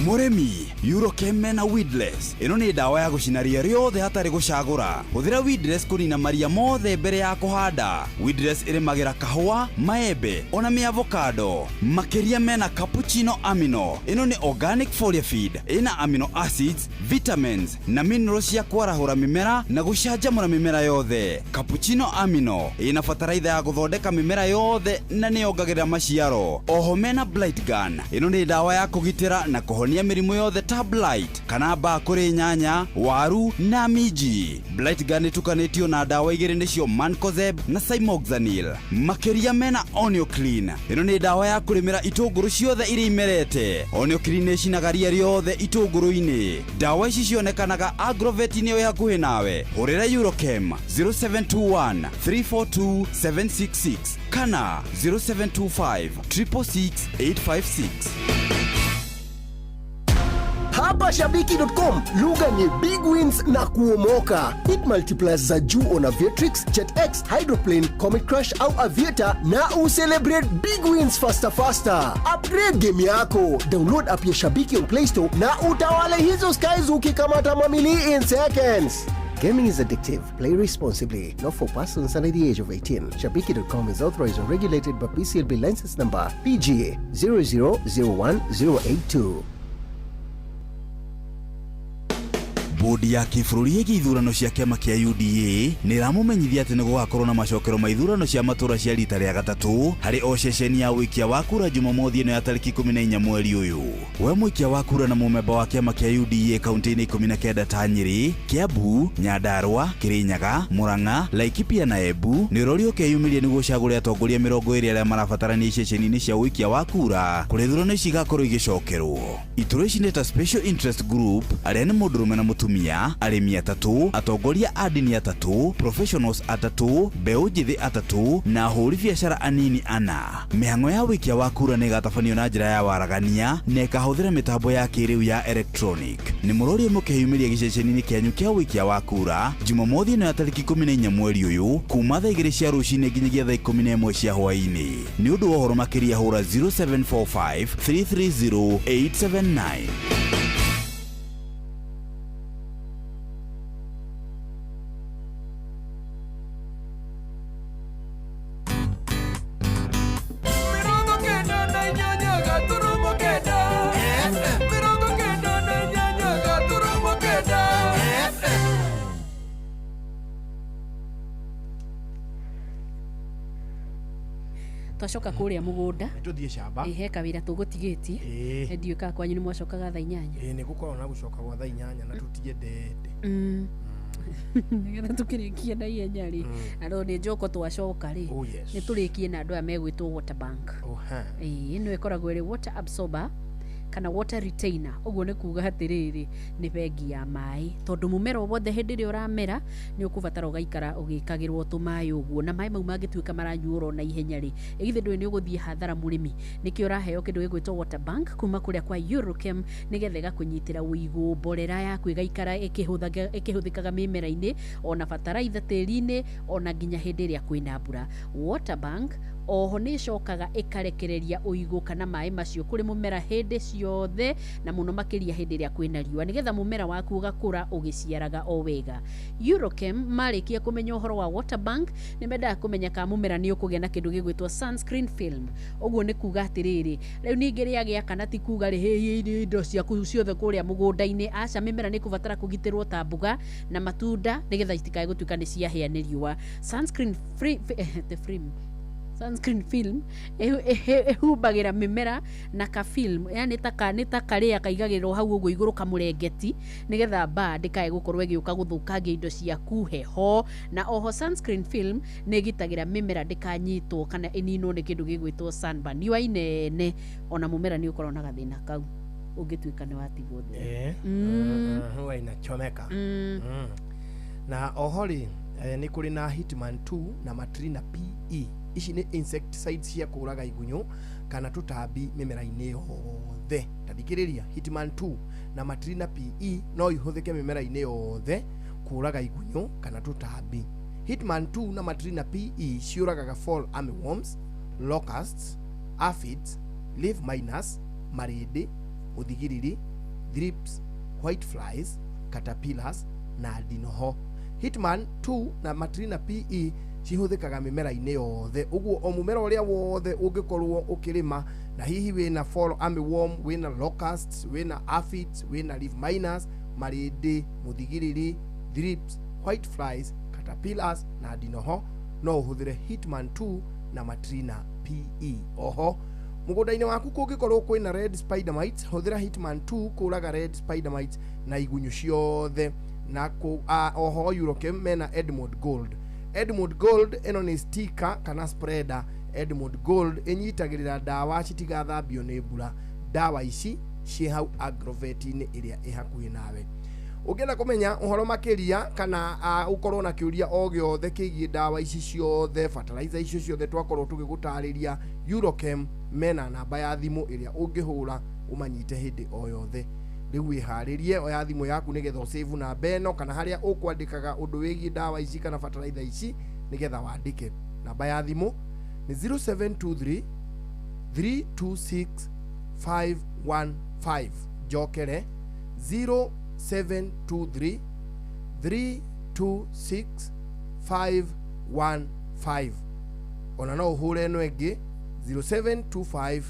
Muremi, Eurochem na Weedless. Ino ni dawa ya gucina ria riothe hatari gucagura. Huthira Weedless kunina maria mothe mbere ya kuhanda. Weedless irimagira kahua, maembe, ona mi avocado. Makeria mena cappuccino amino. Ino ni organic foliar feed. Ina amino acids, vitamins na minerals ya kwarahura mimera na gucanjamura mimera yothe. Cappuccino amino ina fataraitha ya guthondeka mimera yothe na ni yongagirira maciaro. Oho mena blight gun. Ino ni dawa ya kugitira na kuhonia mirimu yothe ta blight kana mbaa kuri nyanya, waru na miji. Blight gun itukanitio na dawa igiri nicio Mancozeb na Cymoxanil. Makeria mena Onio Clean. Ino ni dawa ya kurimira itunguru ciothe iri imerete. Onio Clean icinaga ria riothe itunguru-ini. Dawa ici cionekanaga Agrovet-ini ĩ hakuhi nawe. Hurira Eurochem 0721 342 766 kana 0725 666 856. Hapa Shabiki.com, lugha ni big wins na kuomoka. Hit multipliers za juu on Aviatrix, JetX, Hydroplane, Comet Crush au Aviator na ucelebrate big wins faster. Upgrade game yako. Download app ya Shabiki on Play Store na utawale hizo skies ukikamata mamili in seconds. Gaming is addictive. Play responsibly. Not for persons under the age of 18. Shabiki.com is authorized and regulated by BCLB license number PGA 0001082. Bodi ya kĩbũrũri ya ithurano cia kĩama kĩa UDA nĩramumenyithia atĩ nĩgũgakorwo na macokero ma ithurano cia matura cia rita rĩa gatatũ harĩ o ceceni ya ũikia wa kura Jumamothi ĩno ya tarĩki 14 mweri ũyũ. We mũikia wa kura na mũmemba wa kĩama kĩa UDA kaunti-inĩ 19 ta Nyĩrĩ, Kiambu, Nyandarua, Kirinyaga, Murang'a, Laikipia na Embu nĩũrorio kĩyumĩrie nĩguo ũcagũre atongoria 20 arĩa marabatarania ceceni-inĩ cia ũikia wa kura kũrĩa ithurano ici igakorwo igĩcokerwo. Iturwa ici nĩ ta Special Interest Group arĩa nĩ mũndũrũme na mũtumia, arĩmi atatũ, atongoria a dini atatũ, professionals atatũ, mbeũ njĩthĩ atatũ na ahũri biacara anini ana. Mĩhang'o ya ũikia wa kura nĩ ĩgatabanio na njĩra ya waragania na ĩkahũthĩra mĩtambo ya kĩrĩu ya electronic. Nĩ mũrorio mũkĩyumĩria gĩceceni-inĩ kĩanyu kĩa ũikia wa kura Jumamothi ĩno ya tarĩki 14 mweri ũyũ kuma thaa 2 cia rũcinĩ nginyagia thaa 11 cia hwaĩ-inĩ. Nĩ ũndũ wa ũhoro makĩria hũra 0745 330 879. Twacoka kuria mugunda tuthie shamba he kawira tugutigiti ndio ka kwanyu ni mwacokaga thaa 8 ni gukorwo na gucoka gwa thaa 8 na tutiendete nigetha tukirikie na ihenya ri aro ni njoko twacoka ri ni turikie na andu a megwitwo water bank ino ikoragwo ri water absorber kana water retainer. Uguo ni kuga hatiriri ni bengi ya mai tondu mumera wothe hindi ri uramera ni ukubatara ugaikara ugikagirwo tumai uguo na mai mau mangituika maranyuoro na ihenya ri igithe ndwe ni uguthie hathara murimi niki uraheo kindu gigwitwo water bank kuma kuria kwa Eurochem nigetha gakunyitira uigu mborera yaku igaikara ikihuthikaga mimera-ini ona fataraitha tiri-ini ona nginya hindi ria kwina mbura. Water bank oho ni cokaga ikarekereria uigu kana mai macio kuri mumera hindi ciothe na muno makiria hindi ria kwina riua nigetha mumera waku ugakura ugiciaraga o wega. Eurochem marikia kumenya uhoro wa water bank ni menda kumenya ka mumera ni ukugia na kindu gigwitwo sunscreen film. Uguo ni kuga atiriri riu ningi ria gia kana ti kuga ri indo ciaku ciothe kuria mugunda-ini aca mimera ni kubatara kugitirwo ta mbuga na matunda nigetha itikae gutuika ni ciahia ni riua. Sunscreen film ehubagira mimera na ka film yani ta karia kaigagirwo hau uguo iguru kamurengeti nigetha ba ndikae gukorwo igiuka guthukangia indo ciaku heho. Na oho sunscreen film negitagira mimera ndikanyitwo kana ininwo ni kindu gigwitwo sunburn riua inene ona mumera ni ukorwo na gathina kau ungituika ni watigwo huwa inachomeka na oho ri ni kuri na Hitman 2 na Matrina PE ici nĩ insecticides cia kũraga igunyũ kana tũtambi mĩmera-inĩ yothe. Tathikĩrĩria, Hitman 2 na Matrina PE no ihũthĩke mĩmera-inĩ yothe kũraga igunyũ kana tũtambi. Hitman 2 na Matrina PE ciũragaga fall armyworms, locusts, aphids, leaf miners, marĩndĩ, ũthigiriri, thrips, whiteflies, caterpillars na ndinoho. Hitman 2 na Matrina PE cihũthĩkaga mĩmera-inĩ yothe. Ũguo o mũmera ũrĩa wothe ũngĩkorwo ũkĩrĩma na hihi wĩna fall armyworm, wĩna locusts, wĩna aphids, wĩna leaf miners, marĩndĩ, mũthigiriri, thrips, whiteflies, caterpillars na ndinoho, no ũhũthĩre Hitman 2 na Matrina PE. Oho mũgũnda-inĩ waku kũngĩkorwo kwĩna red spider mites, hũthĩra Hitman 2 kũraga red spider mites na igunyũ ciothe. Na oho Eurochem mena Edmond Gold. Edmond Gold ĩno nĩ sticker kana spreader. Edmond Gold ĩnyitagĩrĩra ndawa citigathambio nĩ mbura. Ndawa ici ciĩ hau agrovet-inĩ ĩrĩa ĩ hakuhĩ nawe. Ũngĩenda kũmenya ũhoro makĩria kana ũkorwo na kĩũria o gĩothe kĩgiĩ ndawa ici ciothe, fertilizer icio ciothe twakorwo tũgĩgũtarĩria, Eurochem mena namba ya thimũ ĩrĩa ũngĩhũra ũmanyite hĩndĩ o yothe. Rĩu wĩharĩrie oya thimũ yaku nĩgetha ũsave namba ĩno, kana harĩa ũkwandĩkaga ũndũ wĩgiĩ ndawa ici kana fertilizer ici nĩgetha wandĩke. Namba ya thimũ nĩ 0723 326 515. Njokere 0723 326 515. Ona no ũhũre ĩno ĩngĩ 0725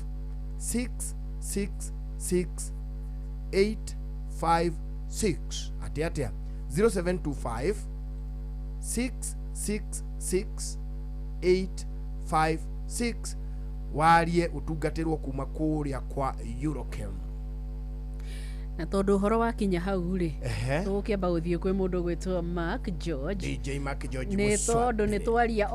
666 856. atia 0725 666 856. warie utungatĩrwo kuma kũrĩa kwa Eurochem. Na tondu uhoro wakinya hau ri tukiamba guthie kwi mundu gwitwo Mark George, DJ Mark George ni tondu ni twaria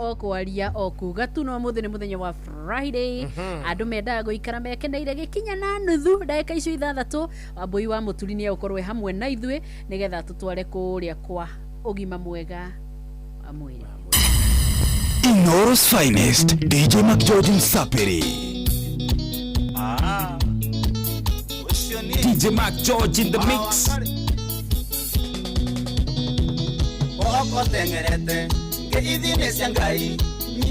o kuga tu no muthenya muthenya wa Friday andu mendaga guikara mekeneire gikinya na nuthu ndagika icio 6 Wambui wa Muturi ni ukorwe hamwe na ithuĩ nigetha tutware kuria kwa ugima mwega wa mwiri. Inoros Finest, DJ Mark George Msapiri. DJ Mark George in the mix. Oko tengerete ngithine ciangai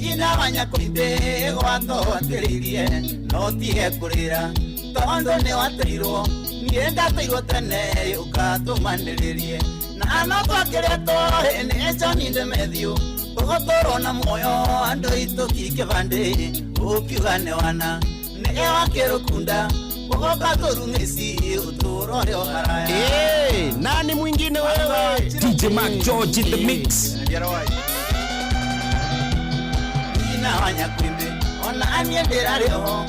nyina wanya kuinde gwatho atiririe no tie kurira tondo ne watirirwo nienda tirirwo tene ukatumaniririe na no twakireto ene chani ndemethio ogotoro na moyo ando itoki bande ukiugane wana ne wakirukunda nani mwingine wewe? DJ Mark George in the mix. Ina wanya kwimbe ona aniendera leo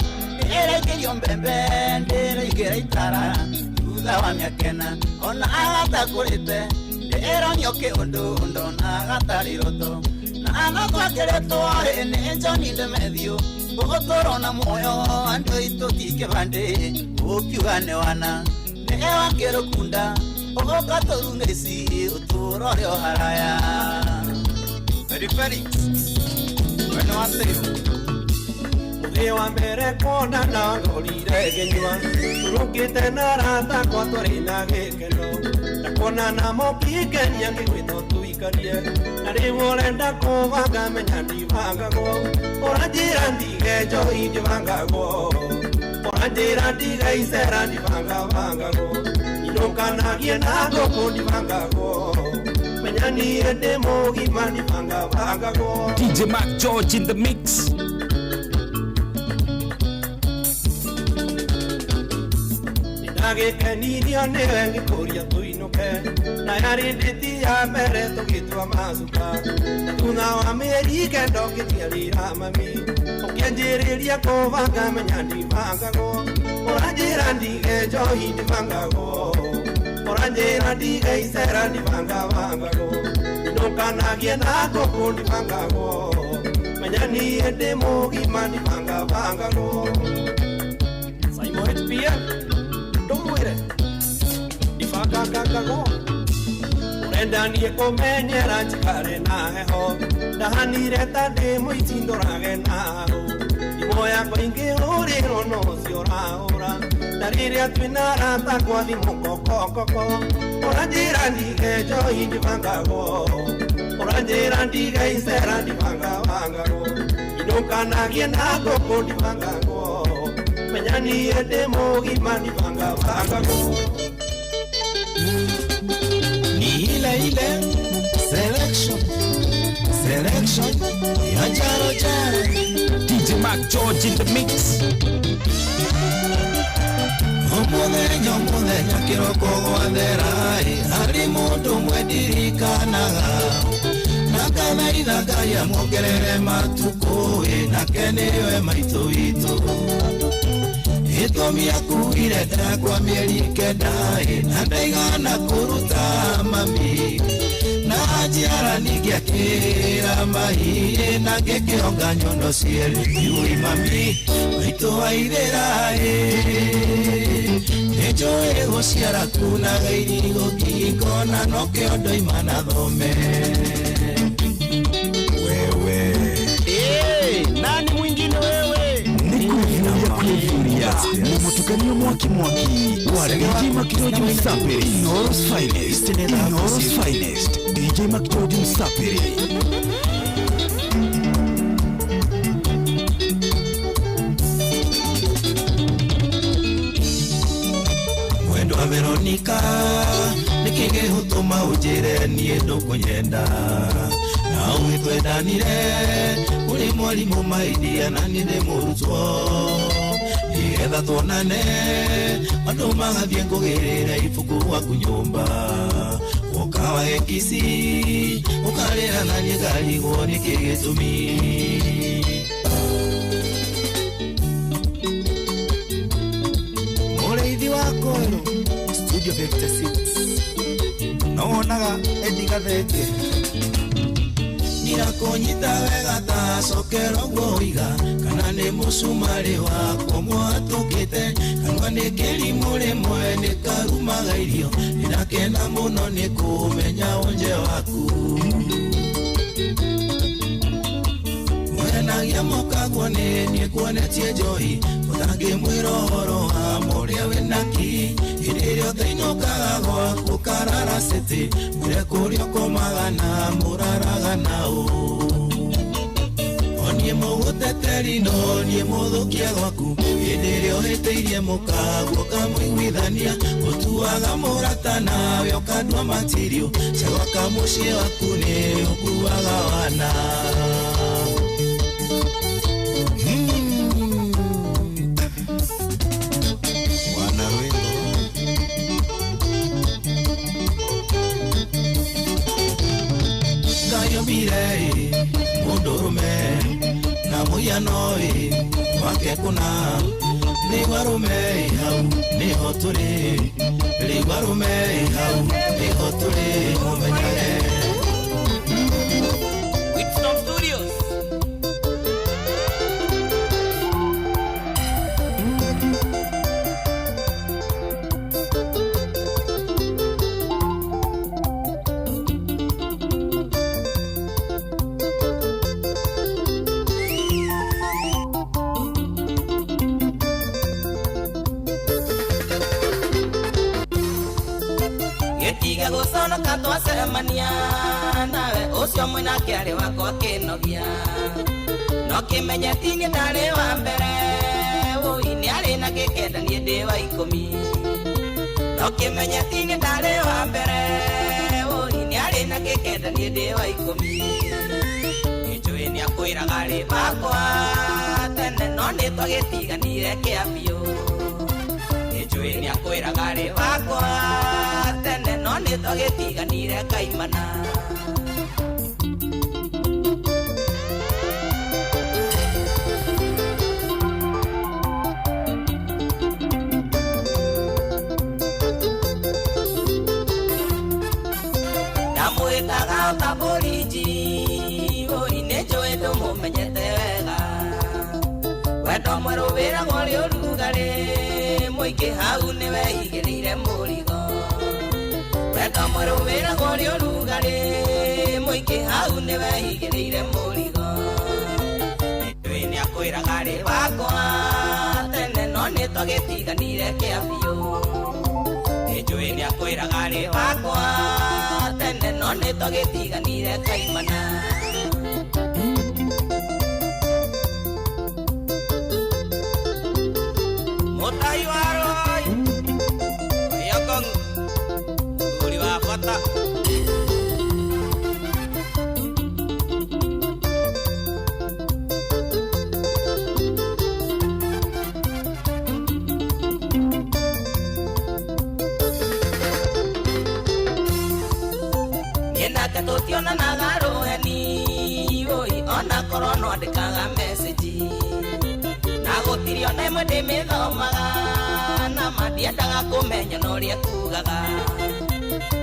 ere kelio mbembe ndere igera itara tuza wa myakena ona agata kurite ero nyoke ondo na agata liroto na anakwa kereto ene choni ndemethio ogotoro na moyo ando itotike bande ukiugane wana ne wakero kunda ogokatoru ngesi uturo ryo haraya Felix bueno antero Lewa mbere kona na ngolire genywa rukite na rata kwa torina gekeno nakona na mokike nyange gwito tuikarie na riwolenda kuvaga menya ndivanga go orajira ndige jo indivanga go orajira ndige isera ndivanga go inokanagie nago kundivanga go menya ni ende mogi mandivanga go DJ Mark George in the mix. Agekeniria newe ngikuria tuinuke na yarinditi ya mbere tugitwa mazuka tuna wa meri kendo kitiarira mami ukianjiriria kuvanga menya ndivanga go oranjira ndige johi ndivanga go oranjira ndige isera ndivanga go nokanagie nako kundivanga go menya ni ende mugima ndivanga go Simon Pierre Don't wait. If I got go, Ndenda niä kå menyera njikare na heho ndahanire ta ndä må ici ndårage naho imo yakwa ingä hå rä ro no cio rahå ra na rä rä a twä na rata kwa thimå kokokoko å ranjä ra ndige njohi ndibangagwo å ranjä ra ndige icera ndibangawangagwo inåkanagie na ngå kå ndibangagwo menya niä ndä må gima ndibangawangagwo ile selection ya jaro jaro DJ Mac George in the mix omudenya kiroko gwatherai hari mundu mwendirikanaga nakanaithaga ya mongerere matuku nake niwe maitu witu itomi akuire ndakwa mieri kenda na ndaigana kuruta mami na njiara ningĩakĩra mahire na ngĩkĩonga nyondo cieri yui mami maitũ waithĩra nĩ njũĩ gũciara kunaga irigo ngikona no kĩondo imana thome wewe nani mwingine wewe kuivuria na mutukanio mwaki wa DJ Mac George Msapiri Inoros Finest DJ Mac George Msapiri mwendo wa Veronica nikĩgĩhũtũma ũnjĩre niĩ ndũkũnyenda na ũgĩtwendanire ũrĩ mwarimũ maidia na niĩ ndĩ mũrutwo nĩgetha tuonane andũ magathiĩ ngũgĩrĩre ibuku gwaku nyũmba woka wagekisi ũkarĩra na niĩ ngarigwo nĩkĩ gĩtũmi mũrĩithi wa Koro Studio 56 no wonaga Eddie Gathenge nirakũnyita wega ta cokero ngũiga kana nĩ mũcumarĩ wakwo mwatũkĩte kanua nĩ kĩrimũ rĩmwe nĩ karumaga irio ndĩrakena mũno nĩ kũmenya ũnje waku mwenagia mũkagwo nĩ niĩ kuonetie njohi ũtangĩmwĩra ũhoro wa mũrĩa wĩnaki hĩndĩ ĩrĩa ũtainũkaga gwaku karara city mwĩre kũrĩa ũkomaga na mũraraga naũ niĩ mũgũteteri no niĩ mũthũkia gwaku hĩndĩ ĩrĩa ũhĩtĩirie mũkagwo kamũiguithania ũtuaga mũrata nawe ũkandua matirio cia gwaka mũciĩ waku nĩ ũkuaga wana mundurume na muyanoi wake kuna ligwarume hau niho turi ligwarume hau niho turi mumenyane Whitstone Studios gũconoka twacemania nawe ũcio mũnake arĩ wakwa kĩnogia no kĩmenyeti nĩ ndarĩ wa mbere ũi nĩ arĩ na gĩkenda niĩ ndĩ wa ikũmi no kĩmenyeti nĩ ndarĩ wa mbere ũi nĩ arĩ na gĩkenda niĩ ndĩ wa ikũmi nĩnjũĩ nĩ akwĩraga rĩ bakwa tene no nĩ twagĩtiganire kĩa biũ nĩnjũĩ nĩ akwĩraga rĩ bakwa tene no nĩ twagĩtiganire kaimana ndamwĩtaga ũtaboriji ũi nĩnjũĩ ndũmũmenyete wega wendo mwerũ wĩragwo rĩ ũrugarĩ mũingĩ hau nĩwe igĩrĩire mũrigo wendo mwerũ wĩragwo rĩ ũrugarĩ hau niwe higĩrĩire mũrigo nĩtũĩ nĩakwĩraga rĩ wakwa tene no nĩtwagĩtiganire kĩa biũ nĩnjũĩ nĩakwĩraga rĩ wakwa tene no nĩtwagĩtiganire kaimana mũtai wa roi yokong mũthuri wa bata tũtionanaga rũheni oi ona korwo no andĩkaga message na gũtirĩ ona ĩmwe ndĩmĩthomaga na mandiendaga kũmenya na ũrĩa kugaga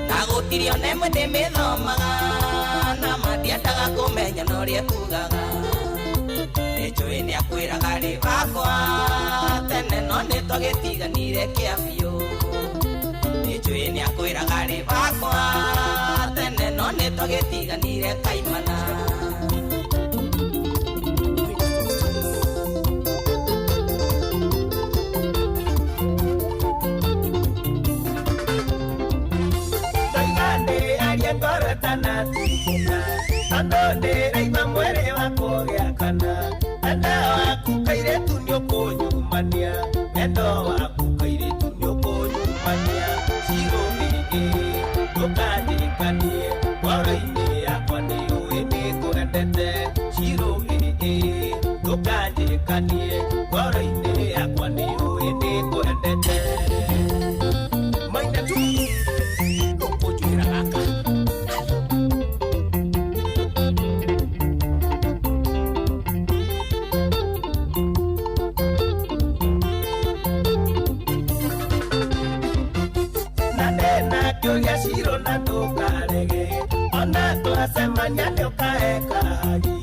na gũtirĩ ona ĩmwe ndĩmĩthomaga na mandiendaga kũmenya na ũrĩa kugaga nĩnjũĩ nĩakwĩraga rĩ wakwa tene no nĩtwagĩtiganire kĩa biũ nĩnjũĩ nĩakwĩraga rĩ wakwa tene no nĩtwagĩtiganire kaimana ndoigande aria ngorotana tikuna tondũ ndĩraigua mwĩrĩ wakwa ũgĩakana enda waku kairĩtu nĩũkũnyumania endo waku kairĩtu nĩũkũnyumania cirũmĩrĩ ndũkandirikanie ngoro-inĩ yakwa nĩũĩ nĩngwendete cirũmĩrĩ ndũkandirikanie ngoro-inĩ yakwa nĩũĩ nĩngwendete maina tu ũkũnjũĩra gaka kĩũria cirũ na ndũkarege ona twacemania nĩũkahekahagi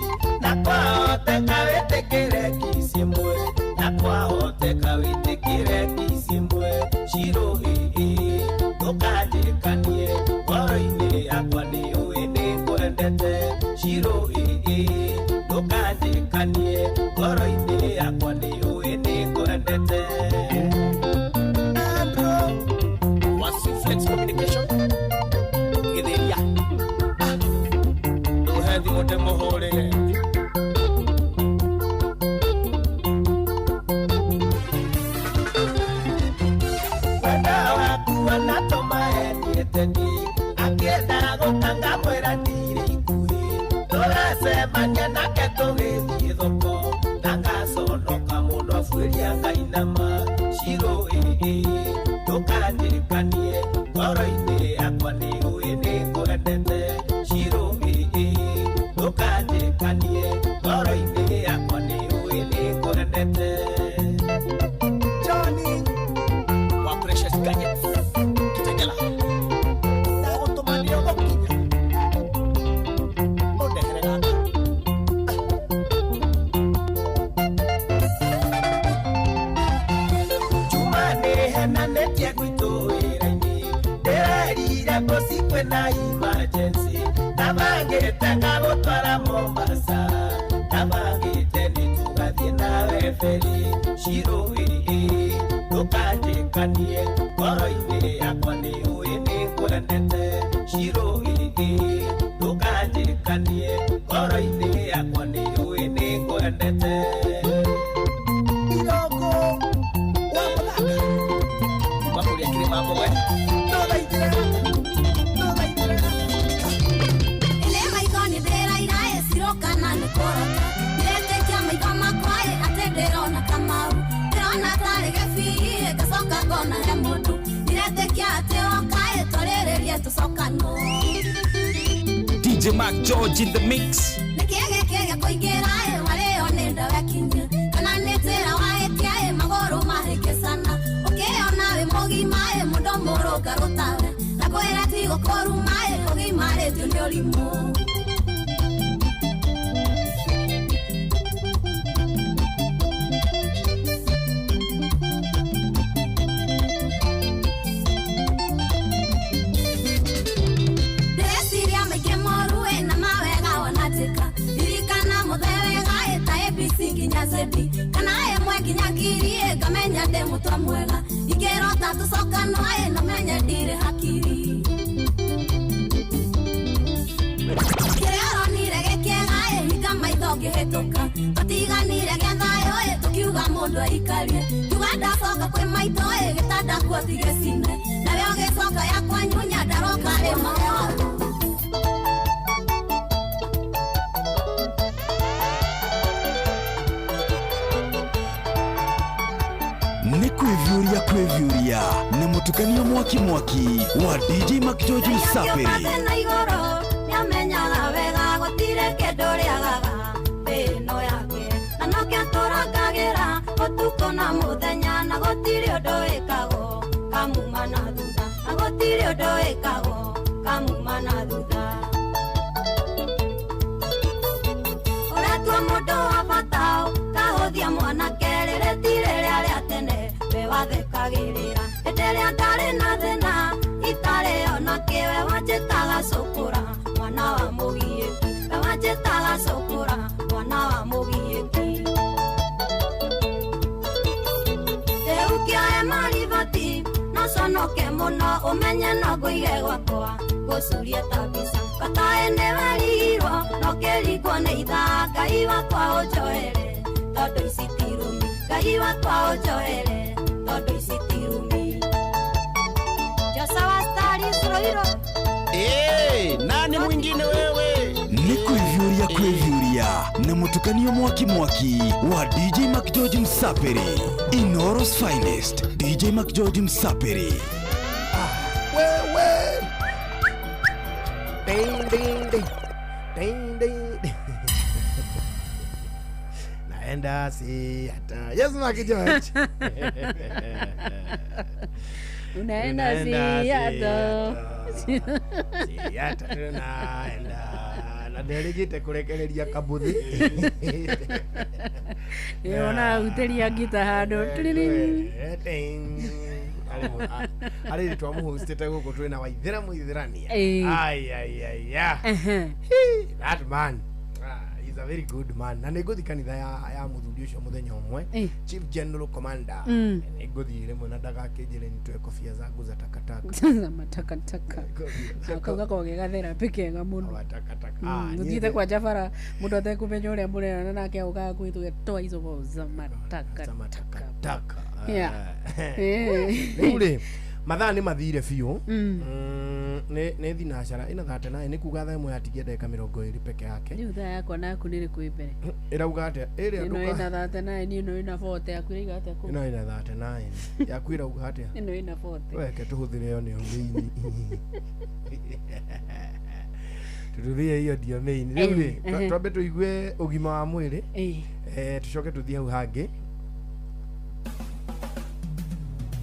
na kwahoteka wĩtĩkĩre kisi ĩmwe na kwahoteka wĩtĩkĩre kisi ĩmwe cirũ ndũkandirikanie ngoro-inĩ yakwa nĩũĩ nĩngwendete cirũ ndũkandirikanie ngoro-inĩ yakwa nĩũĩ nĩngwendete communication Gidelia do have the modern mohole wanda waku wanatoma enieteni akienda gũtanga mwĩra ndirĩ ikuhĩ tũracemania nake tũgĩthiĩ thoko ndagaconoka mũndũ abuĩria ngainama cirũ ndũkandirikanie ngoro-inĩ yakwa nĩũĩ nĩngwendete cirũ ndũkandirikanie ngoro-inĩ yakwa nĩũĩ nĩngwendete Johnny wa Precious Gadgets Kitengela ndagũtũmanio gũkinya ũndehere gaka Juma nĩhenanĩtie gwitũ wĩra-inĩ ndĩrerire mũci kwĩna emergency ndabangĩte ngagũtwara Mombasa ndabangĩte nĩtũgathiĩ nawe feri cirũ ndũkanjĩkanie ngoro-inĩ yakwa nĩũĩ nĩngwendete cirũ ndũkanjĩkanie ngoro-inĩ yakwa nĩũĩ nĩngwendete Irogo wa mũthaka makũria kĩrĩ mambo we DJ Mac George in the mix. Ndeciria maingĩ moru na mawega mutwa mwega ikirota tucoka noe na menye ndire hakiri kironire gekiega higa maitho ngihituka tutiganire gethayo tukiuga mundu aikarie tuga ndacoka kwi maitho gitanda kuo tigecine nayo gicoka yakwa nyunya ndaroka rima Ni kwivyuria na mutukanio mwaki wa DJ Macgeorge Msaperi. Yamenyaga wega gutire kindu riagaga thino yake na nokia turangagira utuko na muthenya na gutire undu wikagwo kamuma na thutha na gutire undu wikagwo kamuma na thutha uretua mundu wa bata kahuthia mwanake riretire ria tene we wathekagirira enderea ndari na thina itare ona kiwe wanjitaga cukura mwana wa mugieki wanjitaga cukura mwana wa mugieki eukia marivati no conoke muno umenye no nguige gwakwa ngucurie tabisa kataene warirwo no kirigwo ni ithaa ngai wakwa unjoere tondu icitirumi ngai wakwa unjoere tondu icitirumi Josawa Stari Suroiro nani mwingine wewe? Ni kwivyuria na mutukanio mwaki wa DJ Macgeorge Msaperi. Inoros finest DJ Macgeorge Msaperi. Wewe ding ding naenda si hata Yes Macgeorge unaenda si hata Siyata tunaenda na delegate kurekereria kabuthi yona uteria gita hando ari twamuhostete guko twina waithira muithirania that man is a very good man na negothi kanitha ya muthuri ucio muthenya umwe Chief General Commander negothi rimwe na ndagakijire nitwe kofia zangu za takataka za matakataka akauga kogega therapy kega muno nuthiite kwa Jafara mundu atekumenya uria murena nake auga kwitwe toa hizo bo za matakataka ule mathaa ni mathire biu ne thinashara ina thate nae ni kuga thaa imwe yatigia ndeka 20 peke yake ni uthaa yako naku niri kwi mbere irauga ate iri anduka ina thate nae ni no ina 40 yakwiriga ate ku ina thate nae yakwira uga ate ino ina 40 weke tuhuthire yo ni ongeini tururie hiyo ndio main riu twabe tuigue ugima wa mwiri tucoke tuthie hau hangi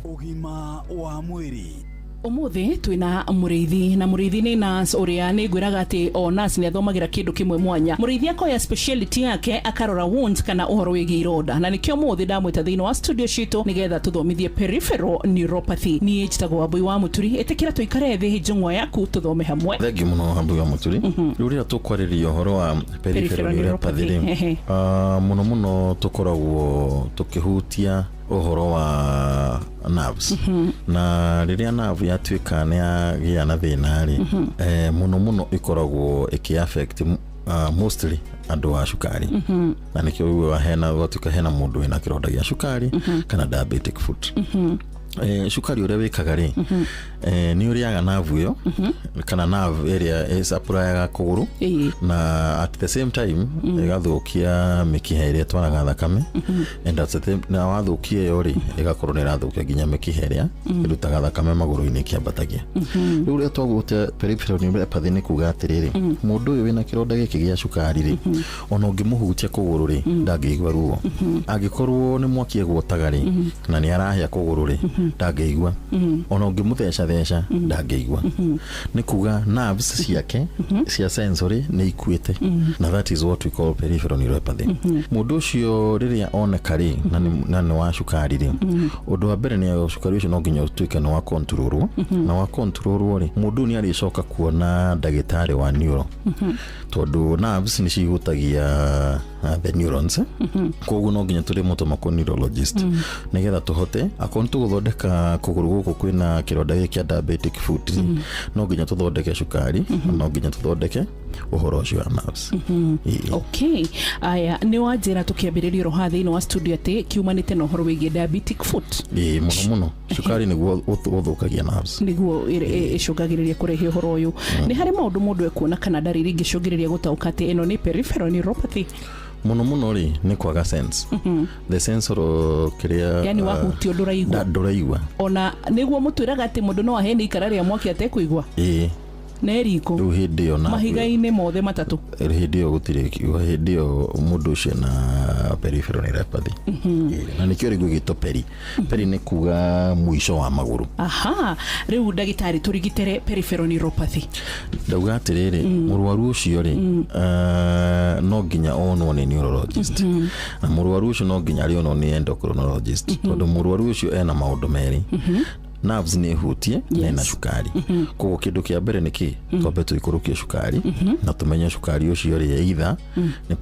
ugima wa mwiri umuthi twina muriithi na muriithi ni nas uria ni gwiraga ati o nas ni athomagira kindu kimwe mwanya muriithi akoya speciality yake akarora wounds kana uhoro wigi iroda na nikio muthi ndamwita thiini wa studio shito nigetha tuthomithie peripheral neuropathy ni njitagwo Wambui wa Muturi etikira tuikare thi njungwa yaku tuthome hamwe thengi muno Wambui wa Muturi rurira tukwariria uhoro wa peripheral neuropathy muno tukoragwo tukihutia uhoro wa nerves na riria nerve yatuika ni agia na thina ri muno ikoragwo iki-affect mostly andu wa cukari na nikio wa hena gotuka hena mundu wina kironda gia cukari kana diabetic foot cukari uria wikaga ri ni uriaga nerve yo kana nerve area isupply kuguru na at the same time igathukia mikiha iria twaraga thakame and at the time na wathukia yo ri igakorwo ni rathukia ginya mikiha iria irutaga thakame maguru-ini kiambatagia riu ria twagute peripheral neuropathy ni kuga atiriri mundu uyu wina kironda giki gia cukari ri ona ungimuhutia kuguru ri ndangigwa ruo angikorwo ni mwaki egwotaga ri na ni arahia kuguru ri ndangĩigua ona ũngĩmũtheca ndangĩigua nĩ kuga nerves ciake cia sensory nĩ ikuĩte na that is what we call peripheral neuropathy mũndũ ũcio rĩrĩa oneka rĩ na nĩ wa cukari rĩ ũndũ wa mbere nĩ cukari ũcio no nginya ũtuĩke nĩ wa control na wa control rĩ mũndũ nĩ arĩcoka kuona ndagĩtarĩ wa neuro tondũ nerves nĩ cihutagia the neurons koguo no nginya tũrĩ mũtũma kwa neurologist nĩgetha tũhote akorwo tũgũthondeka kũgũrũ gũkũ kwĩna kĩronda gĩkĩ kĩa diabetic foot no nginya tũthondeke cukari no nginya tũthondeke ũhoro ũcio wa nerves okay aya nĩ wanjĩra tũkĩambĩrĩria roha thĩinĩ wa studio atĩ kiumanĩte na ũhoro wĩgiĩ diabetic foot mũno cukari nĩguo ũthũkagia nerves nĩguo ĩcũngagĩrĩria kũrehe ũhoro ũyũ nĩ harĩ maũndũ mũndũ ekuona kana ndariri ingĩcũngĩrĩria gũtaũka atĩ ĩno nĩ peripheral neuropathy muno ri ni kwaga sense the sense kiria yani wahutio nduraigua ona niguo mutwiraga ati mundu no aheni ikara ria mwaki atekũigua neriko rĩu hĩndĩ ĩyo na mahiga-inĩ mothe matatũ hĩndĩ ĩyo gũtirĩ kiugo hĩndĩ ĩyo mũndũ ũcio na peripheral neuropathy na nĩkĩo rĩu gĩtwo peri nĩ kuga mũico wa magũrũ aha rĩu ndagĩtarĩ tũrigitere peripheral neuropathy ndauga atĩrĩrĩ mũrwaru ũcio rĩ no nginya onwo nĩ neurologist na mũrwaru ũcio no nginya arĩonwo nĩ endocrinologist tondũ mũrwaru ũcio ena maũndũ merĩ nerves nĩ hutie na ina cukari koguo kĩndũ kĩa mbere nĩ kĩ twambe tũikũrũkie cukari na tũmenye cukari ũcio rĩ either nĩ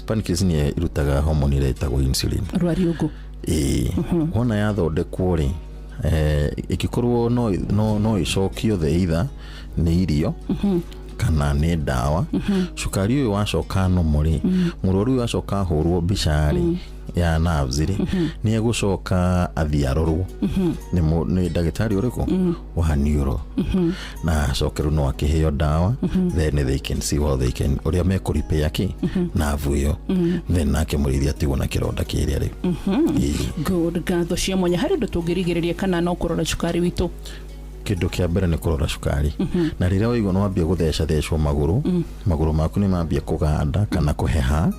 pancreas nĩ irutaga hormone ĩrĩa ĩtagwo insulin rwariũngũ wona yathondekwo rĩ ĩkĩkorwo no ĩcokio the either nĩ irio kana nĩ ndawa cukari ũyũ wacoka nomo rĩ mũrwaru ũyũ wacoka hũrwo mbica rĩ ya nerves rĩ nĩ egũcoka athiarorwo nĩ ndagĩtarĩ ũrĩkũ wa neuro na acokerwo no akĩheo ndawa then they can see what they can ũrĩa mekũripea kĩ nerve ĩyo then nake mũrĩithia atigwo na kĩronda kĩrĩa rĩ good ngatho cia mwanya harĩ ũndũ tũngĩrigĩrĩria kana no kũrora cukari witũ kĩndũ kĩa mbere nĩ kũrora cukari na rĩrĩa waigua no wambia gũthecwo magũrũ maku nĩ mambia kũganda kana kũheha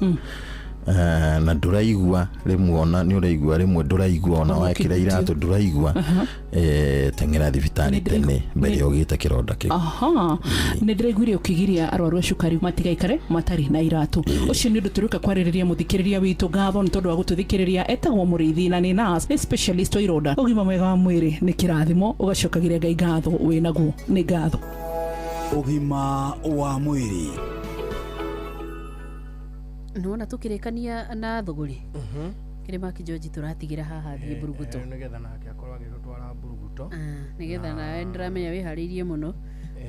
na ndũraigua rĩmwe ona nĩ ũraigua rĩmwe ndũraigua ona wekĩra iratũ ndũraigua teng'era thibitarĩ tene mbere ũgĩte kĩronda kĩu nĩ ndĩraiguire ũkĩgiria arwaru a cukari matigaikare matarĩ na iratũ ũcio nĩ ũndũ tũrĩka kwarĩrĩria mũthikĩrĩria witũ ngatho nĩ tondũ wa gũtũthikĩrĩria etagwo mũrĩithi na nĩ nurse nĩ specialist wa ironda ũgima mwega wa mwĩrĩ nĩ kĩrathimo ũgacokagĩria Ngai ngatho wĩnaguo nĩ ngatho ũgima wa mwĩrĩ nona tukirikania na thuguri kirima Kijoji turatigira haha thie Buruguto nigetha nake akorwo agitwara Buruguto nigetha nawe ndiramenya wihariirie muno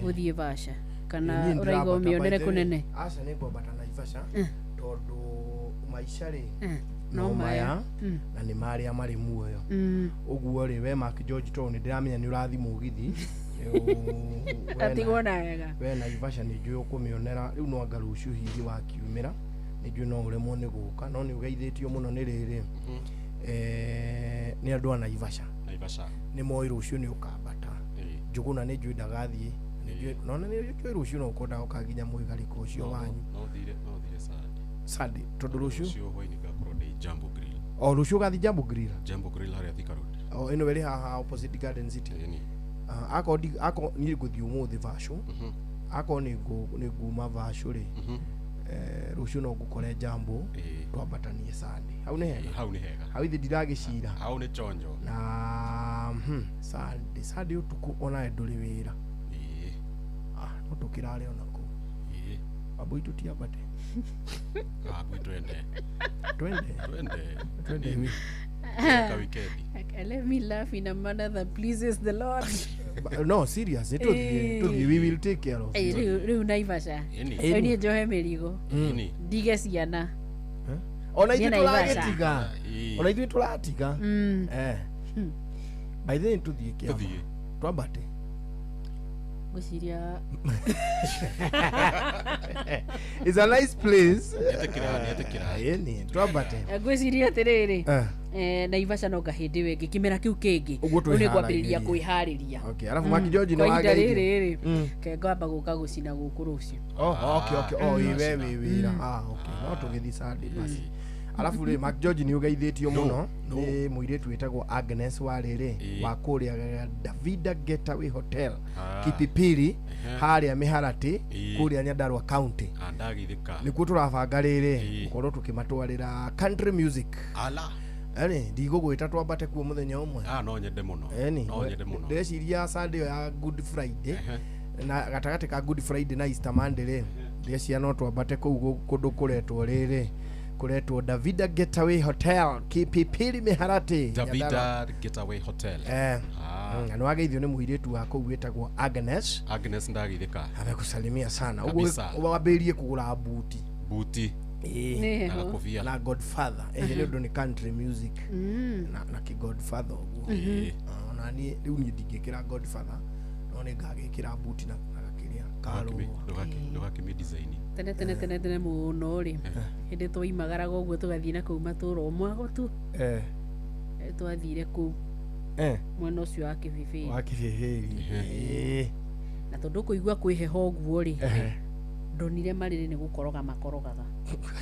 guthie Vasha kana uraigo umionere kunene aca ni ngwambata na Ivasha tondu maisha ri no maya na ni maria mari muoyo uguo ri we Kijoji to ni ndiramenya ni urathi mugithi atigwo na wega we na Ivasha ni njui ukumionera riu no anga ruciu hihi wakiumira nĩjue no ũremwo nĩ gũka no nĩ ũgeithĩtio mũno nĩ rĩrĩ nĩ andũ a Naivasha nĩ moĩ rũciũ nĩ ũkambata Njũgũna nĩ njui ndagathiĩ nona nĩ njui rũciũ no ũkwendaga ũkanginya mũigarĩko ũcio wanyu Sunday tondũ rũciũ rũciũ ũgathiĩ Jambo Grill harĩa Thika Road ĩno ĩrĩ haha opposite Garden City ako niĩ ngũthiĩ ũmũthĩ Vashu ako nĩ nguma Vashu rĩ rũciũ no ngũkore Jambo twambatanie Sunday hau nĩ hega hau ithi ndiragĩcira hau nĩ chonjo na Sunday ũtukũ ona ndũrĩ wĩra no tũkĩrare ona kũu abũ itu tiambate twende let me laugh in a manner that pleases the Lord no serious we will take care of riu Naivasha ni njohe mĩrigo ndige ciana ona ithuĩ tũratiga by then tuthie Kiama twambate guciria it's a nice place ni twambate ngwiciria atiriri Naivasha no kahindi wengi kimera kiu kingi ni kwambiriria kwihariria okay alafu Kijoji no agaire ke ngamba guka gucina guku rucio okay we wira okay no tugithi Sunday basi Alafu ri Mark George ni ugeithitio muno ni muiritu witagwo Agnes Wariri wa kuria Davida Getaway Hotel Kipipiri haria Miharati kuria Nyandarua County. Andagithika nikuo turabanga riri gukorwo tukimatwarira country music. Eni ndigugwita twambate kuo muthenya umwe. No nyende muno. No nyende muno. Ndeciria Sunday ya Good Friday na gatagati ka Good Friday na Easter Monday ri ndeciria no twambate kuu kundu kuretwo riri kuretwo Davida Getaway Hotel Kipipiri Miharati. Davida Getaway Hotel. No ageithio ni muiritu wa kuu witagwo Agnes. Agnes ndagithika. Amekusalimia sana. Ugo wabirie kugura buti. Na kofia na Godfather ndio ni country music na ki Godfather uguo na ni riu ni ndingikira Godfather no ni ngagikira buti na gakiria karo ndoga kimi design tene muno ri hindi twaimagara goguo tugathie na kuu maturo mwago tu twathire kuu mwena ucio wa Kibibiri na tondu kuigua kwiheho uguo ri ndonire mariri ni gukoroga makorogaga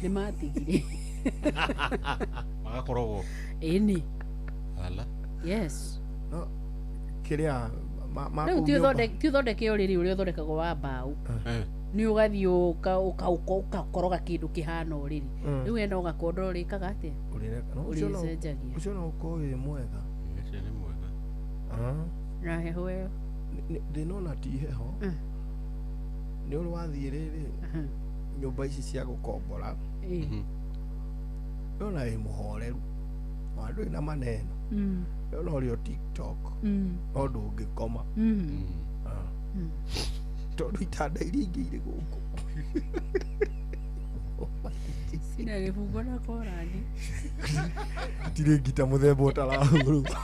ni matigire magakorogo eni ala yes no kiria ma ti thondeke uriri uri uthondekagwo wa mbau ni ugathie ukakoroga kindu kihana uriri riu enda ugakondora urikaga atia uricenjagia ucio no ukoe mwega na heho io ndinona ti heho ni uri wathie riri nyumba ici cia gukombora no na muhoreru wandu ina maneno no uri TikTok no ndungikoma tondu itanda iria ingĩ irĩ gũkũ sina gĩbungo na korani itirĩ ngita mũthemba ũtarahũrwo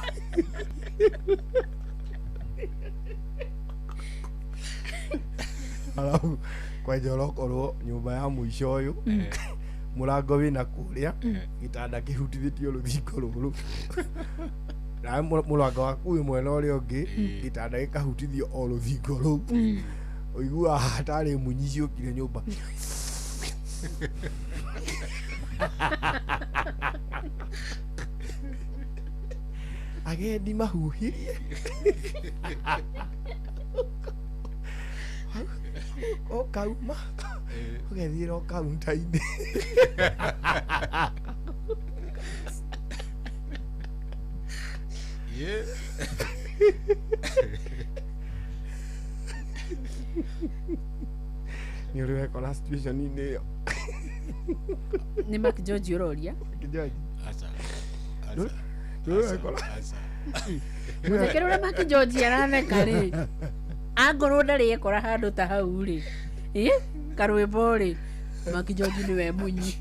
alafu kwa njoro korwo nyumba ya mũico ũyũ mũrango wĩna kũrĩa gĩtanda kĩhutithĩtio rũthingo rũrũ na mũrango waku wĩ mwena ũrĩa ũngĩ gĩtanda gĩkahutithio o rũthingo rũu ũiguaga hatarĩ munyi ciũkire nyũmba agendi mahuhirie o kauma ũgethira o kaunta-inĩ ni uri wekora situation-inĩ ĩyo nĩ Mark George ũroria mũthekere ũrĩa Mark George araneka rĩ angorwo ndarĩ ekora handũ ta hau rĩ karwĩmbo rĩ Mark George nĩwe munyi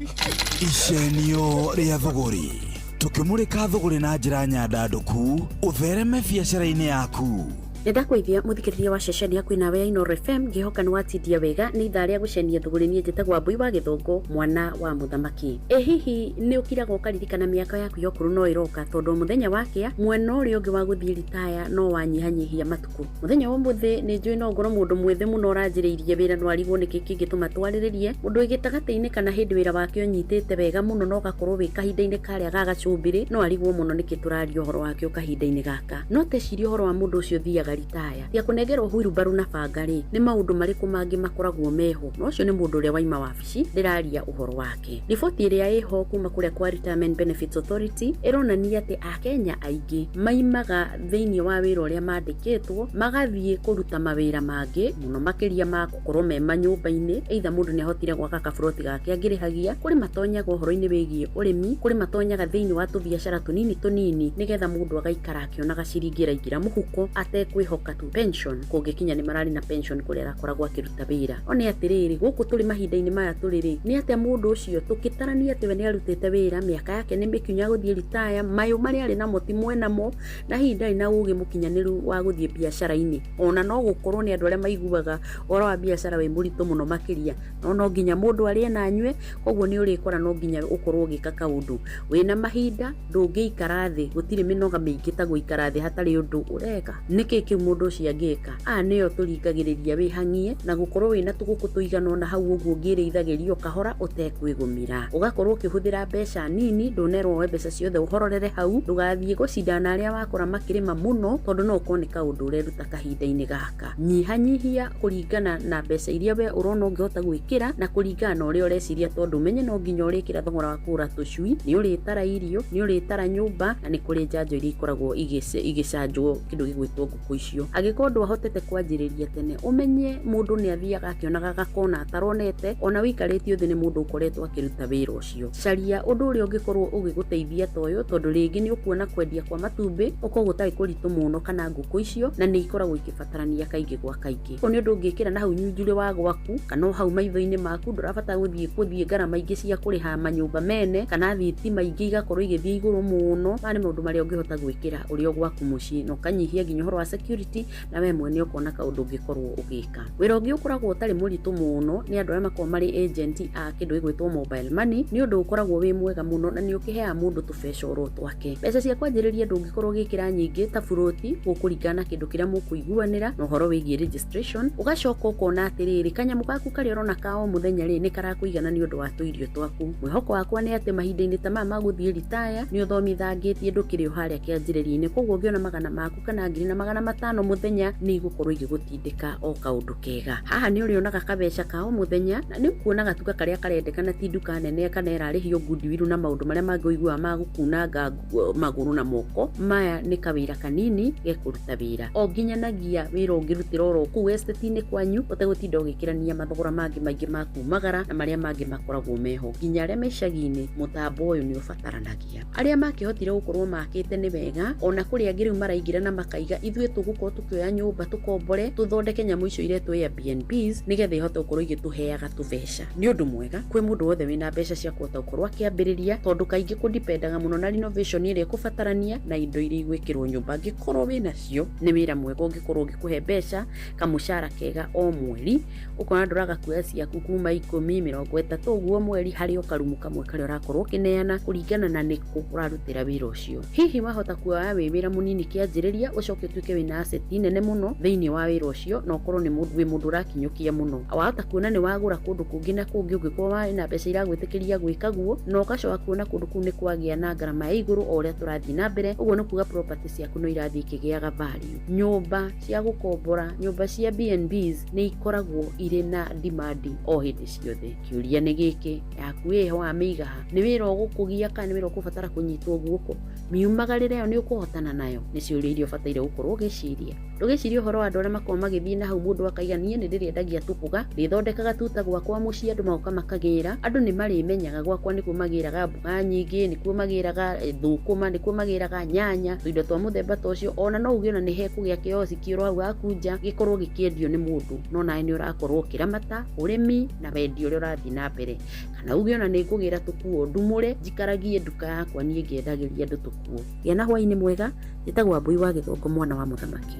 icenio rĩa thũgũri tũkĩmũrĩka thũgũri na njĩra nyandandũku ũthereme biacara-inĩ yaku Nĩndakũithia mũthikĩrĩria wa ceceni yaku nawe ya Inooro FM ngĩhoka nĩwatindia wega nĩ ithaa rĩa gũcenia thũgũri niĩ njĩtagwo Wambui wa Gĩthũngũ mwana wa mũthamaki. Hihi nĩ ũkiraga ũkaririkana mĩaka yaku ya ũkũrũ no ĩroka tondũ mũthenya wakĩa mwena ũrĩa ũngĩ wa gũthiĩ ritaya no wanyihanyihia matukũ. Mũthenya wa ũmũthĩ nĩ njũĩ no ngorwo mũndũ mwĩthĩ mũno ũranjĩrĩirie wĩra no arigwo nĩkĩ kĩngĩtũma twarĩrĩrie mũndũ gĩtagatĩ-inĩ kana hĩndĩ wĩra wake ũnyitĩte wega mũno no gakorwo wĩ kahinda-inĩ karĩa ga gacumbĩrĩ no arigwo mũno nĩkĩ tũraria ũhoro wake kahinda-inĩ gaka. No teciria ũhoro wa mũndũ ũcio thiaga ritaya ya kũnegerwo huirubaru na banga rĩ nĩ maũndũ marĩkũ mangĩ makoragwo meho no ũcio nĩ mũndũ ũrĩa waima wabici ndĩraria ũhoro wake. Riboti ĩrĩa ĩho kuma kũrĩa kwa Retirement Benefits Authority ĩronania atĩ Akenya aingĩ maimaga thĩinĩ wa wĩra ũrĩa mandĩkĩtwo magathiĩ kũruta mawĩra mangĩ mũno makĩria ma gũkorwo me manyũmba-inĩ either mũndũ nĩahotire gwaka kaburoti gake angĩrĩhagia kũrĩ matonyaga ũhoro-inĩ wĩgiĩ ũrĩmi kũrĩ matonyaga thĩinĩ wa tũbiacara tũnini tũnini nĩgetha mũndũ agaikara akĩonaga ciringi ĩraingĩra mũhuko atekwĩhoka tu pension kũngĩkinya nĩ mararĩ na pension kũrĩa arakoragwo akĩruta wĩra. One atĩrĩrĩ gũkũ tũrĩ mahinda-inĩ maya tũrĩ nĩ atĩa mũndũ ũcio tũkĩtarania atĩ we nĩ arutĩte wĩra mĩaka yake nĩ mĩkinya gũthiĩ ritaya mayũ marĩa arĩ namo ti mwenamo na hihi ndarĩ na ũgĩ mũkinyanĩru wa gũthiĩ biacara-inĩ ona no gũkorwo nĩ andũ arĩa maiguaga ũhoro wa biacara wĩ mũritũ mũno makĩria no nginya mũndũ arĩe na anyue koguo nĩ ũrĩkora no nginya ũkorwo ũgĩka kaũndũ wĩna mahinda ndũngĩikara thĩ gũtirĩ mĩnoga mĩingĩ ta gũikara thĩ hatarĩ ũndũ ũreka nĩkĩ kiu mundu ucio angika nio turingagiriria wihangie na gukorwo wina tuguku tuigana na hau uguo ngirithagĩrio kahora utekwigumira ugakorwo ukihuthira mbeca nini ndonerwo we mbeca ciothe uhororere hau ndugathie gucindana aria wakora makirima muno tondu no kuoneka undu ureruta kahinda-ini gaka nyihanyihia kuringana na mbeca iria we urona ungihota gwikira na kuringana na uria ureciria tondu menye no nginya urikira thogora wa kura tucui ni uritara irio ni uritara nyumba na ni kuri njanjo iria ikoragwo igicanjwo kindu gigwitwo nguku icio agikorwo ndu ahotete kwanjiriria tene umenye mundu ni athiaga akionaga gakona ataronete ona wikaritie thi ni mundu ukoretwo akiruta wira ucio caria undu uria ungikorwo ugiguteithia toyo tondu ringi ni ukuona kwendia kwa matumbi uko gutari kuritu muno kana nguku icio na ni ikoragwo ikibatarania kaingi gwa kaingi ko ni undu ungikira na hau nyunjure wa gwaku kana hau maitho-ini maku ndurabata guthie ngarama ingi cia kuriha manyumba mene kana thitima ingi igakorwo igithie iguru muno mani maundu maria ungihota gwikira uri o gwaku mucii no kanyihia nginya horo wa security na we mwene ukona kaundu ungikorwo ugika wira ungi ukoragwo utari muritu muno ni andu aria makorwo mari agent a kindu igwitwo mobile money ni undu ukoragwo wi mwega muno na ni ukihea mundu tubeca oro twake mbeca cia kwanjiriria ndungikorwo ugikira nyingi ta buroti gukuringana kindu kiria mukuiguanira no horo wigie registration ugacoka ukona atiriri kanyamu gaku karia urona kao muthenya ri ni karakuigana ni undu wa tuirio twaku mwihoko wakwa ni ati mahinda-ini ta mama maguthie retire ni uthomithangitie ndukiri haria kianjiriria-ini koguo ngiona magana maku kana 500 muthenya ni igukorwo igigutindika o kaundu kega haha ni urionaga kabeca kao muthenya na ni ukuona gatuka karia karendekana ti nduka nene kana irarihio goodwill na maundu maria mangĩigua magukunanga maguru na moko maya ni kawira kanini gekuruta wira o nginyanagia wira ungirutira oro ku estate-ini kwanyu utegutinda ugikirania mathogora mangi maingi maku magara na maria mangi makoragwo meho nginya aria mecagi-ini mutambo uyu ni ubataranagia aria makihotire gukorwo makite ni wega ona kuri angi riu maraingira na makaiga ithue tugukorwo tukioya nyumba tukombore tuthondeke nyamu icio iretwo Airbnbs nigetha ihote gukorwo igituheaga tubeca ni undu mwega kwi mundu wothe wina mbeca cia kuhota gukorwo akiambiriria tondu kaingi kundipendaga muno na renovation iria kubatarania na indo iria igwikirwo nyumba ngikorwo wina cio ni wira mwega ungikorwo ugikuhe mbeca kamushara kega o mweri ukona nduraga kuoya ciaku kuma 10 30 uguo mweri hari o karumu kamwe karia urakorwo ukineana kuringana na niku urarutira wira ucio hihi wahota kuoya wira munini kianjiriria ucoke tuike wina asset nene muno thiini wa wira ucio no korwo ni mundu urakinyukia muno wahota kuona ni wagura kundu kungi na kungi ungikorwo wina mbeca iragwitikiria gwikaguo no ugacoka kuona kundu kuu ni kwagia na ngarama ya iguru o uria turathii na mbere uguo ni kuga property ciaku no irathii ikigiaga value nyumba cia gukombora nyumba cia BNBs ni ikoragwo iri na demand o hindi ciothe kiuria ni giki yaku iho wa migaha ni wira ugukugia kana ni wira ukubatara kunyitwo guoko miumagarire yo ni ukuhotana nayo ni ciuria irio bataire gukorwo giciria ndugiciria uhoro wa andu aria makorwo magithii na hau mundu akaigania ni ndirendagia tukuga ndithondekaga tuta gwakwa mucii andu magoka makagira andu ni marimenyaga gwakwa ni kumagiraga mboga nyingi ni kumagiraga thukuma ni kumagiraga nyanya tuindo twa muthemba tocio ona no ugiona ni hekugia kiosi kiro hau akunja gikorwo gikiendio ni mundu no nae ni urakorwo ukiramata urimi na wendio uria urathii na mbere kana ugiona ni ngugira tukuo ndumure njikaragie nduka yakwa nie ngiendagiria andu tukuo gena hwaini mwega njitagwo Wambui wa Githongo mwana wa muthamaki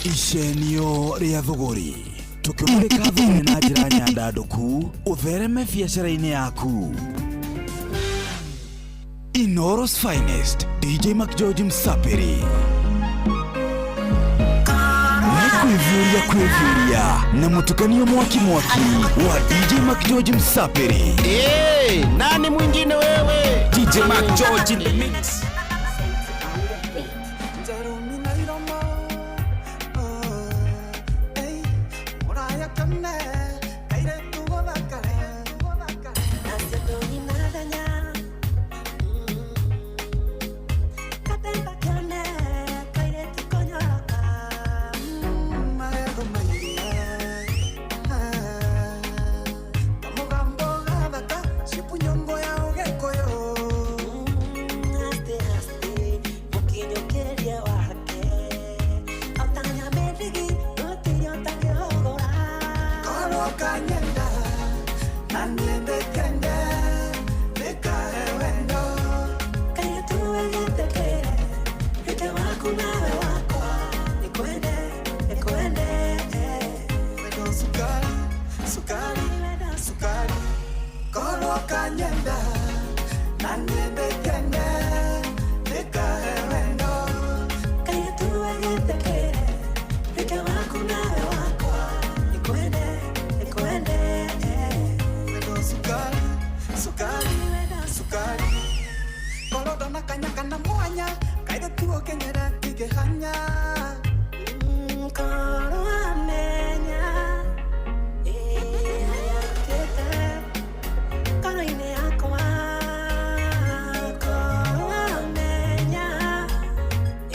icenio ria thogori tukimulika thogori na njira nyandanduku uthereme biacara-ini yaku Inoros Finest DJ Macgeorge Msapiri kwivuria na mutukanio mwaki wa DJ Macgeorge Msapiri. Nani mwingine wewe? DJ Macgeorge in the mix. Puñongo ya oge koyo kihanya koro amenya ayakete koro ine yakwa koro amenya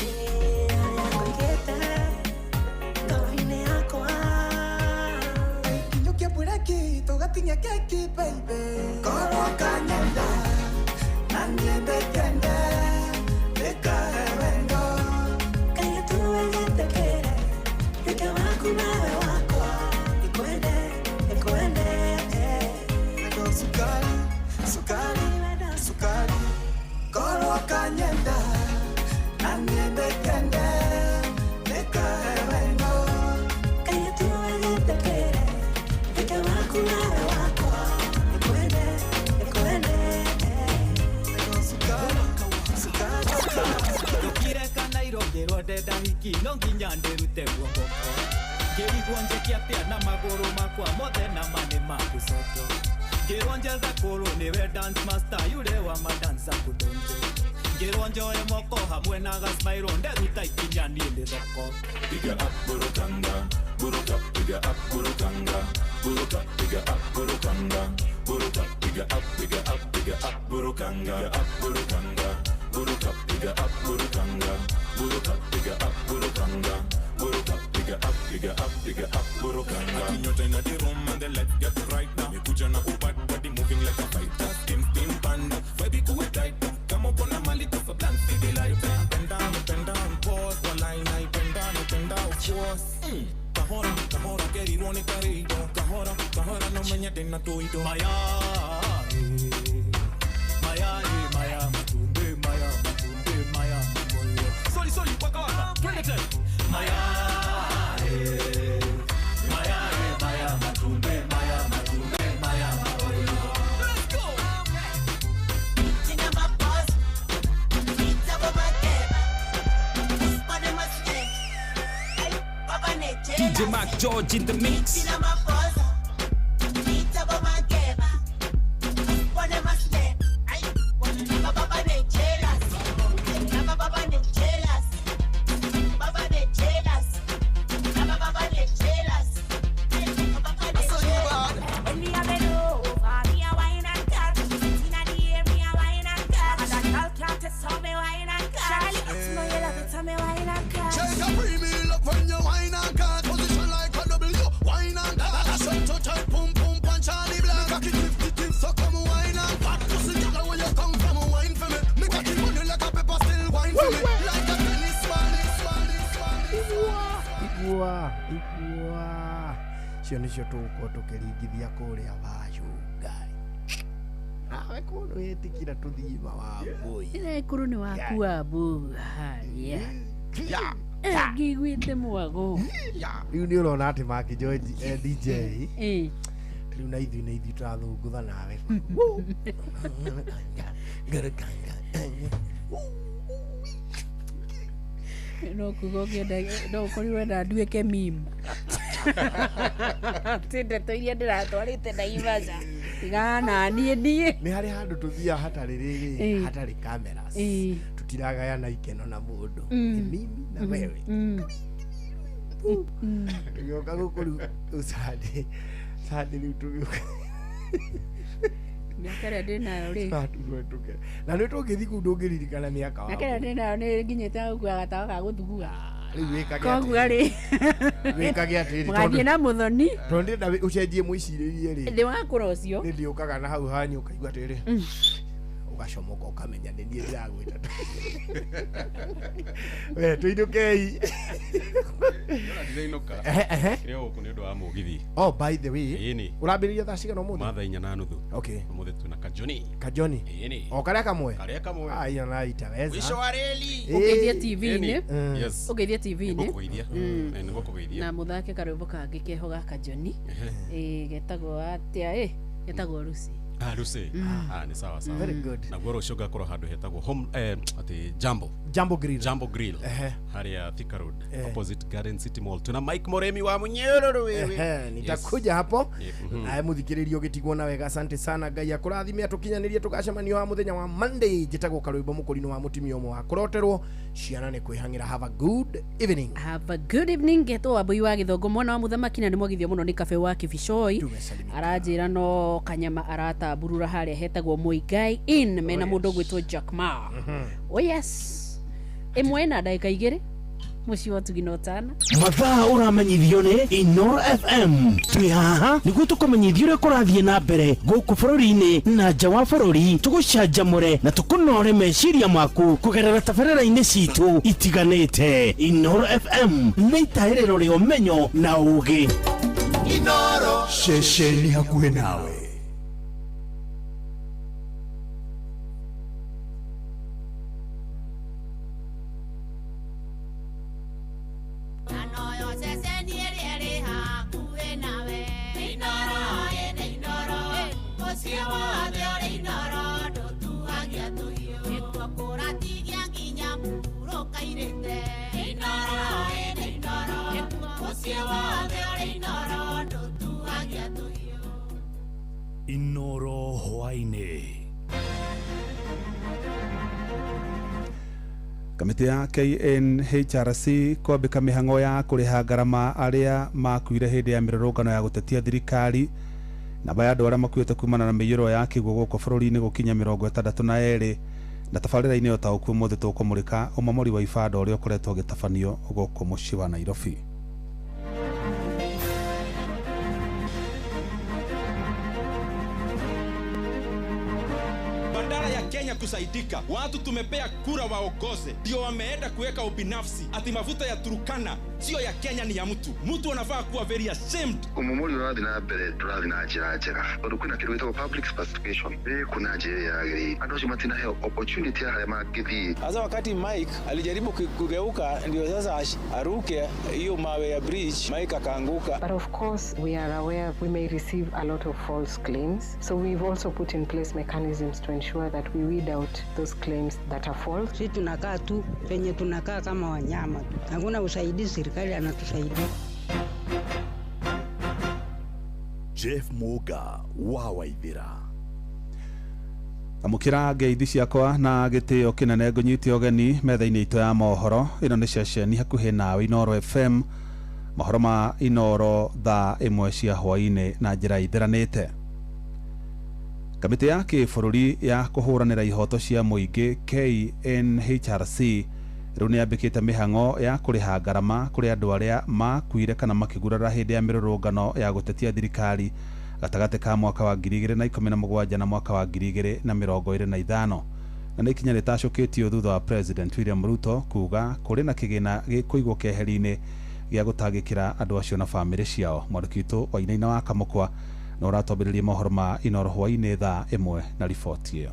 ayakete koro ine yakwa kinyukia puraki togatinya keki baby koro kanyanda nanyende kende ekahewendo kaya tuwezete kere eke waku nawe wakwa ikwende ndo sukari sukari sukari koro kanyenda nanyende kende ekahewendo kaya tuwezete kere eke waku nawe wakwa ikwende ndokireka nairongirwo ndenda hiki no nginya ndĩrute guoko ngĩrigwo njĩke atĩa na magũrũ makwa mothe na mane makucoto ngĩrwo njethe kũrũ nĩwe dance master yule wa madansa kudonjo ngĩrwo njoe moko hamwe na gasmairo nderuta ikinya niĩ ndĩ thoko piga up burukanga buruka piga up burukanga buruka piga up burukanga buruka piga up burukanga buruka piga up burukanga buruka piga up burukanga buruka piga up burukanga kinyota in the room and then let's get right now kuja na ubat body moving like a fighter steam panda baby go tight come up on a mali to blank the light bend down pause one line I bend down pause kahora que irónica rico kahora no me nyate na toito maya Sorry, waka waka. Twende tena. Maya matumbe, let's go. Tina mapos. Pizza baba keba. Pone maske. Papa neche. DJ Mac George in the mix. Tina mapos. Pizza baba keba. Pone maske. Papa neche. Papa neche. cio nĩcio tũgũkorwo tũkĩringithia kũrĩa Wayũ Ngai nawe kũndũ wĩtĩkĩra tũthiĩ Mawambũi kũrũ nĩ waku Wambũi haria ngĩiguĩte mwago rĩu nĩ ũrona atĩ Mark George DJ rĩu na ithuĩ tũrathũngũtha nawe no kuga ũkĩenda no ũkorirwo wenda nduĩke meme ti ndeto iria ndĩratwarĩte Naivasha tigana niĩ nĩ harĩ handũ tũthiaga hatarĩ rĩrĩ hatarĩ cameras tũtiragayana ikeno na mũndũ nĩ mimi na wewe tũgĩoka gũkũ rĩu Sunday rĩu tũgĩoka miaka ĩrĩa ndĩnayo rĩ na nĩ tũngĩthiĩ kũu ndũngĩririkana mĩaka wa miaka ĩrĩa ndĩnayo nĩ nginyĩte gũkua gatawa ka gũthugua rĩu koguo rĩ wĩkage atĩrĩ mũgathiĩ na mũthoni tondũ ndĩrenda ũcenjie mwĩcirĩrie rĩ ndĩwakũra ũcio nĩ ndĩũkaga na hau hanyu ũkaigua atĩrĩ ũgacomoka ũkamenya nĩ niĩ ndĩragwĩta we tũinũkei ndĩrainũka rĩo gũkũ nĩ ũndũ wa mũgithi oh by the way ĩni ũrambĩrĩria thaa cigana ũmũthĩ mathaa 4:30 okay ũmũthĩ twĩna kajoni ĩni o karĩa kamwe aya na itaweza mwisho wa reli ũgeithie TV-inĩ yes ũgeithie TV-inĩ nĩgũkũgeithia na mũthake karwĩmbo kangĩ keho ga kajoni getagwo atĩa getagwo Lucy Lucy. Ni sawa sawa. Very good. Na goro shoga koro handu hetagwo home ati Jambo Grill. Hari ya Thika Road opposite Garden City Mall. Tuna Mike Moremi wa Munyoro wewe. Nitakuja hapo. Muthikiririo gitigwo na wega, asante sana. Ngai akurathime atukinyanirie tugacemanio ha muthenya wa Monday gitagwo karwimbo mukurino wa mutimio mwa kuroterwo ciana ne kwihangira. Have a good evening. Geto wa boi wa githongo mwana wa muthamaki na ni mwagithio muno ni kafe wa Kibishoi. Arajira no kanyama arata burura haria hetagwo Muigai in mena mundu gwitwo Jack Ma. Oh yes. Emwena dakika igere muci wa tuginotana mathaa uramenyithio ni Inoro FM. Twi haha niguo tukumenyithio ria kurathie na mbere guku bururi-ini na nja wa bururi, tugucanjamure na tukunore meciria maku kugerera tabarĩra-inĩ citu itiganĩte. Inoro FM nĩ itaĩrĩro rĩa ũmenyo na ũũgĩ. Inoro ceceni hakuhĩ nawe. Inoro hwainĩ. Kamĩtĩ ya KNHRC kwambĩka mĩhang'o ya kũrĩha ngarama arĩa makuire hĩndĩ ya mĩrũrũngano ya gũtetia thirikari. Namba ya andũ arĩa makuĩte kumana na mĩiyũro ya kĩguũ gũkũ bũrũri-inĩ gũkinya 62 na tabarĩra-inĩ yo taũkuo mũthĩ tũkũmũrĩka ũmamori wa ibanda ũrĩa ũkoretwo ũgĩtabanio gũkũ mũciĩ wa Nairobi. Kenya kusaidika, watu tumepea kura waongoze, ndio wameenda kuweka ubinafsi ati mafuta ya Turkana sio ya Kenya, ni ya mtu anafaa kuwa very ashamed. Umumuri wa na mbere turathi na njira njega tondu kwina kindu gitagwo public participation kuna njira yagiri andu acio matina he opportunity ya makithi. Sasa wakati Mike alijaribu kugeuka ndio sasa aruke hiyo mawe ya bridge, Mike akaanguka. But of course we are aware we may receive a lot of false claims, so we've also put in place mechanisms to ensure that we weed out those claims that are false. Sisi tunakaa tu penye tunakaa kama wanyama tu, hakuna usaidizi serikali anatusaidia. Jeff Muga wa Waithira. Amukira ngeithi ciakwa na gĩtĩo kĩnene ngũnyite ũgeni metha-inĩ itũ ya mohoro. Ĩno nĩ ceceni hakuhĩ nawe Inoro FM, mohoro ma Inoro thaa 1 cia hwaĩ-inĩ na njĩra itheranĩte. Kamĩtĩ ya kĩbũrũri ya kũhũranĩra ihoto cia mũingĩ KNHRC rĩu nĩ yambĩkĩte mĩhang'o ya kũrĩha ngarama kũrĩ andũ arĩa makuire kana makĩgurara hĩndĩ ya mĩrũrũngano ya gũtetia thirikari gatagatĩ ka mwaka wa 2017 na mwaka wa 2025, na nĩ ikinya rĩtacũkĩtio thutha wa President William Ruto kuga kũrĩ na kĩgĩna gĩkũigwo keheri-inĩ gĩa gũtangĩkĩra andũ acio na bamĩrĩ ciao. Mwandĩki witũ Wainaina wa Kamũkwa na ũratwambĩrĩria mohoro ma Inoro hwaĩ-inĩ thaa 1 na riboti ĩyo.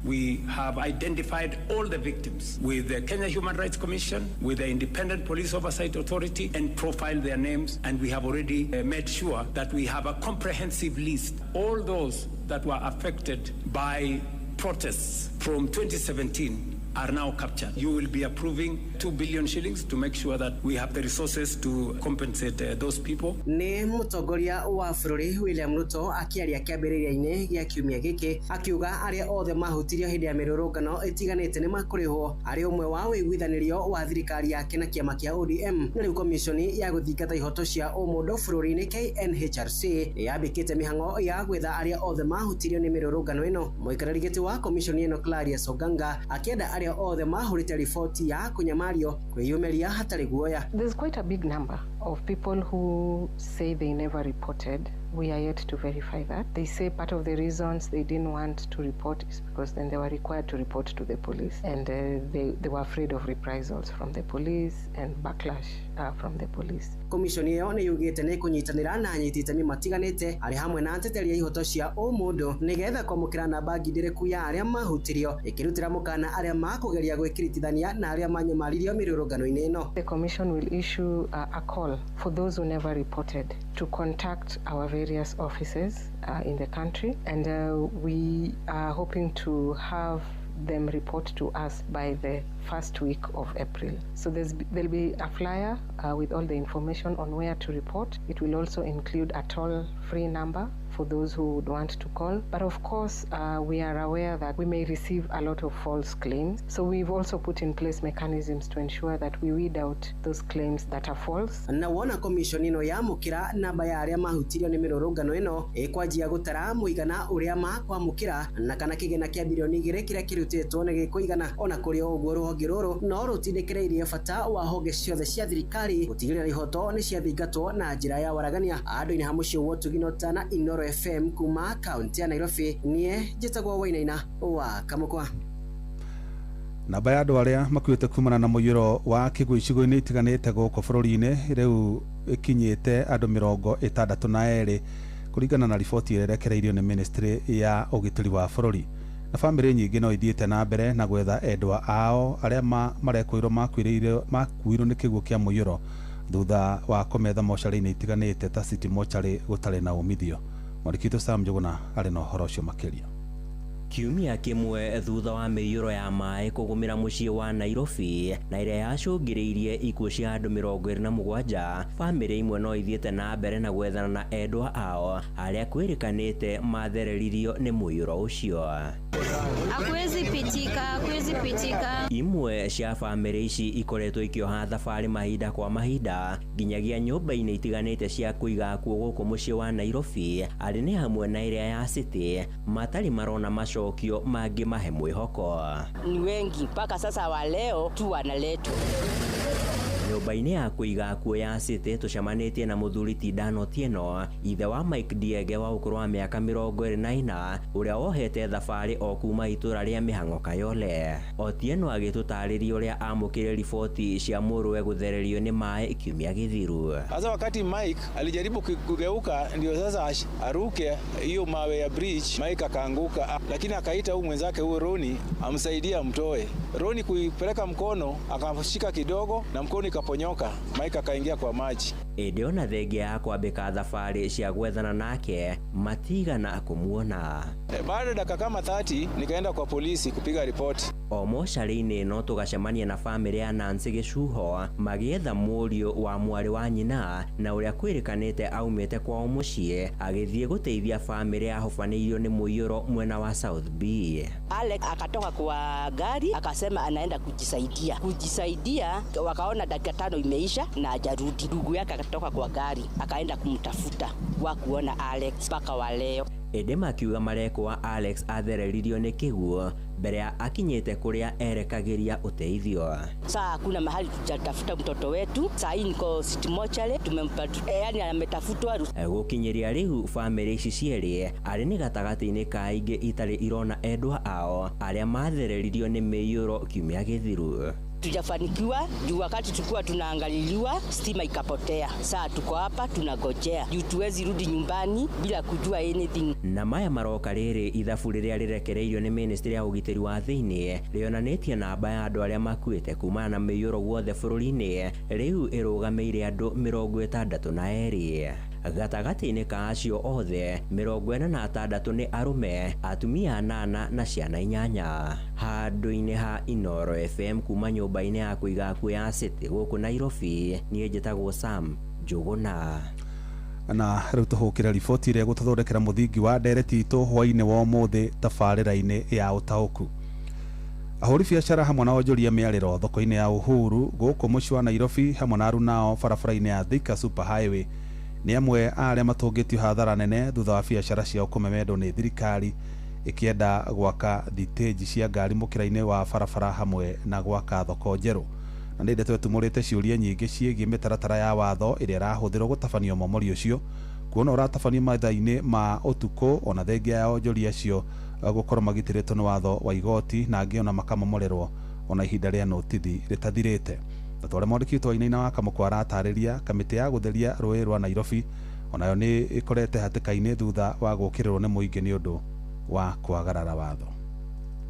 We have identified all the victims with the Kenya Human Rights Commission, with the Independent Police Oversight Authority, and profiled their names, and we have already made sure that we have a comprehensive list. All those that were affected by protests from 2017 are now captured. You will be approving 2 billion shillings to make sure that we have the resources to compensate those people. Ni mutongoria wa bururi William Ruto akiaria kiambiriria-ini gia kiumia giki akiuga aria othe mahutirio hindi ya mirurungano itiganite ni makurihwo ari umwe wa wiguithanirio wa thirikari yake na kiama kia ODM. Na riu komishoni ya guthingata ihoto cia umundu bururi-ini KNHRC yambikite mihang'o ya gwetha aria othe mahutirio ni mirurungano ino. Muikarari giti wa komishoni ino Clarice Oganga akienda aria othe mahurite riboti ya kunyamario kwiyumeria hatari guoya. There's quite a big number of people who say they never reported. We are yet to verify that. They say part of the reasons they didn't want to report is because then they were required to report to the police, and they were afraid of reprisals from the police and backlash from the police. Komishoni yo ni yugite ni kunyitanira na anyiti itemi matiganite ari hamwe na ateteria ihoto cia umundu nigetha kwamukira namba ngindiriku ya aria mahutirio ikirutira mukana aria makugeria gwikiritithania na aria manyamaririo mirurungano-ini ino. The commission will issue a call for those who never reported to contact our various offices in the country, and we are hoping to have them report to us by the first week of April. So there'll be a flyer with all the information on where to report. It will also include a toll-free number for those who would want to call. But of course, we are aware that we may receive a lot of false claims. So we've also put in place mechanisms to ensure that we weed out those claims that are false. Na wona commission ino ya mukira namba ya aria mahutirio ni mirorongano ino ikwanjia gutara muigana uria makwamukira na kana kigena kia bilioni 2 kiria kirutetwo ni gikuigana ona kuri oguo ruhonge ruru no rutindikiriirie bata wa honge ciothe cia thirikari gutigirira ihoto ni ciathingatwo na njira ya waragania andu-ini ha mucio wa Tuginotana Inoro FM kuma kaunti ya Nairobi. Nie njitagwo Wainaina wa Kamukwa. Namba ya andu aria makuite kumana na muiyuro wa kigũ icigo-inĩ itiganĩte gũkũ bũrũri-inĩ rĩu ikinyĩte andũ 62 kũringana na riboti ĩrĩa ĩrekereirio nĩ ministry ya ũgitĩri wa bũrũri. Na famĩlĩ nyingĩ no ithiĩte na mbere na gwetha endwa ao arĩa marekũirwo makuirwo nĩ kĩguũ kĩa mũiyũro thutha wa kũmetha mocarĩ-inĩ itiganĩte ta City Mochari gũtarĩ na umithio. Mwandĩki Sam Njuguna arĩ na ũhoro ũcio makĩria. Kiumia kimwe thutha wa mĩiyũro ya maĩ kũgũmĩra mũciĩ wa Nairobi na ĩrĩa yacũngĩrĩirie ikuũ cia andũ 27, famĩlĩ imwe no ithiĩte na mbere na gwethana na endwa ao arĩa kwĩrĩkanĩte mathereririo nĩ mũiyũro ũcio. Hakuwezi pitika. Imwe cia famĩlĩ ici ikoretwo ikioha thabarĩ mahinda kwa mahinda nginyagia nyũmba-inĩ itiganĩte cia kũiga akuũ gũkũ mũciĩ wa Nairobi, arĩ nĩ hamwe na ĩrĩa ya City matarĩ marona macokio mangĩ mahe mwĩhoko. Ni wengi mpaka sasa wa leo tu wanaletwa. Nyũmba-inĩ ya kũiga akuũ ya City tũcemanĩtie na mũthuri Tindano Otieno, ithe wa Mike Diege wa ũkũrũ wa mĩaka 24 ũrĩa wohete thabarĩ o kuma itũra rĩa Mĩhang'o Kayole. Otieno agĩtũtarĩria ũrĩa amũkĩre riboti cia mũrũwe gũthererio nĩ maĩ kiumia gĩthiru. Sasa wakati Mike alijaribu kugeuka ndio sasa aruke hiyo mawe ya bridge, Mike akaanguka, lakini akaita huyu mwenzake huyo Roni amsaidie amtoe. Roni kuipeleka mkono akamshika kidogo na mkono ikaponyoka, Mike akaingia kwa maji. Ĩndĩ ona thengia ya kwambĩka thabarĩ cia gwethana nake matigana kũmuona. Baada dakika kama 30 nikaenda kwa polisi kupiga ripoti. O mocarĩ-inĩ no tũgacemania na famĩlĩ ya Nancy Gĩcuho magĩetha mũriũ wa mwarĩ wa nyina na ũrĩa kwĩrĩkanĩte aumĩte kwao mũciĩ agĩthiĩ gũteithia famĩlĩ yahobanĩirio nĩ mũiyũro mwena wa South B. Alex akatoka kwa gari akasema anaenda kujisaidia, wakaona dakika 5 imeisha na hajarudi. Ndugu yake akatoka kwa gari akaenda kumtafuta wa kuona Alex mpaka wa leo. Ĩndĩ makiuga marekwa Alex athereririo nĩ kĩguũ mbere ya akinyĩte kũrĩa erekagĩria ũteithio. Saa hakuna mahali tutatafuta mtoto wetu. Saa hii niko City Mochari tumempata, yani ametafutwa. Gũkinyĩria rĩu famĩlĩ ici cierĩ arĩ nĩ gatagatĩ-inĩ ka ingĩ itarĩ irona endwa ao arĩa mathereririo nĩ mĩiyũro kiumia gĩthiru. Tujafanikiwa juu wakati tulikuwa tunaangaliliwa stima ikapotea. Saa tuko hapa tunagojea juu tuwezi rudi nyumbani bila kujua anything. Na maya maroka rĩrĩ ithabu rĩrĩa rĩrekereirio nĩ ministry ya ũgitĩri wa thĩinĩ rĩonanĩtie namba ya andũ arĩa makuĩte kumana na mĩiyũro guothe bũrũri-inĩ rĩu ĩrũgamĩire andũ 62. Gatagatĩ-inĩ ka acio othe 46 nĩ arũme, atumia 8 na ciana 8. Handũ-inĩ ha Inoro FM kuma nyũmba-inĩ ya kũiga akuũ ya City gũkũ Nairobi, niĩ njĩtagwo Sam Njuguna. Na rĩu tũhũkĩre riboti ĩrĩa gũtũthondekera mũthingi wa ndereti itũ hwaĩ-inĩ wa ũmũthĩ tabarĩra-inĩ ya ũtaũku. Ahũri biacara hamwe na onjoria mĩarĩro thoko-inĩ ya Uhuru gũkũ mũciĩ wa Nairobi hamwe na arunao barabara-inĩ ya Thika Super Highway nĩ amwe arĩa matũngĩtio hathara nene thutha wa biacara ciao kũmemendwo nĩ thirikari ĩkĩenda gwaka thitĩnji cia ngari mũkĩra-inĩ wa barabara hamwe na gwaka thoko njerũ. Na nĩ ndeto tumũrĩte ciũria nyingĩ ciĩgiĩ mĩtaratara ya watho ĩrĩa ĩrahũthĩrwo gũtabania momori ũcio, kuona ũratabanio mathaa-inĩ ma ũtukũ ona thengia ya onjoria acio gũkorwo magitĩrĩtwo nĩ watho wa igoti na angĩ ona makamomorerwo ona ihinda rĩa notithi rĩtathirĩte. Na twarĩ mwandĩki witũ Wainaina wa Kamukwa aratarĩria kamĩtĩ ya gũtheria rũĩ rwa Nairobi onayo nĩ ĩkorete hatĩka-inĩ thutha wa gũkĩrĩrwo nĩ mũingĩ nĩ ũndũ wa kwagarara watho.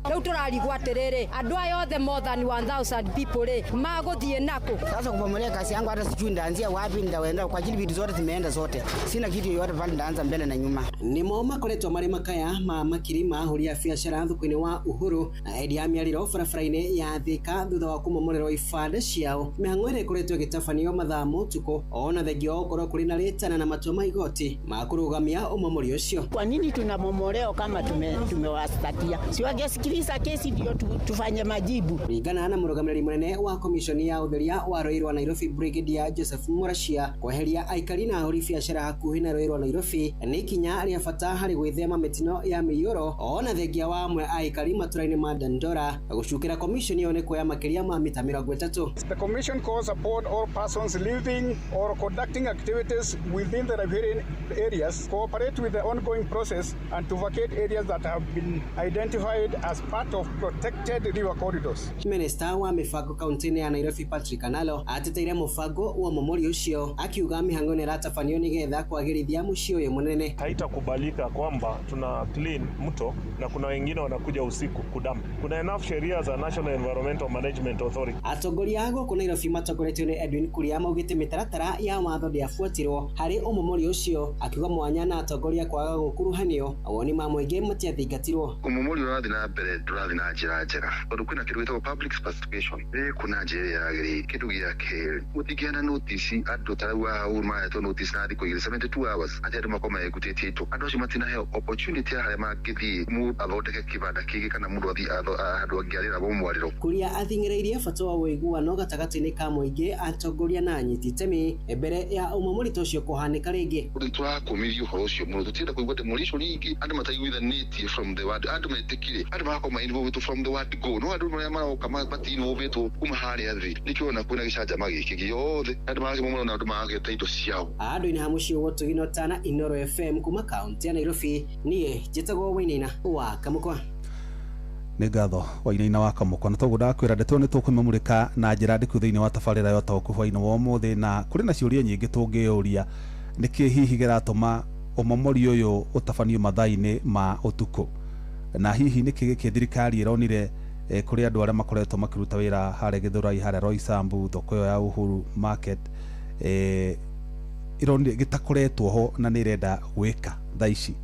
Riu turarigwo atiriri andu aya othe more than 1000 people ri maguthie nako. Sasa kubomolia kazi yangu hata sijui ndaanzia wapi, ndaenda kwa ajili vitu zote zimeenda zote. Sina kitu yoyote pale, ndaanza mbele na nyuma. Nimo makoretwo mari makaya ma makirima huria biashara thuku-ini wa Uhuru na Idi Amiariro barabara-ini ya Thika thutha wa kumomorerwo ibande ciao. Mihang'o ĩrĩa ĩkoretwo ĩgĩtabanio mathaa mũtukũ ona thengia wa gũkorwo kũrĩ na rĩtana na matua ma igoti ma kũrũgamia ũmomori ũcio. Kwa nini tunamomoreo kama tumewastakia? Si wangesikiliza kesi ndio tufanye majibu. Kulingana na mũrũgamĩrĩri mũnene wa komishoni ya ũtheria wa rũĩ rwa Nairobi Brigadier Joseph Murashia, kweheria aikari na ahũri biashara hakuhĩ na rũĩ rwa Nairobi nĩ ikinya rĩa bata harĩ gwĩthema mĩtino ya mĩiyũro ona thengia wa amwe aikari matũra-inĩ ma Dandora gũcukĩra komishoni ĩyo nĩ kuoya makĩria ma mita 30. The commission calls upon all persons living or conducting activities within the riparian areas to cooperate with the ongoing process and to vacate areas that have been identified as part of protected river corridors. Minister wa mibango kaunti-inĩ ya Nairobi Patrick Analo ateteire mũbango wa momori ũcio akiuga mĩhang'o nĩ ĩratabanio nĩgetha kwagĩrithia mũciĩ ũyũ mũnene. Haitakubalika kwamba tuna clean mto na kuna wengine wanakuja usiku kudamp. Kuna enough sheria za National Environmental Management Authority. Atongoria gũkũ Nairobi matongoretio nĩ Edwin Kuria maugĩte mĩtaratara ya watho ndĩabuatirwo harĩ ũmomori ũcio, akiuga mwanya na atongoria kwaga gũkuruhanio awoni ma mũingĩ matiathingatirwo. Ũmomori ũrathiĩ na mbere ndũrathiĩ na njĩra njega tondũ kwĩna kĩndũ gĩtagwo public participation. Kuna njĩra yagĩrĩire. Kĩndũ gĩa kerĩ gũtingĩana notice andũ tarauga mahetwo notice na thikũ 72 hours atĩ andũ makoma egutĩtie itũ. Andũ acio matinaheo opportunity harĩa mangĩthiĩ athondeke kĩbanda kĩngĩ kana mũndũ andũ angĩarĩra bomwarĩro. Kuria athing'ĩrĩirie bata wa ũiguano gatagatĩ-inĩ ka mũingĩ atongoria na anyiti itemi mbere ya ũmomori ta ũcio kũhanĩka rĩngĩ. Tũrakũmĩria ũhoro ũcio mũno tũtienda kũigua demolition rĩngĩ andũ mataiguithanĩtie from the word andũ metĩkire andũ marakorwo involved from the word go no andũ marĩa maroka mati-involved kuma harĩa thĩ nĩkĩo ona kwĩna gĩcanjama gĩkĩ gĩothe andũ magakĩmomora na andũ magagĩta indo ciao. Andũ-inĩ ha mũciĩ gũtũgino tana Inoro FM kuma kaunti ya Nairobi niĩ njĩtagwo Wainaina wa Kamũkwa. Nĩ ngatho Wainaina wa Kamũkwa na toguo ndakwĩra ndeto nĩ tũkũmemũrĩka na njĩra ndĩku thĩinĩ wa tabarĩra ya ũtaũku hwainĩ wa ũmũthĩ na kũrĩ na ciũria nyingĩ tũngĩũria nĩkĩ hihi gĩratũma ũmomori ũyũ ũtabanio mathaa-inĩ ma ũtukũ na hihi nĩkĩ gĩkĩ thirikari ĩronire kũrĩ andũ arĩa makoretwo makĩruta wĩra harĩa Gĩthũrai harĩa Roysambu thoko ĩyo ya Uhuru Market ironire gĩtakoretwo ho na nĩ ĩrenda gwĩka thaa ici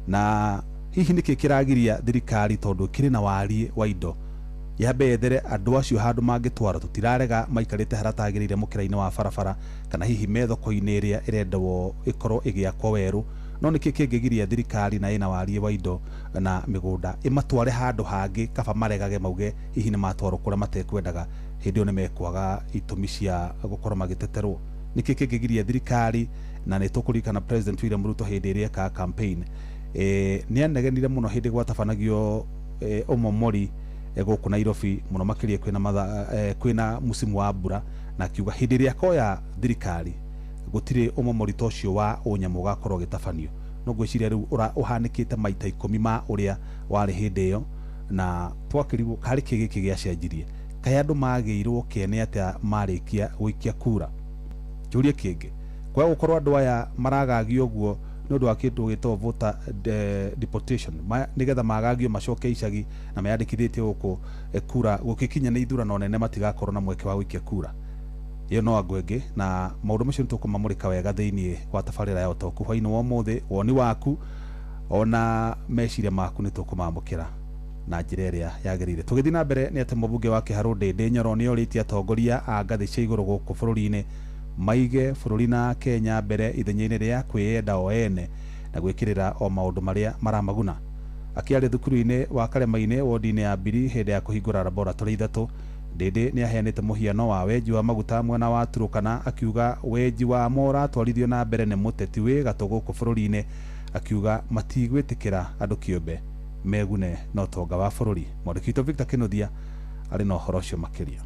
na hihi nĩkĩ kĩragiria thirikari tondũ kĩrĩ na wariĩ wa indo yambe ethere andũ acio handũ mangĩtwara tũtirarega maikarĩte harĩa tagĩrĩire mũkĩra-inĩ wa barabara kana hihi me thoko-inĩ ĩrĩa ĩrendwo ĩkorwo ĩgĩakwo werũ no nĩkĩ kĩngĩgiria thirikari na ĩna wariĩ wa indo na mĩgũnda ĩmatware handũ hangĩ kaba maregage mauge hihi nĩ matwarwo kũrĩa matekwendaga hĩndĩ ĩyo nĩ mekwaga itũmi cia gũkorwo magĩteterwo. Nĩkĩ kĩngĩgiria thirikari na nĩ tũkũririkana President William Ruto hĩndĩ ĩrĩa eka campaign nĩ anegenire mũno hĩndĩ gwatabanagio ũmomori gũkũ Nairobi mũno makĩria kwĩna musimu wa mbura na akiuga hĩndĩ ĩrĩa akoya thirikari gũtirĩ ũmomori ta ũcio wa ũnyamũ ũgakorwo gĩtabanio no ngwĩciria rĩu ũhanĩkĩte maita 10 ma ũrĩa warĩ hĩndĩ ĩyo na twakĩrigwo harĩ kĩ gĩkĩ gĩacenjirie kaĩ andũ magĩirwo kĩene atĩa marĩkia gũikia kura. Kĩũria kĩngĩ kwa gũkorwo andũ aya maragagio ũguo nĩ ũndũ wa kĩndũ gĩtagwo voter deportation nĩgetha magagio macoke icagi na meyandĩkithĩtie gũkũ kura gũgĩkinya nĩ ithurano nene matigakorwo na mweke wa gũikia kura. Iyo no angwenge na maũndũ macio nĩ tũkũmamũrĩka wega thĩinĩ wa tabarĩra ya ũtaũku hwainĩ wa ũmũthĩ woni waku ona meciria maku nĩ tũkũmamũkĩra na njĩra ĩrĩa yagĩrĩire. Tũgĩthiĩ na mbere nĩ atĩ mũmbunge wa Kĩharũ Ndĩndĩ Nyoro nĩ orĩtie atongoria a ngathĩ cia igũrũ gũkũ bũrũri-inĩ maige bũrũri na Kenya mbere ithenya-inĩ rĩa kwĩyenda o ene na gwĩkĩrĩra o maũndũ marĩa maramaguna. Akĩaria thukuru-inĩ wa Karema-inĩ wodi-inĩ ya Mbiri hĩndĩ ya kũhingũra laboratory 3 Ndĩndĩ nĩ aheanĩte mũhiano wa wenji wa maguta mwena wa Turukana akiuga wenji wa mora twarithio na mbere nĩ mũteti wĩ gatũ gũkũ bũrũri-inĩ akiuga matigwĩtĩkĩra andũ kĩũmbe megune na ũtonga wa bũrũri. Mwandĩki witũ Victor Kĩnuthia arĩ na ũhoro ũcio makĩria.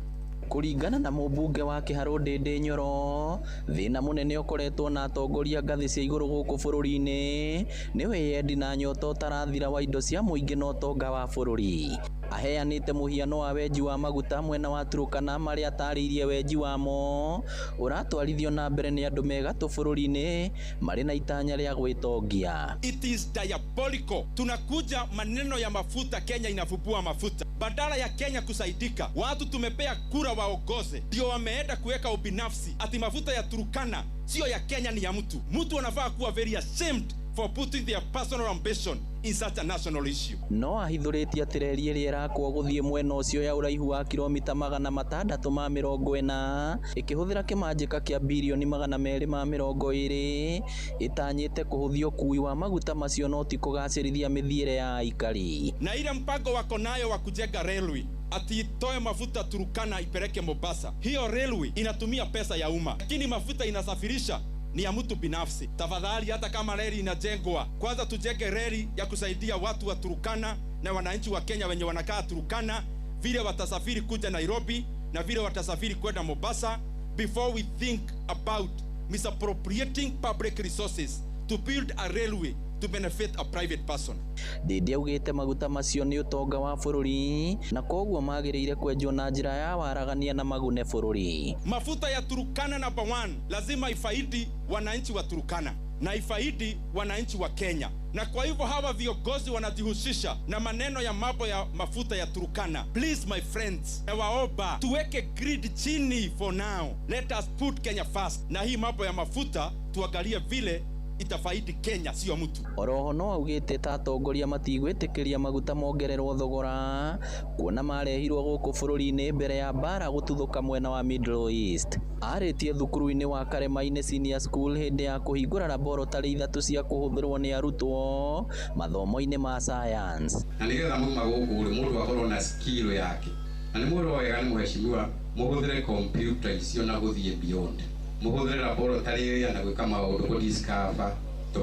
Kũringana na mũmbunge wa Kĩharũ Ndĩndĩ Nyoro thĩna mũnene ũkoretwo na atongoria ngathĩ cia igũrũ gũkũ bũrũri-inĩ nĩ wĩyendi na nyota ũtarathira wa indo cia mũingĩ na ũtonga wa bũrũri. aheanite muhiano wa wenji wa maguta mwena wa Turkana maria atariirie wenji wamo uratwarithio na mbere ni andu megatu bururi-ini mari na itanya ria gwitongia. It is diabolical. Tunakuja maneno ya mafuta, Kenya inafupua mafuta. Badala ya Kenya kusaidika, watu tumepea kura waongoze, ndio wameenda kuweka ubinafsi ati mafuta ya Turkana sio ya Kenya, ni ya mtu. Mtu anafaa kuwa very ashamed for putting their personal ambition in such a national issue. No ahithuritie atireri riera kwa guthie mwena ucio ya uraihu wa kilomita 640 ikihuthira kimanjika kia bilioni 220 itanyite kuhuthio kui wa maguta macio no ti kugacirithia mithiire ya aikari. Na ile mpango wako nayo wa kujenga railway ati itoe mafuta Turkana ipeleke Mombasa, hiyo railway inatumia pesa ya umma, lakini mafuta inasafirisha ni ya mtu binafsi. Tafadhali, hata kama reli inajengwa, kwanza tujenge reli ya kusaidia watu wa Turkana na wananchi wa Kenya wenye wanakaa Turkana, vile watasafiri kuja Nairobi na vile watasafiri kwenda Mombasa, before we think about misappropriating public resources to build a railway to benefit a private person. Dede ugite maguta macio ni utonga wa bururi na koguo magiriire kwenjwo na njira ya waragania na magune bururi. Mafuta ya Turkana number 1 lazima ifaidi wananchi wa Turkana na ifaidi wananchi wa Kenya, na kwa hivyo hawa viongozi wanajihusisha na maneno ya mambo ya mafuta ya Turkana. Please my friends, nawaomba tuweke grid chini for now. Let us put Kenya first, na hii mambo ya mafuta tuangalie vile itafaidi Kenya, sio mtu. Oroho no augite tatongoria matigwitikiria maguta mongererwo thogora kuona marehirwo guku bururi-ini mbere ya bara gututhuka mwena wa Middle East. Aritie thukuru-ini wa Karemaine Senior School hindi ya kuhingura laboratory 3 cia kuhuthirwo ni arutwo mathomo-ini ma science. Na nigetha muma guku ri mundu akorwo na skill yake, na ni mundu wega ni muheshimiwa muhuthire computer icio na guthie beyond muhuthire laboratory na gwika maundu ku discover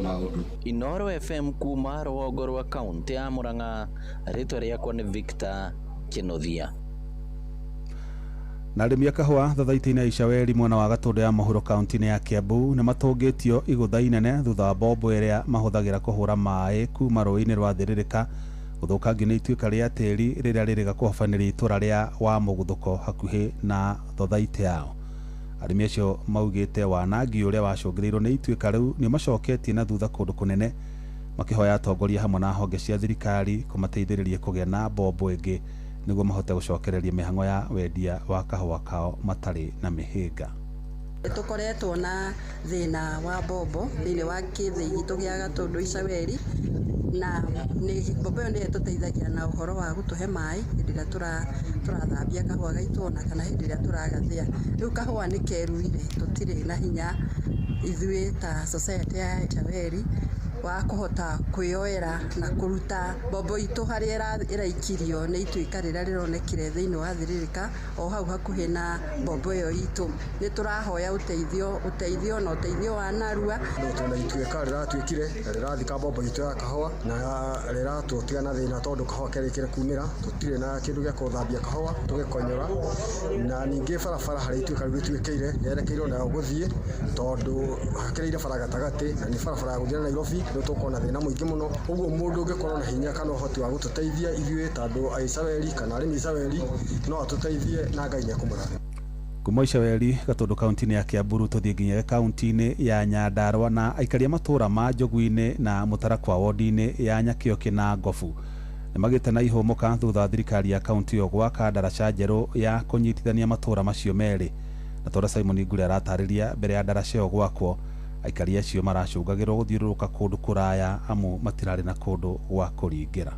maundu. Inoro FM kuma rũgongo rwa kaunti ya Murang'a, ritwa riakwa ni Victor Kinothia. Na arĩmi a kahũa thathaitĩ-inĩ ya Icaweri mwena wa Gatũndũ ya mũhuro kaunti-inĩ ya Kiambu nĩ matũngĩtio igũtha inene thutha wa mbombo ĩrĩa mahũthagĩra kũhũra maĩ kuma rũĩ-inĩ rwa Thĩrĩrĩka gũthũkangio nĩ ituĩka rĩa tĩri rĩrĩa rĩrĩga kũhobanĩria itũra rĩa wa mũguthũko hakuhĩ na thathaitĩ yao. Arĩmi acio maugĩte wanangi ũrĩa wacũngĩrĩirwo nĩ ituĩka rĩu nĩ macoketie na thutha kũndũ kũnene, makĩhoya atongoria hamwe na honge cia thirikari kũmateithĩrĩria kũgĩa na mbombo ĩngĩ nĩguo mahote gũcokereria mĩhang'o ya wendia wa kahũa kao matarĩ na mĩhĩnga. Tukoretwo na thĩna wa mbombo thĩinĩ wa kĩthĩ gitũ gĩa Gatũndũ Icaweri, na mbombo ĩyo nĩ ĩtũteithagia na ũhoro wa gũtũhe maĩ hĩndĩ ĩrĩa tũrathambia kahũa gaitũ ona kana hĩndĩ ĩrĩa tũragathĩa. Rĩu kahũa nĩ keruire, tũtirĩ na hinya ithuĩ ta society ya Icaweri wa kuhota kwĩyoera na kũruta mbombo itũ harĩa ĩraikirio nĩ ituĩka rĩrĩa rĩronekire thĩinĩ wa Thĩrĩrĩka o hau hakuhĩ na mbombo ĩyo itũ. Nĩ tũrahoya ũteithio na ũteithio wa narua. Tuna ituĩka rĩratuĩkire rĩrathika mbombo itũ ya kahũa na rĩratũtiga na thĩna tondũ kahũa kerĩkĩre kumĩra, tũtirĩ na kĩndũ gĩa gũthambia kahũa tũgĩkonyora, na ningĩ barabara harĩa ituĩka rĩu rĩtuĩkĩire yerekeirwo nayo gũthiĩ tondũ hakĩrĩire bara gatagatĩ na nĩ barabara ya gũthiĩ Nairobi. Tukona thina muingi muno, uguo mundu ungikorwo na hinya kana uhoti wa gututeithia ithuĩ tandu a Icaweri kana arĩmi Icaweri no atuteithie na Ngai nĩakũmũrathima. Kuma Icaweri Gatũndũ kaunti-inĩ ya Kiambu tũthiĩ nginya kaunti-inĩ ya Nyandarua na aikaria matũra ma Njogu-inĩ na Mũtarakwa wodi-inĩ ya Nyakĩoki na Ngobu nĩ magĩte na ihũmũka thutha thirikari ya kaunti ĩyo gwaka ndaraca njerũ ya kũnyitithania matũra macio merĩ, na tondũ Simon Ngure aratarĩria mbere ya ndaraca ĩyo gwakwo aikari acio maracũngagĩrwo gũthiũrũrũka kũndũ kũraya amu matirarĩ na kũndũ gwa kũringĩra.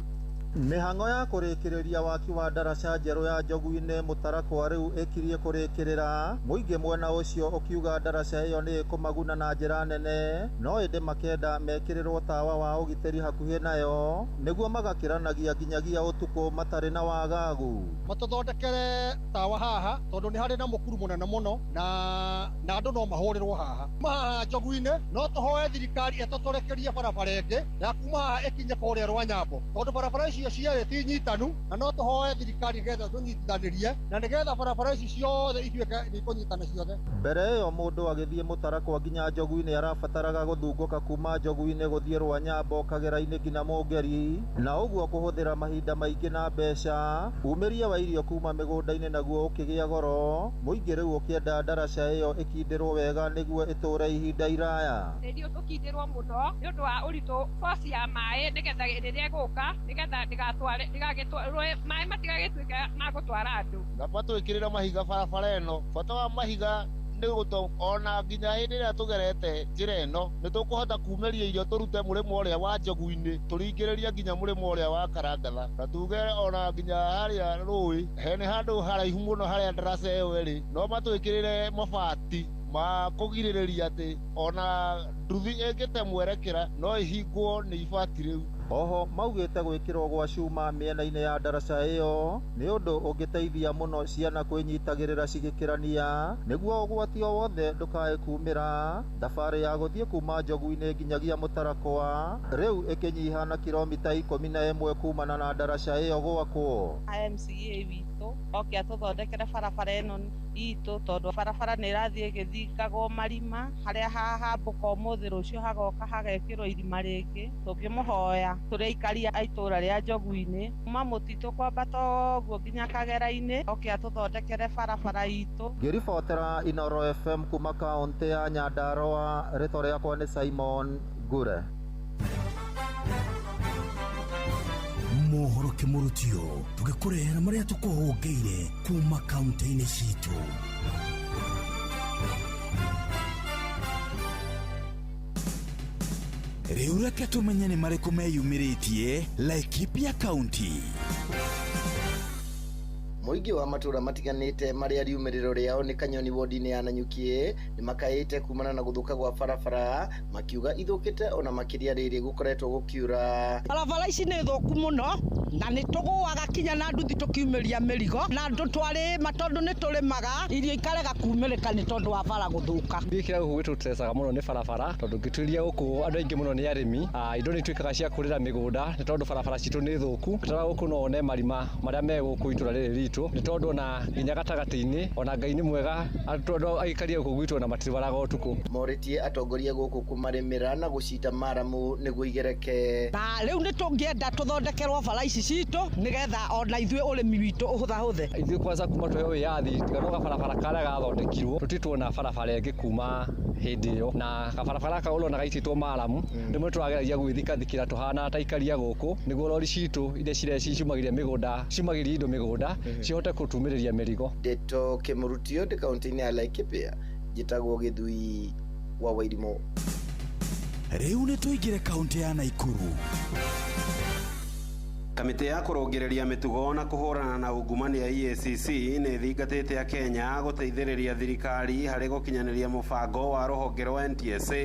Mĩhang'o ya kũrĩkĩrĩria waki wa ndaraca njerũ ya Njogu-inĩ Mũtarakwa rĩu ĩkirie kũrĩkĩrĩra, mũingĩ mwena ũcio ũkiuga ndaraca ĩyo nĩ ĩkũmaguna na njĩra nene, no ĩndĩ makĩenda mekĩrĩrwo tawa wa ũgitĩri hakuhĩ nayo nĩguo magakĩranagia nginyagia ũtukũ matarĩ na wagagu. Matũthondekere tawa haha tondũ nĩ harĩ na mũkuru mũnene mũno na andũ no mahũrĩrwo haha. Haha Njogu-inĩ no tũhoe thirikari ĩtũtũrĩkĩrie barabara ĩngĩ ya kuma haha ĩkinye kũrĩa Rwanyambo, tondũ barabara icio icio cierĩ ti nyitanu na no tũhoe thirikari getha tũnyitithanirie na nĩgetha barabara ici ciothe ituĩke nĩ ikũnyitana ciothe. Mbere ĩyo mũndũ agĩthiĩ Mũtarakwa nginya Njogu-inĩ arabataraga gũthungũka kuma Njogu-inĩ gũthiĩ Rwanyambo Kagera-inĩ nginya Mũngeri, na ũguo kũhũthĩra mahinda maingĩ na mbeca. Umĩria wa irio kuma mĩgũnda-inĩ naguo ũkĩgĩa goro, mũingĩ rĩu ũkĩenda ndaraca ĩyo ĩkindĩrwo wega nĩguo ĩtũre ihinda iraya. Nĩrio tũkindĩrwo mũno nĩ ũndũ wa ũritũ koci ya maĩ nĩgetha rĩrĩa ĩgũka nĩgetha ndĩgagĩtwarwe maĩ matigagĩtuĩke ma gũtwara andũ. Ngamba twĩkĩrĩre mahiga barabara ĩno. Bata wa mahiga nĩ gũtũ ona nginya hĩndĩ ĩrĩa tũgerete njĩra ĩno nĩ tũkũhota kumĩria irio tũrute mũrĩmo ũrĩa wa Njogu-inĩ tũringĩrĩria nginya mũrĩmo ũrĩa wa Karangatha na tuge ona nginya harĩa rũĩ nĩ handũ haraihu mũno harĩa ndaraca ĩyo ĩrĩ, no matwĩkĩrĩre mabati ma kũgirĩrĩria atĩ ona nduthi ĩngĩte mwerekera no ĩhingwo nĩ ibati rĩu. Oho maugĩte gwĩkĩrwo gwa cuma mĩena-inĩ ya ndaraca ĩyo nĩ ũndũ ũngĩteithia mũno ciana kwĩnyitagĩrĩra cigĩkĩrania nĩguo ũgwati o wothe ndũkae kumĩra. Thabarĩ ya gũthiĩ kuma Njogu-inĩ nginyagia Mũtarakwa rĩu ĩkĩnyiha na kilomita 11 kumana na ndaraca ĩyo gwakwo. MCA witũ oke atũthondekere barabara ĩno itũ tondũ barabara nĩ ĩrathiĩ ĩgĩthikagwo marima harĩa hahambũka ũmũthĩ rũciũ hagoka hagekĩrwo irima rĩngĩ. Tũngĩmũhoya tũrĩ aikari a itũra rĩa Njogu-inĩ kuma mũtitũ kwambata ũguo nginya Kagera-inĩ oke atũthondekere barabara itũ. Ngĩribotera Inooro FM kuma kaũntĩ ya Nyandarũa, rĩtwa rĩakwa nĩ Simon Ngure. Mohoro Kimurutio tũgĩkũrehera marĩa tũkũhũngĩire kuma kaũntĩ-inĩ citũ. Rĩu reke tũmenye nĩ marĩkũ meyumĩrĩtie Laikipia County. Mũingĩ wa matũra matiganĩte marĩa riumĩrĩro rĩao nĩ Kanyoni wodi-inĩ ya Nanyuki nĩ makaĩte kumana na gũthũka gwa barabara, makiuga ithũkĩte ona makĩria rĩrĩ gũkoretwo gũkiura. Barabara ici nĩ thũku mũno na nĩ tũgũaga kinya na nduthi tũkiumĩria mĩrigo na andũ twarĩma tondũ nĩ tũrĩmaga irio ikarega kumĩrĩka nĩ tondũ wa bara gũthũka. Gĩkĩra gũkũ gĩtũtecaga mũno nĩ barabara tondũ ngĩtuĩria gũkũ andũ aingĩ mũno nĩ arĩmi, indo nĩ ituĩkaga cia kũrĩra mĩgũnda nĩ tondũ barabara citũ nĩ thũku. Tara gũkũ no one marima marĩa me gũkũ itũra rĩrĩ ritũ nĩ tondũ na nginya gatagatĩ-inĩ ona Ngai nĩ mwega andũ agĩkaria gũkũ gwitũ na matirĩ baraga ũtukũ. Morĩtie atongoria gũkũ kũmarĩmĩra na gũcita maramu nĩguo igereke. Na rĩu nĩ tũngĩenda tũthondekerwo bara ici citũ nĩgetha ona ithuĩ ũrĩmi witũ ũhũthahũthe. Ithuĩ kwanza kuma tũheo wĩyathi tiga no barabara karĩa gathondekirwo tũtituona barabara ĩngĩ kuma hĩndĩ ĩyo na barabara ka ũrona gaitĩtwo maramu rĩmwe tũrageragia gwĩthikathikĩra tũhana ta ikaria gũkũ nĩguo rori citũ iria cireci ciumagĩria mĩgũnda ciumagĩria indo mĩgũnda cihote kũtumĩrĩria mĩrigo. Ndeto Kimurutio ndĩ kaũntĩ-inĩ ya Laikipia, njĩtagwo Gĩthui wa Wairimũ. Rĩu nĩ tũingĩre kaũntĩ ya Naikuru. Kamĩtĩ ya kũrongereria mĩtugo na kũhũrana na ungumania EACC nĩ thingatĩte Kenya gũteithĩrĩria thirikari harĩ gũkinyanĩria mũbango wa rũhonge rwa NTSA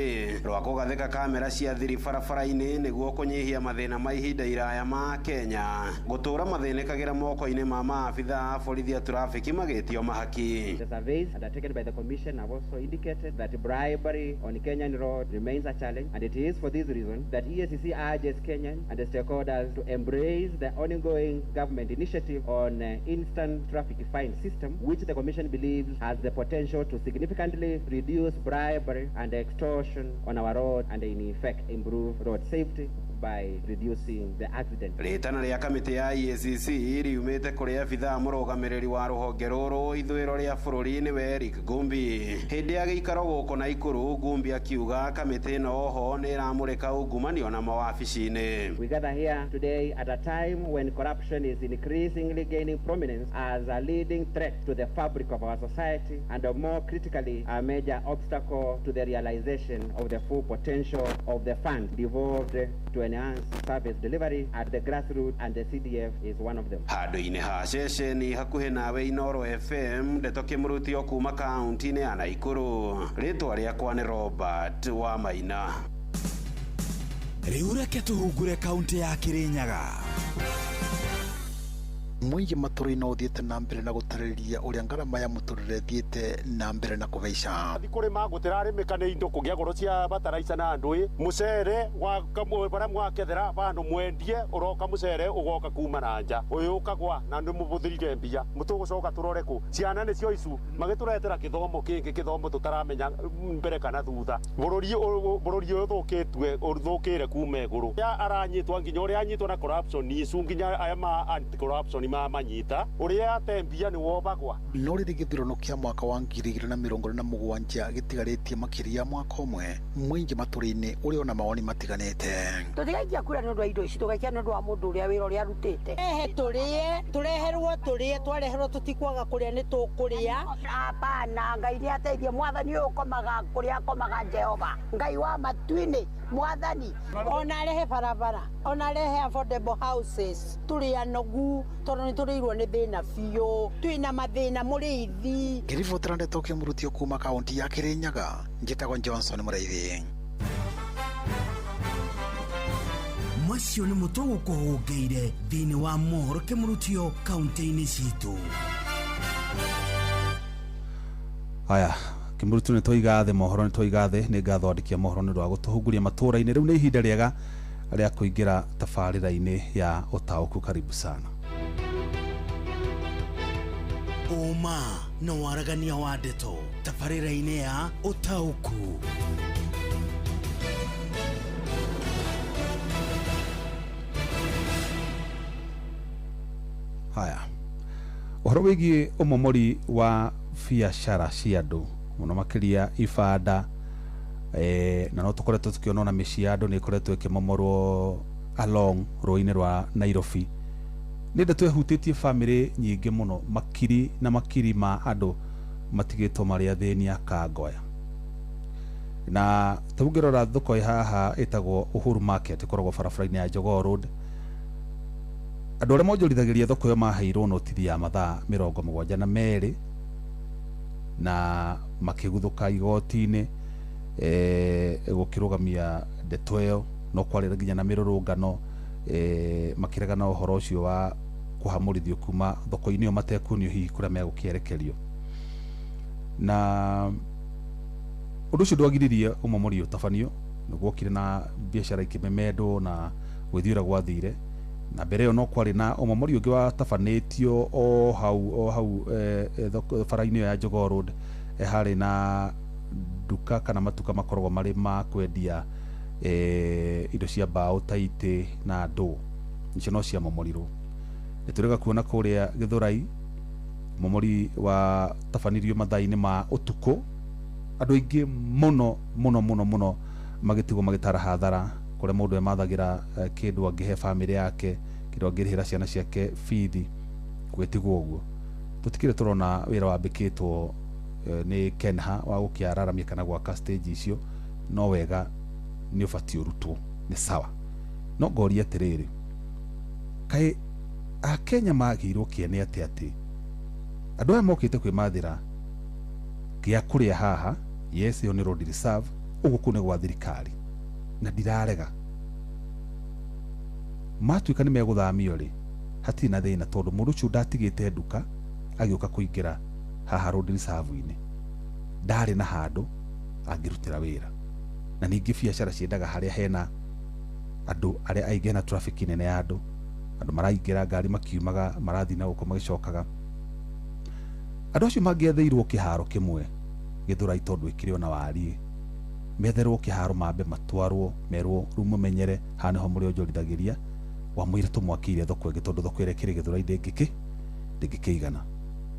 rwa kũgathĩka kamera cia thiri barabara-inĩ nĩguo kũnyihia mathĩna ma ihinda iraya ma Kenya gũtũra mathĩnĩkagĩra moko-inĩ ma maabitha a borithi a traffic magĩtio mahaki. The surveys undertaken by the commission have also indicated that bribery on Kenyan road remains a challenge, and it is for this reason that EACC urges Kenyans and the stakeholders to embrace the ongoing government initiative on instant traffic fine system, which the Commission believes has the potential to significantly reduce bribery and extortion on our road and in effect improve road safety by reducing the accident. Rĩtana rĩa kamĩtĩ ya EACC riumĩte kũrĩ abithaa mũrũgamĩrĩri wa rũhonge rũrũ ithũĩro rĩa bũrũri nĩwe Eric Gumbi. Hĩndĩ ya gĩikaro gũkũ Naikuru, Gumbi akiuga kamĩtĩ ĩno oho nĩ ĩramũrĩka ungumania na mawabici-inĩ. We gather here today at a time when corruption is increasingly gaining prominence as a leading threat to the fabric of our society and more critically a major obstacle to the realization of the full potential of the fund devolved to enhance service delivery at the grassroots, and the CDF is one of them. Handũ-inĩ ha ceceni hakuhĩ nawe Inooro FM, Ndeto Kimurutio kuma kaunti-inĩ ya Naikuru. Rĩtwa rĩakwa nĩ Robert wa Maina. Rĩu reke tũhungũre kaunti ya Kirinyaga. muingi matũra-inĩ ũthiĩte na mbere na gũtarĩria ũrĩa ngarama ya mũtũrĩre thiĩte na mbere na kũhaica. Kũrĩma gũtirarĩmĩka nĩ indo kũgĩa goro cia bataraica na ndũĩ mũcere bara mwakethera bandu mwendie ũroka mũcere ũgoka kuma na nja ũyũ ũkagwa na nĩ mũbũthĩrire mbia mũtũgũcoka tũrore kũ ciana nĩcio icu magĩtũretera gĩthomo kĩngĩ gĩthomo tũtaramenya mbere kana thutha bũrũri ũyũ ũthũkĩtue ũthũkĩre kuma igũrũ ya aranyitwa nginya ũrĩa anyitwo na corruption icu nginya aya ma anti corruption manyita ũrĩa atembia nĩ wobagwa. No rĩrĩ gĩthurano kĩa mwaka wa 2027 gĩtigarĩtie makĩria mwaka ũmwe muingi matũra-inĩ ũrĩ ona mawoni matiganĩte. Tũtigaikia kura nĩ ũndũ wa indo ici tũgaikia nĩ ũndũ wa mũndũ ũrĩa wĩra ũrĩa arutĩte. Tũreherwo twareherwo tũtikwaga kũrĩa nĩ tũkũrĩa. Hapana, Ngai nĩ ateithie mwathani ũyũ ũkomaga kũrĩa akomaga Jehova. Ngai wa matu-inĩ mwathani ona arehe barabara ona arehe affordable houses tũrĩ anogu tondũ nĩ tũrĩirwo nĩ thĩna biũ twĩna mathĩna mũrĩithi. Ngĩribotera Ndeto Kĩmurutio kuma kaunti ya Kĩrĩnyaga, njĩtagwo Johnson Mũraithi. Macio nĩ mũtugo kũhũngĩire thĩinĩ wa mohoro Kĩmurutio kaunti-inĩ citũ. Aya Kĩmurutio nĩ tũigathe mohoro nĩ tũigathe nĩ ngatho andĩkia mohoro nĩ ũndũ wa gũtũhunguria matũra-inĩ. Rĩu nĩ ihinda rĩega rĩa kũingĩra tabarĩra-inĩ ya ũtaũku. Karibu sana. Uma na waragania wa ndeto tabarĩra-inĩ ya ũtaũku. Haya, ũhoro wĩgiĩ ũmomori wa biacara cia andũ mũno makĩria ibanda na no tũkoretwo tũkĩona na mĩciĩ ya andũ nĩ ĩkoretwo ĩkĩmomorwo along rũĩ-inĩ rwa Nairobi. Nĩ ndeto ĩhutĩtie bamĩrĩ nyingĩ mũno, makiri na makiri ma andũ matigĩtwo marĩ athĩni a Kangoya. Na tũngĩrora thoko haha ĩtagwo Uhuru Market ĩkoragwo barabara-inĩ ya Jogoo Road. Andũ arĩa monjorithagĩria thoko ĩyo maheirwo notithi ya mathaa 72 na makĩguthũka igoti-inĩ gũkĩrũgamia ndeto ĩyo, no kwarĩra nginya na mĩrũrũngano makĩregana ũhoro ũcio wa kũhamũrithio kuma thoko-inĩ ĩyo matekuonio hihi kũrĩa megũkĩerekerio. Na ũndũ ũcio ndwagiririe ũmomori ũtabanio, nĩguokire na biacara ikĩmemendwo na gwĩthiũra gwathire. Na mbere ĩyo no kwarĩ na ũmomori ũngĩ watabanĩtio o hau bara-inĩ ya Jogoo Road harĩ na duka kana matuka makoragwo marĩ ma kwendia indo cia mbaũ ta itĩ na ndũ, icio no cia momorirwo. Nĩtũrega kuona kũrĩa Gĩthũrai momori wa tabanirio mathaa-inĩ ma ũtukũ, andũ aingĩ mũno magĩtigwo magĩtara hathara kũrĩa mũndũ emathagĩra kĩndũ angĩhe bamĩrĩ yake, kĩndũ angĩrĩhĩra ciana ciake bithi, gwĩtigwo ũguo. Tũtikĩrĩ tũrona wĩra wambĩkĩtwo nĩ Kenha wa gũkĩararamia kana gwaka stage icio, no wega nĩ ũbatiĩ ũrutwo, nĩ sawa. No ngoria atĩrĩrĩ, kaĩ Akenya magĩirwo kĩene atĩ andũ aya mokĩte kwĩmathĩra gĩa kũrĩa haha, yes ĩyo nĩ road reserve, ũguo kũu nĩ gwa thirikari na ndirarega. Matuĩka nĩ megũthamio rĩ, hatirĩ na thĩna tondũ mũndũ ũcio ndatigĩte nduka agĩũka kũingĩra haha road reserve-inĩ, ndarĩ na handũ angĩrutĩra wĩra. Na ningĩ biacara ciendaga harĩa hena andũ arĩa aingĩ na traffic nene ya andũ maraingĩra ngari makiumaga marathiĩ na gũkũ magĩcokaga. Andũ acio mangĩetheirwo kĩharo kĩmwe Gĩthũrai tondũ ĩkĩrĩ ona wariĩ, metherwo kĩharo mambe matwarwo merwo rĩu mũmenyere haha nĩho mũrĩonjorithagĩria, wamwĩra tũmwakĩire thoko ĩngĩ tondũ thoko ĩrĩa ĩkĩrĩ Gĩthũrai ndĩngĩkĩigana.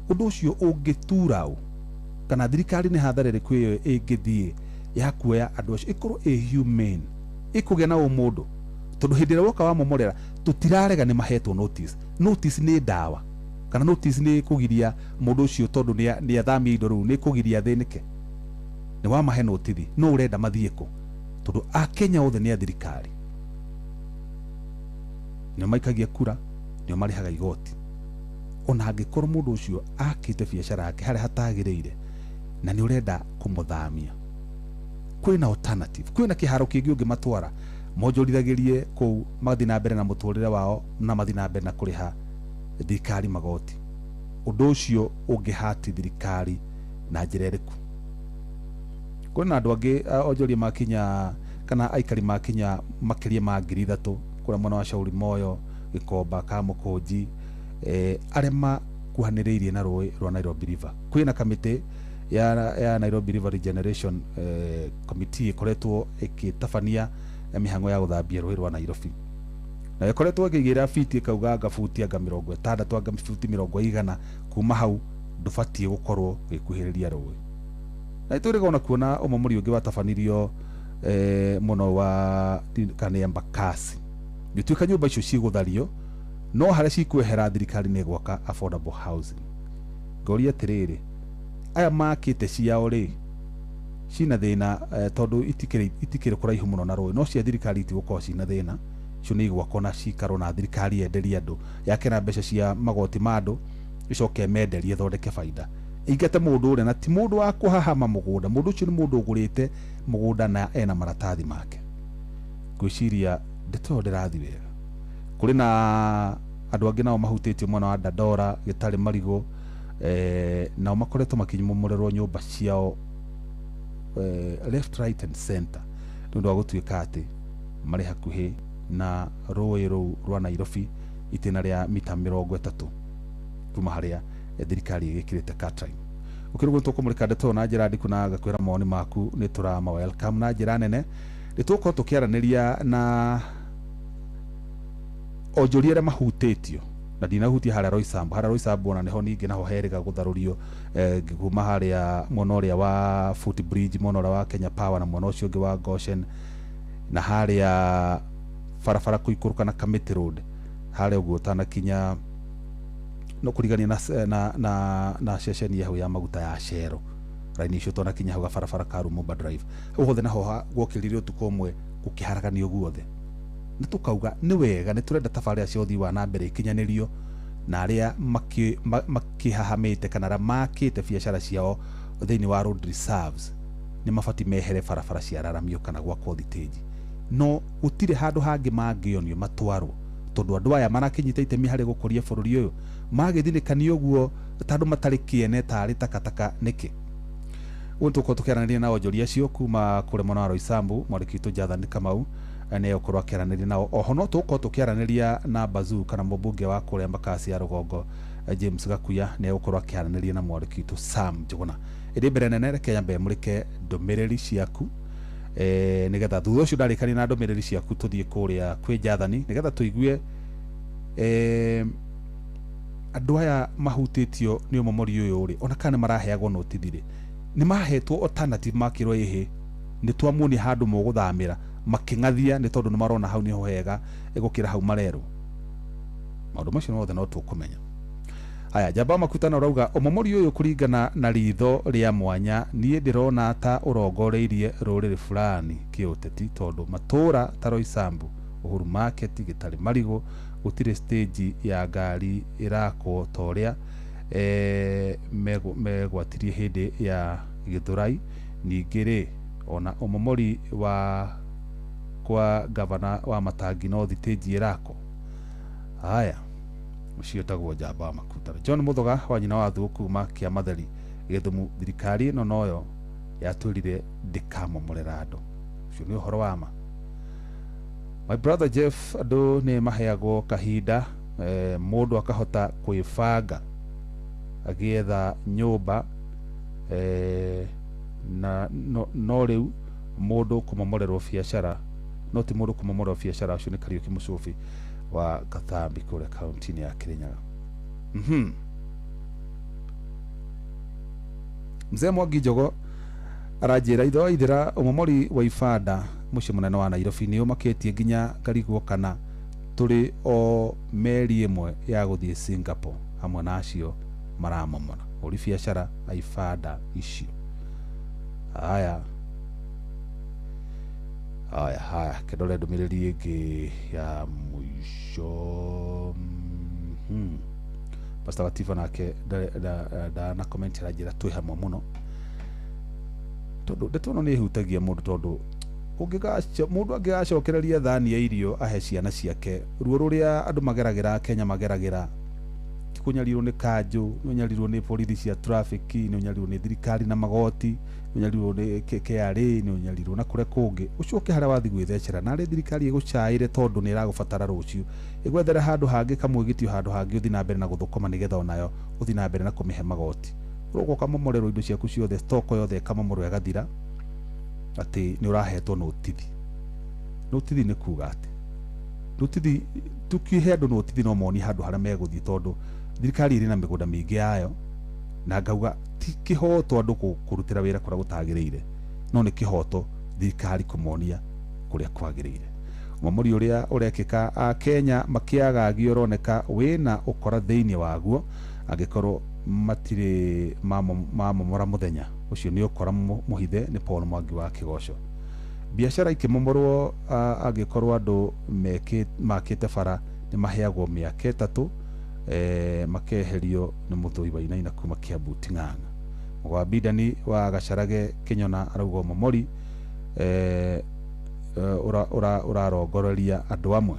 Ũndũ ũcio ũngĩtura ũ kana thirikari nĩ hathara ĩrĩkũ ĩyo ĩngĩthiĩ ya kuoya andũ acio ĩkorwo humane, ĩkũgĩa na ũmũndũ, tondũ hĩndĩ ĩrĩa woka wamomorera tũtirarega nĩ mahetwo notice. Notice nĩ ndawa kana notice nĩ kũgiria mũndũ ũcio tondũ nĩ athamia indo rĩu nĩ kũgiria thĩnĩke. Nĩ wamahe notithi, no ũrenda mathiĩ kũ? Tondũ Akenya othe nĩ a thirikari, nĩo maikagia kura, nĩo marĩhaga igoti. Ona angĩkorwo mũndũ ũcio akĩte biacara yake harĩa hatagĩrĩire na nĩ ũrenda kũmũthamia, kwĩna alternative, kwĩna kĩharo kĩngĩ ũngĩmatwara monjorithagĩrie kũu, mathiĩ na mbere na mũtũrĩre wao na mathiĩ na mbere na kũrĩha thirikari magoti undu ucio ungihati thirikari na njira iriku kuna andu angi onjoria makinya kana aikari makinya makiria ma 3,000 kuna mwana wa Shauri Moyo Gikomba Kamukunji aria makuhaniriirie na rũĩ rwa Nairobi River. Kwina kamiti ya Nairobi River Regeneration Committee ikoretwo ikitabania mihango ya guthambia rũĩ rwa Nairobi, na ikoretwo ikigira fiti ikauga gafuti anga 60 anga futi 100 kuma hau ndubatie gukorwo gikuhiriria rũĩ. Na iturigona kuona umamuri ungi watabanirio muno wa kana Embakasi gituika nyumba icio ciguthario no haria cikwehera thirikari ni gwaka affordable housing. Ngoria tiriri aya makite ciao ri cina thina tondu itikire kuraihu muno na rũĩ no cia thirikari itigũkorwo cina thina cio ni gwakwo na cikaro na thirikari yenderia andu yakena mbeca cia magoti ma andu icoke menderie thondeke faida ingate mundu uria na ti mundu wa kuhahama mugunda. Mundu ucio ni mundu ugurite mugunda na ena maratathi make. Gwiciria ndeto ndirathi wega kuri na andu angi nao mahutitio mwana wa Dandora Gitari Marigo nao makoretwo makinyumurerwo nyumba ciao left right and center nundu wa gutuika ati mari hakuhi na rũĩ rũu rwa Nairobi itena ria mita 30 kuma haria thirikari igikirite catering. Ukirugo tukumurika ndeto na njira ndiku na gakwira moni maku ni turama welcome na njira nene nituko tukiaraniria na onjoria aria mahutitio na ndinahutia haria Roysambu ona niho ningi naho herega gutharurio kuma haria mwena uria wa Footbridge mwena uria wa Kenya Power na mwena ucio ungi wa Goshen na haria barabara kuikuruka na Kamiti Road haria uguo tanakinya no kurigania na ceceni yahu ya maguta ya Shell raini icio tanakinya hau barabara ka Rumumba Drive uguo naho gwokiririo tuko mwe gukiharagania guothe nitukauga ni wega ni turenda tafaria cia uthii wa na mbere ikinyanirio na aria makihahamite kana ra makite biacara ciao thiini wa road reserves ni mabati mehere barabara cia raramio kana gwakwo thiteji no gutire handu hangi mangionio matwarwo tondu andu aya marakinyita itemi hari gukuria bururi uyu magithinikanio guo tandu matari kiene tari takataka niki untuko tukiaraniria na onjoria cio kuma kure mwana wa Roysambu mwarikitu Jathani Kamau ne okorwa kiaraniria nao oho no tuko tukiaraniria na Bazoo kana mbunge wa kure Embakasi ya Rugongo James Gakuya ne okorwa kiaraniria na mwarikitu Sam Njuguna iri mbere nene Kenya mbe murike ndumiriri ciaku nigetha thutha ucio ndarikani na ndumiriri ciaku tuthie kuria kwi Jathani nigetha tuigue andu aya mahutitio ni umomori uyu uri ona kana maraheagwo notithire ni mahetwo alternative makirwo ihi ni twamuni handu muguthamira makingathia ni tondu ni marona hau niho hega igukira hau marero maundu macio mothe no tukumenya. Aya jamba makutana urauga umomori uyu kuringana na ritho ria mwanya nie ndirona ta urongoreirie ruriri fulani kiuteti tondu matura ta Roysambu Uhuru Market Gitari Marigo gutire stage ya ngari irakwo toria megwatirie hindi ya Githurai ningiri ona umomori wa kwa gavana wa Matangi no thiteji irako. Haya ucio tagwo jamba makutara John Muthoga wa nyina wa Thuku kuma kia Matheri Githumu thirikari no noyo yatwirire ndikamo murerado ucio ni uhoro wa ma. My brother Jeff ado ne maheagwo kahinda mundu akahota kwibanga agietha nyumba na no riu mundu kumomorerwo biacara no ti mundu kumomorerwo biacara ucio ni Kariuki Mucubi wa Gathambi kule kaunti ya Kirinyaga. Mzee Mwangi Njogo arajira itho ithira umomori wa ibanda muci munene wa Nairobi ni umaketie nginya ngarigwo kana turi o meri imwe ya guthie Singapore hamwe nacio maramomora uri biacara ibanda icio. Haya kedole ndumiriri ingi ya mwisho Pastor Latifa nake na comment arajira twi hamwe muno tondu ndeto no ni hutagia mundu tondu ungigacha mundu angigacokereria thani ya irio ahe ciana ciake ruo ruria andu mageragira Kenya mageragira ti kunyarirwo ni kanju ni unyarirwo ni borithi cia traffic ni unyarirwo ni thirikari na magoti ni unyarirwo ni KRA ni unyarirwo na kure kungi ucoke haria wathi gwithecera na ri thirikari igucaire tondu ni iragubatara rucio igwethere handu hangi kamwigitio handu hangi uthi na mbere na guthukuma nigetha onayo uthi na mbere na kumihe magoti ugo kamomorerwo indo ciaku ciothe stock yothe kamomorwo igathira ati ni urahetwo notithi ni kuga ati notithi tukihe andu notithi no moni handu haria meguthii tondu thirikari iri na migunda mingi yayo na ngauga ti kihoto andu kurutira wira kuria gutagiriire no ni kihoto thirikari kumonia kuria kwagiriire umamuri uria urekika a Kenya makiagagio roneka wina ukora thiini waguo angikorwo matire mamomora muthenya ucio ni ukora muhithe ni Paul Mwangi wa Kigoco biashara ikimomorwo angikorwo andu makite bara ni maheagwo miaka 3 makeherio ni Muthui Wainaina kuma Kiambu Ting'ang'a wa bidani wa Gacarage Kinyona arauga momori urarongororia andu amwe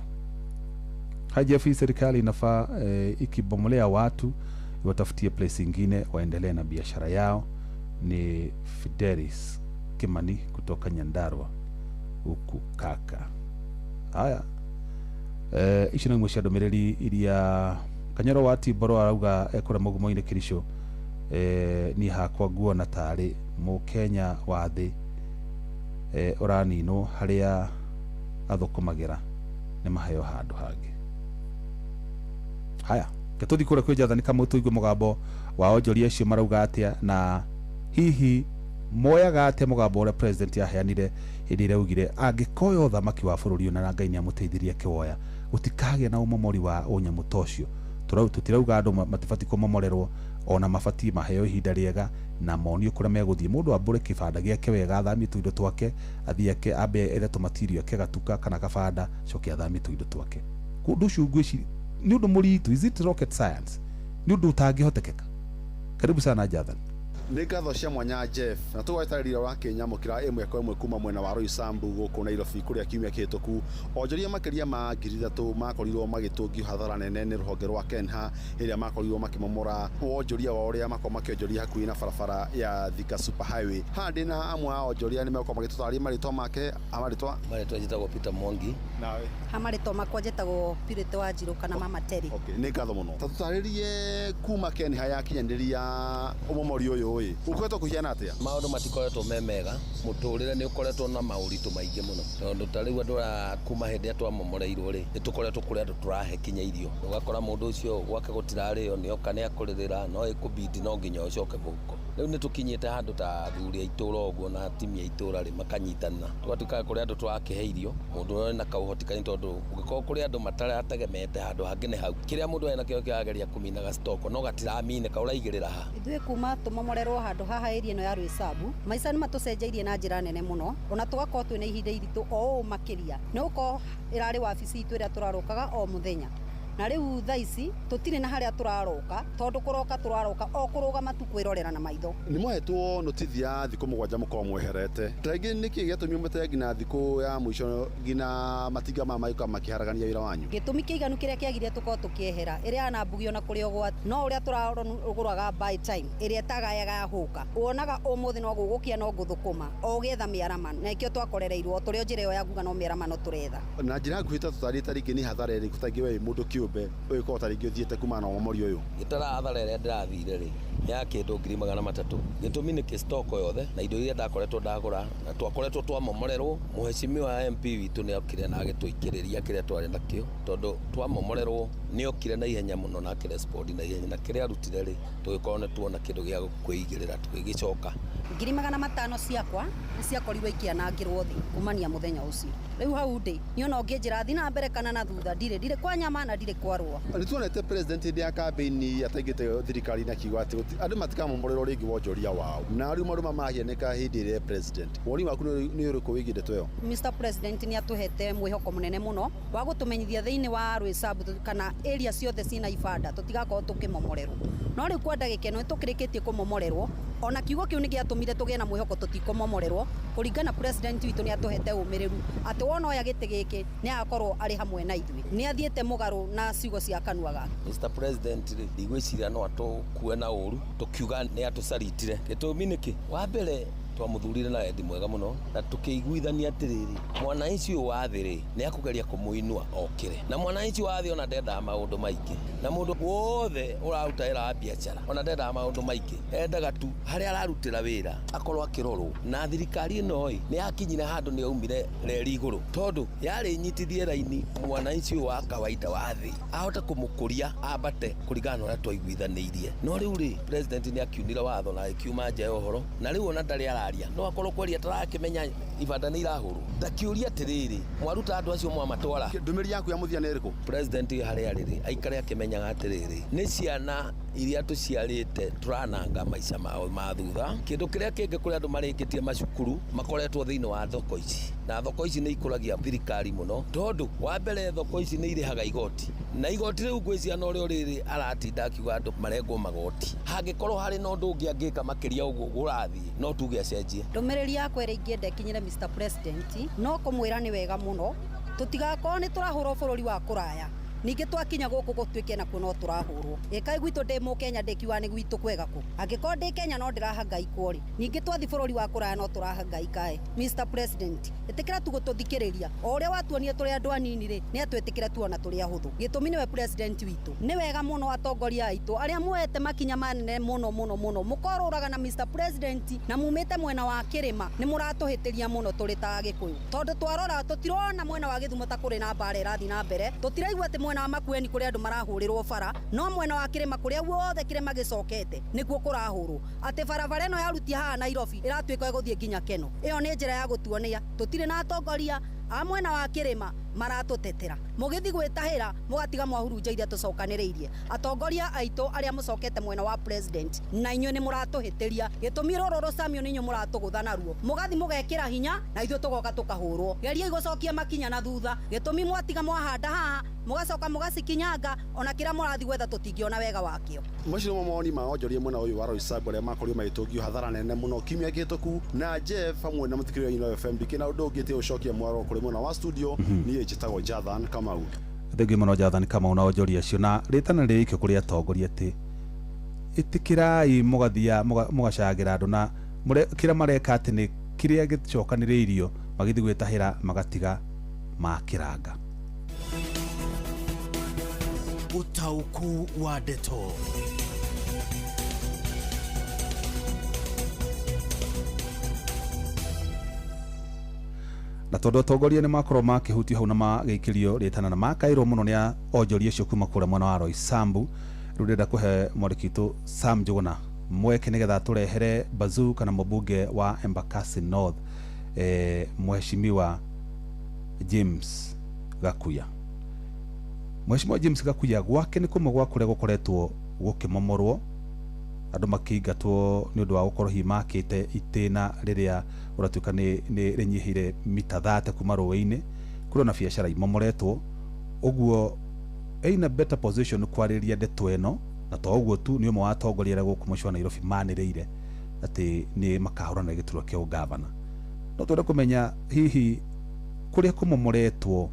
hajefi serikali inafaa ikibomolea watu watafutie place ingine waendelee na biashara yao. Ni Fidelis Kimani kutoka Nyandarua huku kaka. Haya ici no mwishado mereri iria Kanyoro wati boro arauga ekora mugumo-ine Kirisho ni hakwa guona tari mu Kenya wathi uranino haria athukumagira ni maheo handu hangi. Haya ketuthi kure kwijathani kamwe tuigwe mugambo wa onjoria acio marauga atia na hihi moyaga atia mugambo ura president yaheanire hindi ira ugire angikoyo thamaki wa bururi na Ngai ni amuteithirie kiwoya gutikage na umomori wa unyamu tocio tutirauga andu matifati kumomorerwo ona mafati maheo ihinda riega na monio kuria meguthie mundu ambure kibanda giake wega athamie tuindo twake athiake ambe ethe tumatirio ke gatuka kana kabanda coke athamie tuindo twake kundu cungwici ni undu muritu. Is it rocket science? Ni undu utangihotekeka. Karibu sana Jathan. Ni ngatho cia mwanya Jeff na tugwetarira wa Kenya mukira imwe kwa imwe kuma mwena wa Roysambu guku Nairobi kuria kiumia kihituku onjoria makiria ma 3,000 makorirwo magitungio hathara nene ni ruhonge rwa Kenha iria makorirwo makimomora onjoria wa uria makoma makionjoria hakuhi na barabara ya Thika Super Highway. Handi na amwe a onjoria ni mekoma magitutaria maritwa make amaritwa njitagwo Peter Mwangi nawe amaritwa makwa njitagwo Pirite wa Njiru kana Mama Terry. Okay, ni ngatho muno tatutaririe kuma Kenha yakinyandiria umomori uyu ukoretwo kuhiana atia maundu matikoretwo memega muturire ni ukoretwo na mauritu maingi muno tondu tariu andu kuma hindi atwa momoreirwo ri ni tukoretwo kuri andu turahe kinya irio ugakora mundu ucio gwake gutirario ni oka ni akuririra no ikubidi no nginya ucoke guko riu ni tukinyite handu ta thuri aitura uguo na timia itura ri makanyitana tugatuika kuri andu twakiheirio mundu na kauhotikani tondu ugikorwo kuri andu matarategemete handu hangi ni hau kiria mundu ena kio kiageria kuminaga stock no gatiramine ka uraigirira ha ithuĩ kuma tumomorerwo handu haha area ino ya Roysambu maica ni matucenjeirie na njira nene muno ona tugakorwo twina ihinda iritu o makiria ni uko irari wabici itu iria turarokaga o muthenya na riu thaici tutire na haria turaroka tondu kuroka turaroka o kurugama tu kwirorera na maitho ni mwehetwo notithia thiku 7 muko mweherete taigi niki giatumi mute ngina thiku ya mwisho ngina matiga maika makiharagania wira wanyu gitumi kiiganu kiria kiagire tuko tukiehera iria na mbugio na kuri ogwa no uria turaguraga by time iria tagayaga yahuka wonaga umuthi no gugukia no guthukuma o getha miarama na ikio twakorereirwo turi njira yo yaguga no miarama no turetha na njira nguhita tutari tariki ni hathara iri kutangi we mundu kiumbe uyu ko tariki uthiete kuma na omori uyu gitara hathara iria ndirathire ri ya kindu 300 gitumi ni kistoko yothe na indo iria ndakoretwo ndagura na twakoretwo twamomorerwo muheshimiwa MP witu ni okire na agitwikiriria kiria twari nakio tondu twamomorerwo ni okire na ihenya muno na kirespond na ihenya na kiria arutire ri tugikorwo ni tuona kindu gia kwigirira tugigicoka 500 ciakwa ni ciakorirwo ikianangirwo thi kumania muthenya ucio riu hau ndi niona unginjira thi na mbere kana na thutha ndire kwa nyama na ndire kwarwa ni tuonete president ndi ya campaign ataigite thirikari na kiuga ati andu matikamomorerwo ringi wonjoria wao na riu maruma mahianeka hindi ire president woni waku ni uriku wigire tweyo Mr President ni atuhete mwihoko munene muno wa gutumenyithia thiini wa Roysambu kana area ciothe cina ibanda tutigakorwo tukimomorerwo no riu kwa ndagika ino tukirikitie kumomorerwo ona kiugo kiu ni giatumi itũmire tũgĩe na mwĩhoko tũtikomomorerwo kũringana president witũ nĩ atũhete ũmĩrĩru atĩ wona oya gĩtĩ gĩkĩ nĩ agakorwo arĩ hamwe na ithuĩ nĩ athiĩte mũgarũ na ciugo cia kanua gake. Mr President ndigwĩciria no atũkue na ũru tũkiuga nĩ atũcaritire gĩtũmi nĩkĩ wa mbere twamuthurire na wendi mwega muno na tukiguithania atiriri mwananchi uyu wa thiri ni akugeria kumuinua okire na mwananchi wa thi ona ndenda maundu maingi na mundu wothe uraruta wira wa biacara ona ndenda maundu maingi endaga tu haria ararutira wira akorwo akirorwo na thirikari ino ni yakinyire handu ni aumire reri iguru tondu yari nyitithie raini mwananchi uyu wa kawaida wa thi ahota kumukuria abate kurigana uria twaiguithaniirie no riu ri president ni akiunire watho na akiuma nja uhoro na riu ona ndari no akorwo kweri atarakimenya ibanda ni irahurwo ndakiuria atiriri mwaruta andu acio mwamatwara ndumiri yaku ya muthia neriko president haria riri aikare akimenyaga atiriri ni ciana iria tuciarite turananga maica mao ma thutha kindu kiria kingi kuri andu marikitie macukuru makoretwo thiini wa thoko ici na thoko ici ni ikuragia thirikari muno tondu wa mbere thoko ici ni irihaga igoti na igoti riu gwiciana uria riri aratinda akiuga andu marengwo magoti hangikorwo hari na undu ungi angika makiria uguo gurathi no tuge acenjie ndumiriri yakwa ira ingienda ikinyire Mr President no kumwira ni wega muno tutigakorwo ni turahurwo bururi wa kuraya ninge twakinya guku gutwike na kuno turahurwo ikai gwitu ndi mu Kenya ndikiwa ni gwitu kwega ku angiko ndi Kenya no ndiraha ngai kwori ninge twathi bururi wa kuraya no turaha ngai kae Mr President itikira tu gututhikiriria oria watuonie turi andu anini ri ni atwetikira tu ona turi ahuthu gitumi niwe president witu ni wega muno atongoria aitu aria muete makinya manene muno mukoruraga na Mr President na mumite mwena wa kirima ni muratuhitiria muno turi ta Gikuyu tondu twarora tutirona mwena wa Githumo ta kuri na bare irathi na mbere tutiraigua ati mwena wa Makueni kuri andu marahurirwo bara no mwena wa kirima kuri wothe kirima gicokete nikuo kurahurwo ati barabara ino yarutia haha Nairobi iratwika guthie nginya Keno iyo ni njira ya gutuonia tutire na atongoria a mwena wa kirima maratutetera mugithi gwitahira mugatiga mwahurunja iria tucokaniriirie atongoria aitu aria mucokete mwena wa president na inyo ni muratuhitiria gitumi rororo Samuel ninyo muratugutha naruo mugathi mugekira hinya na ithu tugoka tukahurwo geria igocokia makinya na thutha gitumi mwatiga mwahanda haha mugacoka mugacikinyanga ona kira murathi gwetha tutingiona wega wakio macio mo moni ma onjoria mwena uyu wa Roysambu aria makorio magitungio hathara nene muno kimia gituku na Jeff hamwe na muthikiriria Ino FM bikina undu ungite ucokia mwaro kuri mwena wa studio ni njitagwo Jathan Kamau thengi muno Jathan Kamau na onjoria cio na ritana ririkio kuri atongoria ati itikirai mugathia mugacagira andu na kira mareka ati ni kiria gicokaniriirio magithi gwitahira magatiga makiranga utauku wa Deto. Na tondu atongoria ni makorwo makihutio hau na magikirio ritana na makairwo muno ni onjoria cio kuma kura mwena wa Roysambu riu ndenda kuhe mwarikitu Sam Njuguna mweke nigetha turehere Bazoo kana mbunge wa Embakasi North mheshimiwa James Gakuya. Mheshimiwa James Gakuya gwake ni kumwe gwa kuria gukoretwo gukimomorwo andu makiingatwo ni undu wa gukorwo himakite itina riria uratuika ni rinyihire mita 30 kuma ruini kuri na biacara imomoretwo uguo aina better position kwariria ndeto eno na to uguo tu ni umwe wa atongoria guku mucwa Nairobi maniriire ati ni makahurana giturwa kia ugavana no twende kumenya hihi kuria kumomoretwo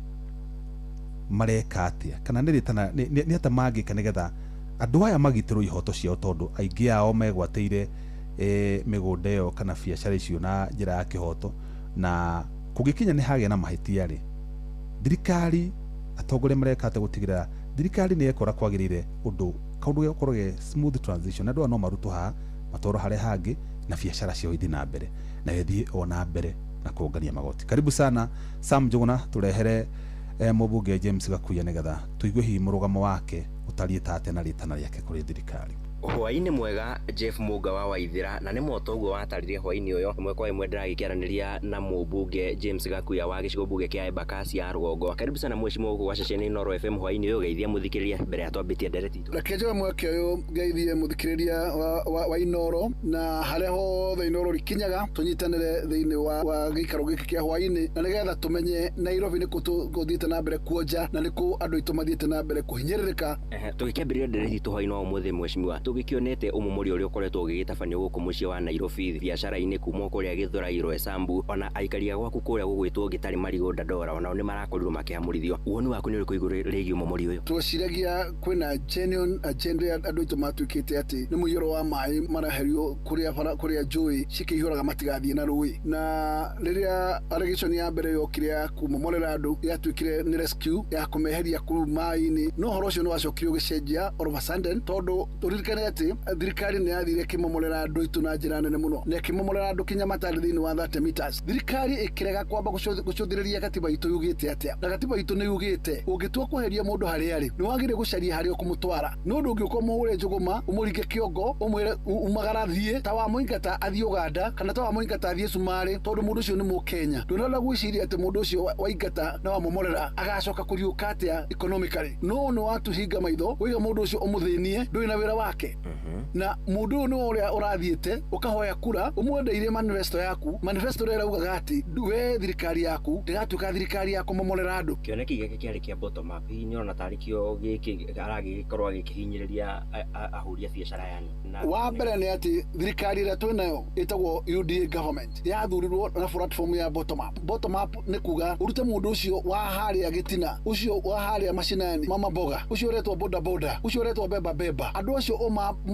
mareka atia kana ni ata magika nigetha andu aya magitirwo ihoto ciao tondu aingi ao megwateire migunda iyo kana biacara icio na njira ya kihoto na kugikinya ni hagia na mahitia ri thirikari atongoria mareka ate gutigira thirikari ni ekora kwagirire undu kaundu gukoroge smooth transition andu no maruto ha matoro hare hangi na biacara cio ithi na mbere na yethi ona mbere na kuongania magoti. Karibu sana Sam Njuguna turehere mbunge James Gakuya nigetha tuigue hi murugamo wake utarieta ate na ritana riake kuri thirikari. Hwaini mwega Jeff Muga wa Waithira na ni moto uguo wataririe hwaini uyo imwe kwa imwe ndiragikiaraniria na mbunge James Gakuya wa gicigo mbunge kia Embakasi ya Rugongo. Karibu sana mheshimiwa ugu wa ceceni Noro FM hwaini uyo geithia muthikiriria mbere atwambitie ndereti itu. Rekeje mweke uyo geithie muthikiriria wa Inoro na haria hothe Inoro rikinyaga tunyitanire thiini wa gikaro giki kia hwaini na nigetha tumenye Nairobi ni kututhiite na mbere kuonja na niku andu itu mathiite na mbere kuhinyiririka. Tugikiambirira ndereti itu hwaini wa umuthi mheshimiwa tugikionete umumuri uria ukoretwo ugigitabanio guku mucii wa Nairobi biacara-ini kuma kuria Githurai Roysambu ona aikaria gwaku kuria gugwitwo Gitari Marigo Dandora onao ni marakorirwo makiamurithio woni waku ni uriku iguru rigi umumuri uyu twaciragia kwina genuine agenda ya andu aitu matuikite ati ni muiyoro wa mai maraherio kuria njui cikihuraga matigathie na rui na riria allegation ya mbere yokire ya kumomorera andu yatuikire ni rescue ya kumeheria kuru mai-ini no horo ucio ni wacokire ugicenjia all of a sudden tondu turirikane ati thirikari ni yathire kimomorera andu aitu na njira nene muno na kimomorera andu kinya matari thiini wa 30 meters thirikari ikirega kwamba gucuthiriria katiba itu yugite atia na katiba itu ni yugite ungitua kuheria mundu haria ari ni wagire gucaria haria ukumutwara no ndungiuka muhure njuguma umuringe kiongo umwire umagarathie ta wa muingata athie Uganda kana ta wa muingata athie Sumari tondu mundu ucio ni mukenya ndonala gwiciria ati mundu ucio waingata na wa momorera agacoka kuriuka atia economically no watu hinga maitho wiga mundu ucio umuthinie ndui na wira wake na mundu ni uria urathiete ukahoya kura umwendeire manifesto yaku manifesto rera ugaga ati we thirikari yaku ndigatuika thirikari yaku momorera andu kioneki giki kiari kia bottom up ni ona tarikio giki aragikorwo gikihinyiriria ahuria biacara yani wa mbere ni ati thirikari ira twinayo itagwo UDA government yathurirwo na platform ya bottom up ni kuga urute mundu ucio wa haria gitina ucio wa haria macinani mama boga ucio retwo boda ucio retwo beba andu acio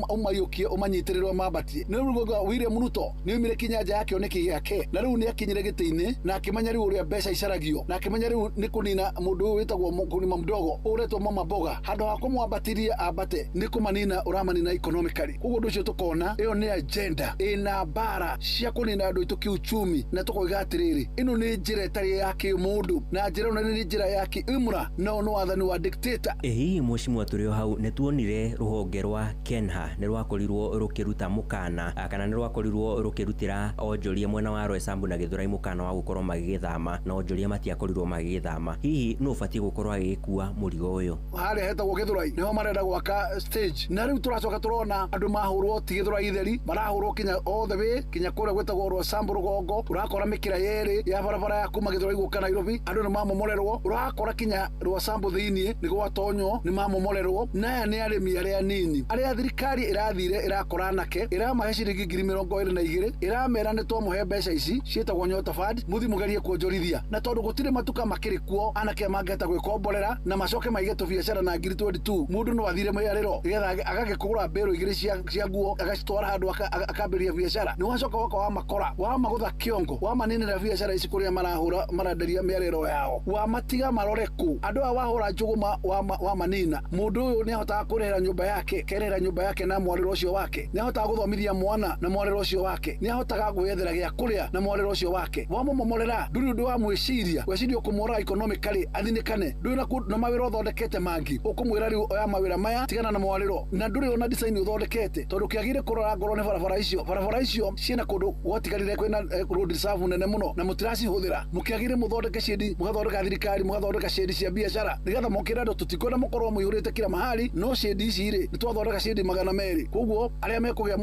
umayukie umanyitiriro mabatie ni rugoga William Ruto ni umire kinyanja yake oneki yake na riu ni akinyire gitiini na akimenya riu uria mbeca icaragio na akimenya riu ni kunina mundu witagwo kunima mdogo uretwo mama boga handu ha kumwambatiria abate ni kumanina uramanina economically kugo nducio tukona iyo ni agenda ina bara cia kunina andu itu kiuchumi na tukoiga atiriri ino ni njira itari ya kimundu na njira ino ni njira ya kiimura no wathani wa dictator hihi mweshimwa turio hau netuonire ruhonge rwa Kenha ni rwakorirwo rukiruta mukana kana ni rwakorirwo rukirutira onjoria mwena wa Roysambu na Githurai mukana wa gukorwo magigithama na onjoria matiakorirwo magigithama hihi no ubatie gukorwo agikua murigo uyu hari hetagwo Githurai niho marenda gwaka stage na riu turacoka turona andu mahurwo ti Githurai itheri marahurwo kinya all the way kinya kuria gwetagwo Roysambu rugongo urakora mikira yeri ya barabara ya kuma Githurai guka Nairobi andu ni mamomorerwo urakora kinya Roysambu thiini ni gwatonyo ni mamomorerwo na ni arimi aria nini aria thirikari irathire irakora nake iramahe ciringi 22,000 iramera ni twamuhe mbeca ici cietagwo Nyota Fund muthi mugerie kuonjorithia na tondu gutire matuka makiri kuo anake mangeta gwikomborera na macoke maige tu biacara na 2022 mundu no athire mwirariro getha agagikugura mbero igiri cia nguo agacitwara handu akambiria biacara ni wacoka wako wa makora wa magutha kiongo wa maninira biacara ici kuria marahura maranderia miariro yao wa matiga marore ku andu wahura njuguma wa manina mundu uyu ni ahotaga kurehera nyumba yake kerera nyumba yake na mwariro ucio wake ni ahotaga guthomithia mwana na mwariro ucio wake ni ahotaga gwethera gia kuria na mwariro ucio wake wa momorera nduri ndu wa mwiciria wecirio kumora economically athinikane nduri na mawira uthondekete mangi ukumwira riu oya mawira maya tigana na mwariro na nduri ona design uthondekete tondu kiagire kurora ngoro ni barabara icio ciena kundu gwotigarire kwina road reserve nene muno na mutiracihũthĩra mukiagire muthondeke shedi mugathondeka thirikari mugathondeka shedi cia biacara nigetha mokira ndo tutikona mukorwo muihurite kila mahali no shedi ici ri nitwathondeka shedi 200 koguo aria mekugia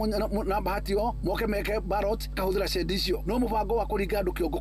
na bahati yo moke meke ballot kahuthira shedi icio no mubango wa kuringa andu kiongo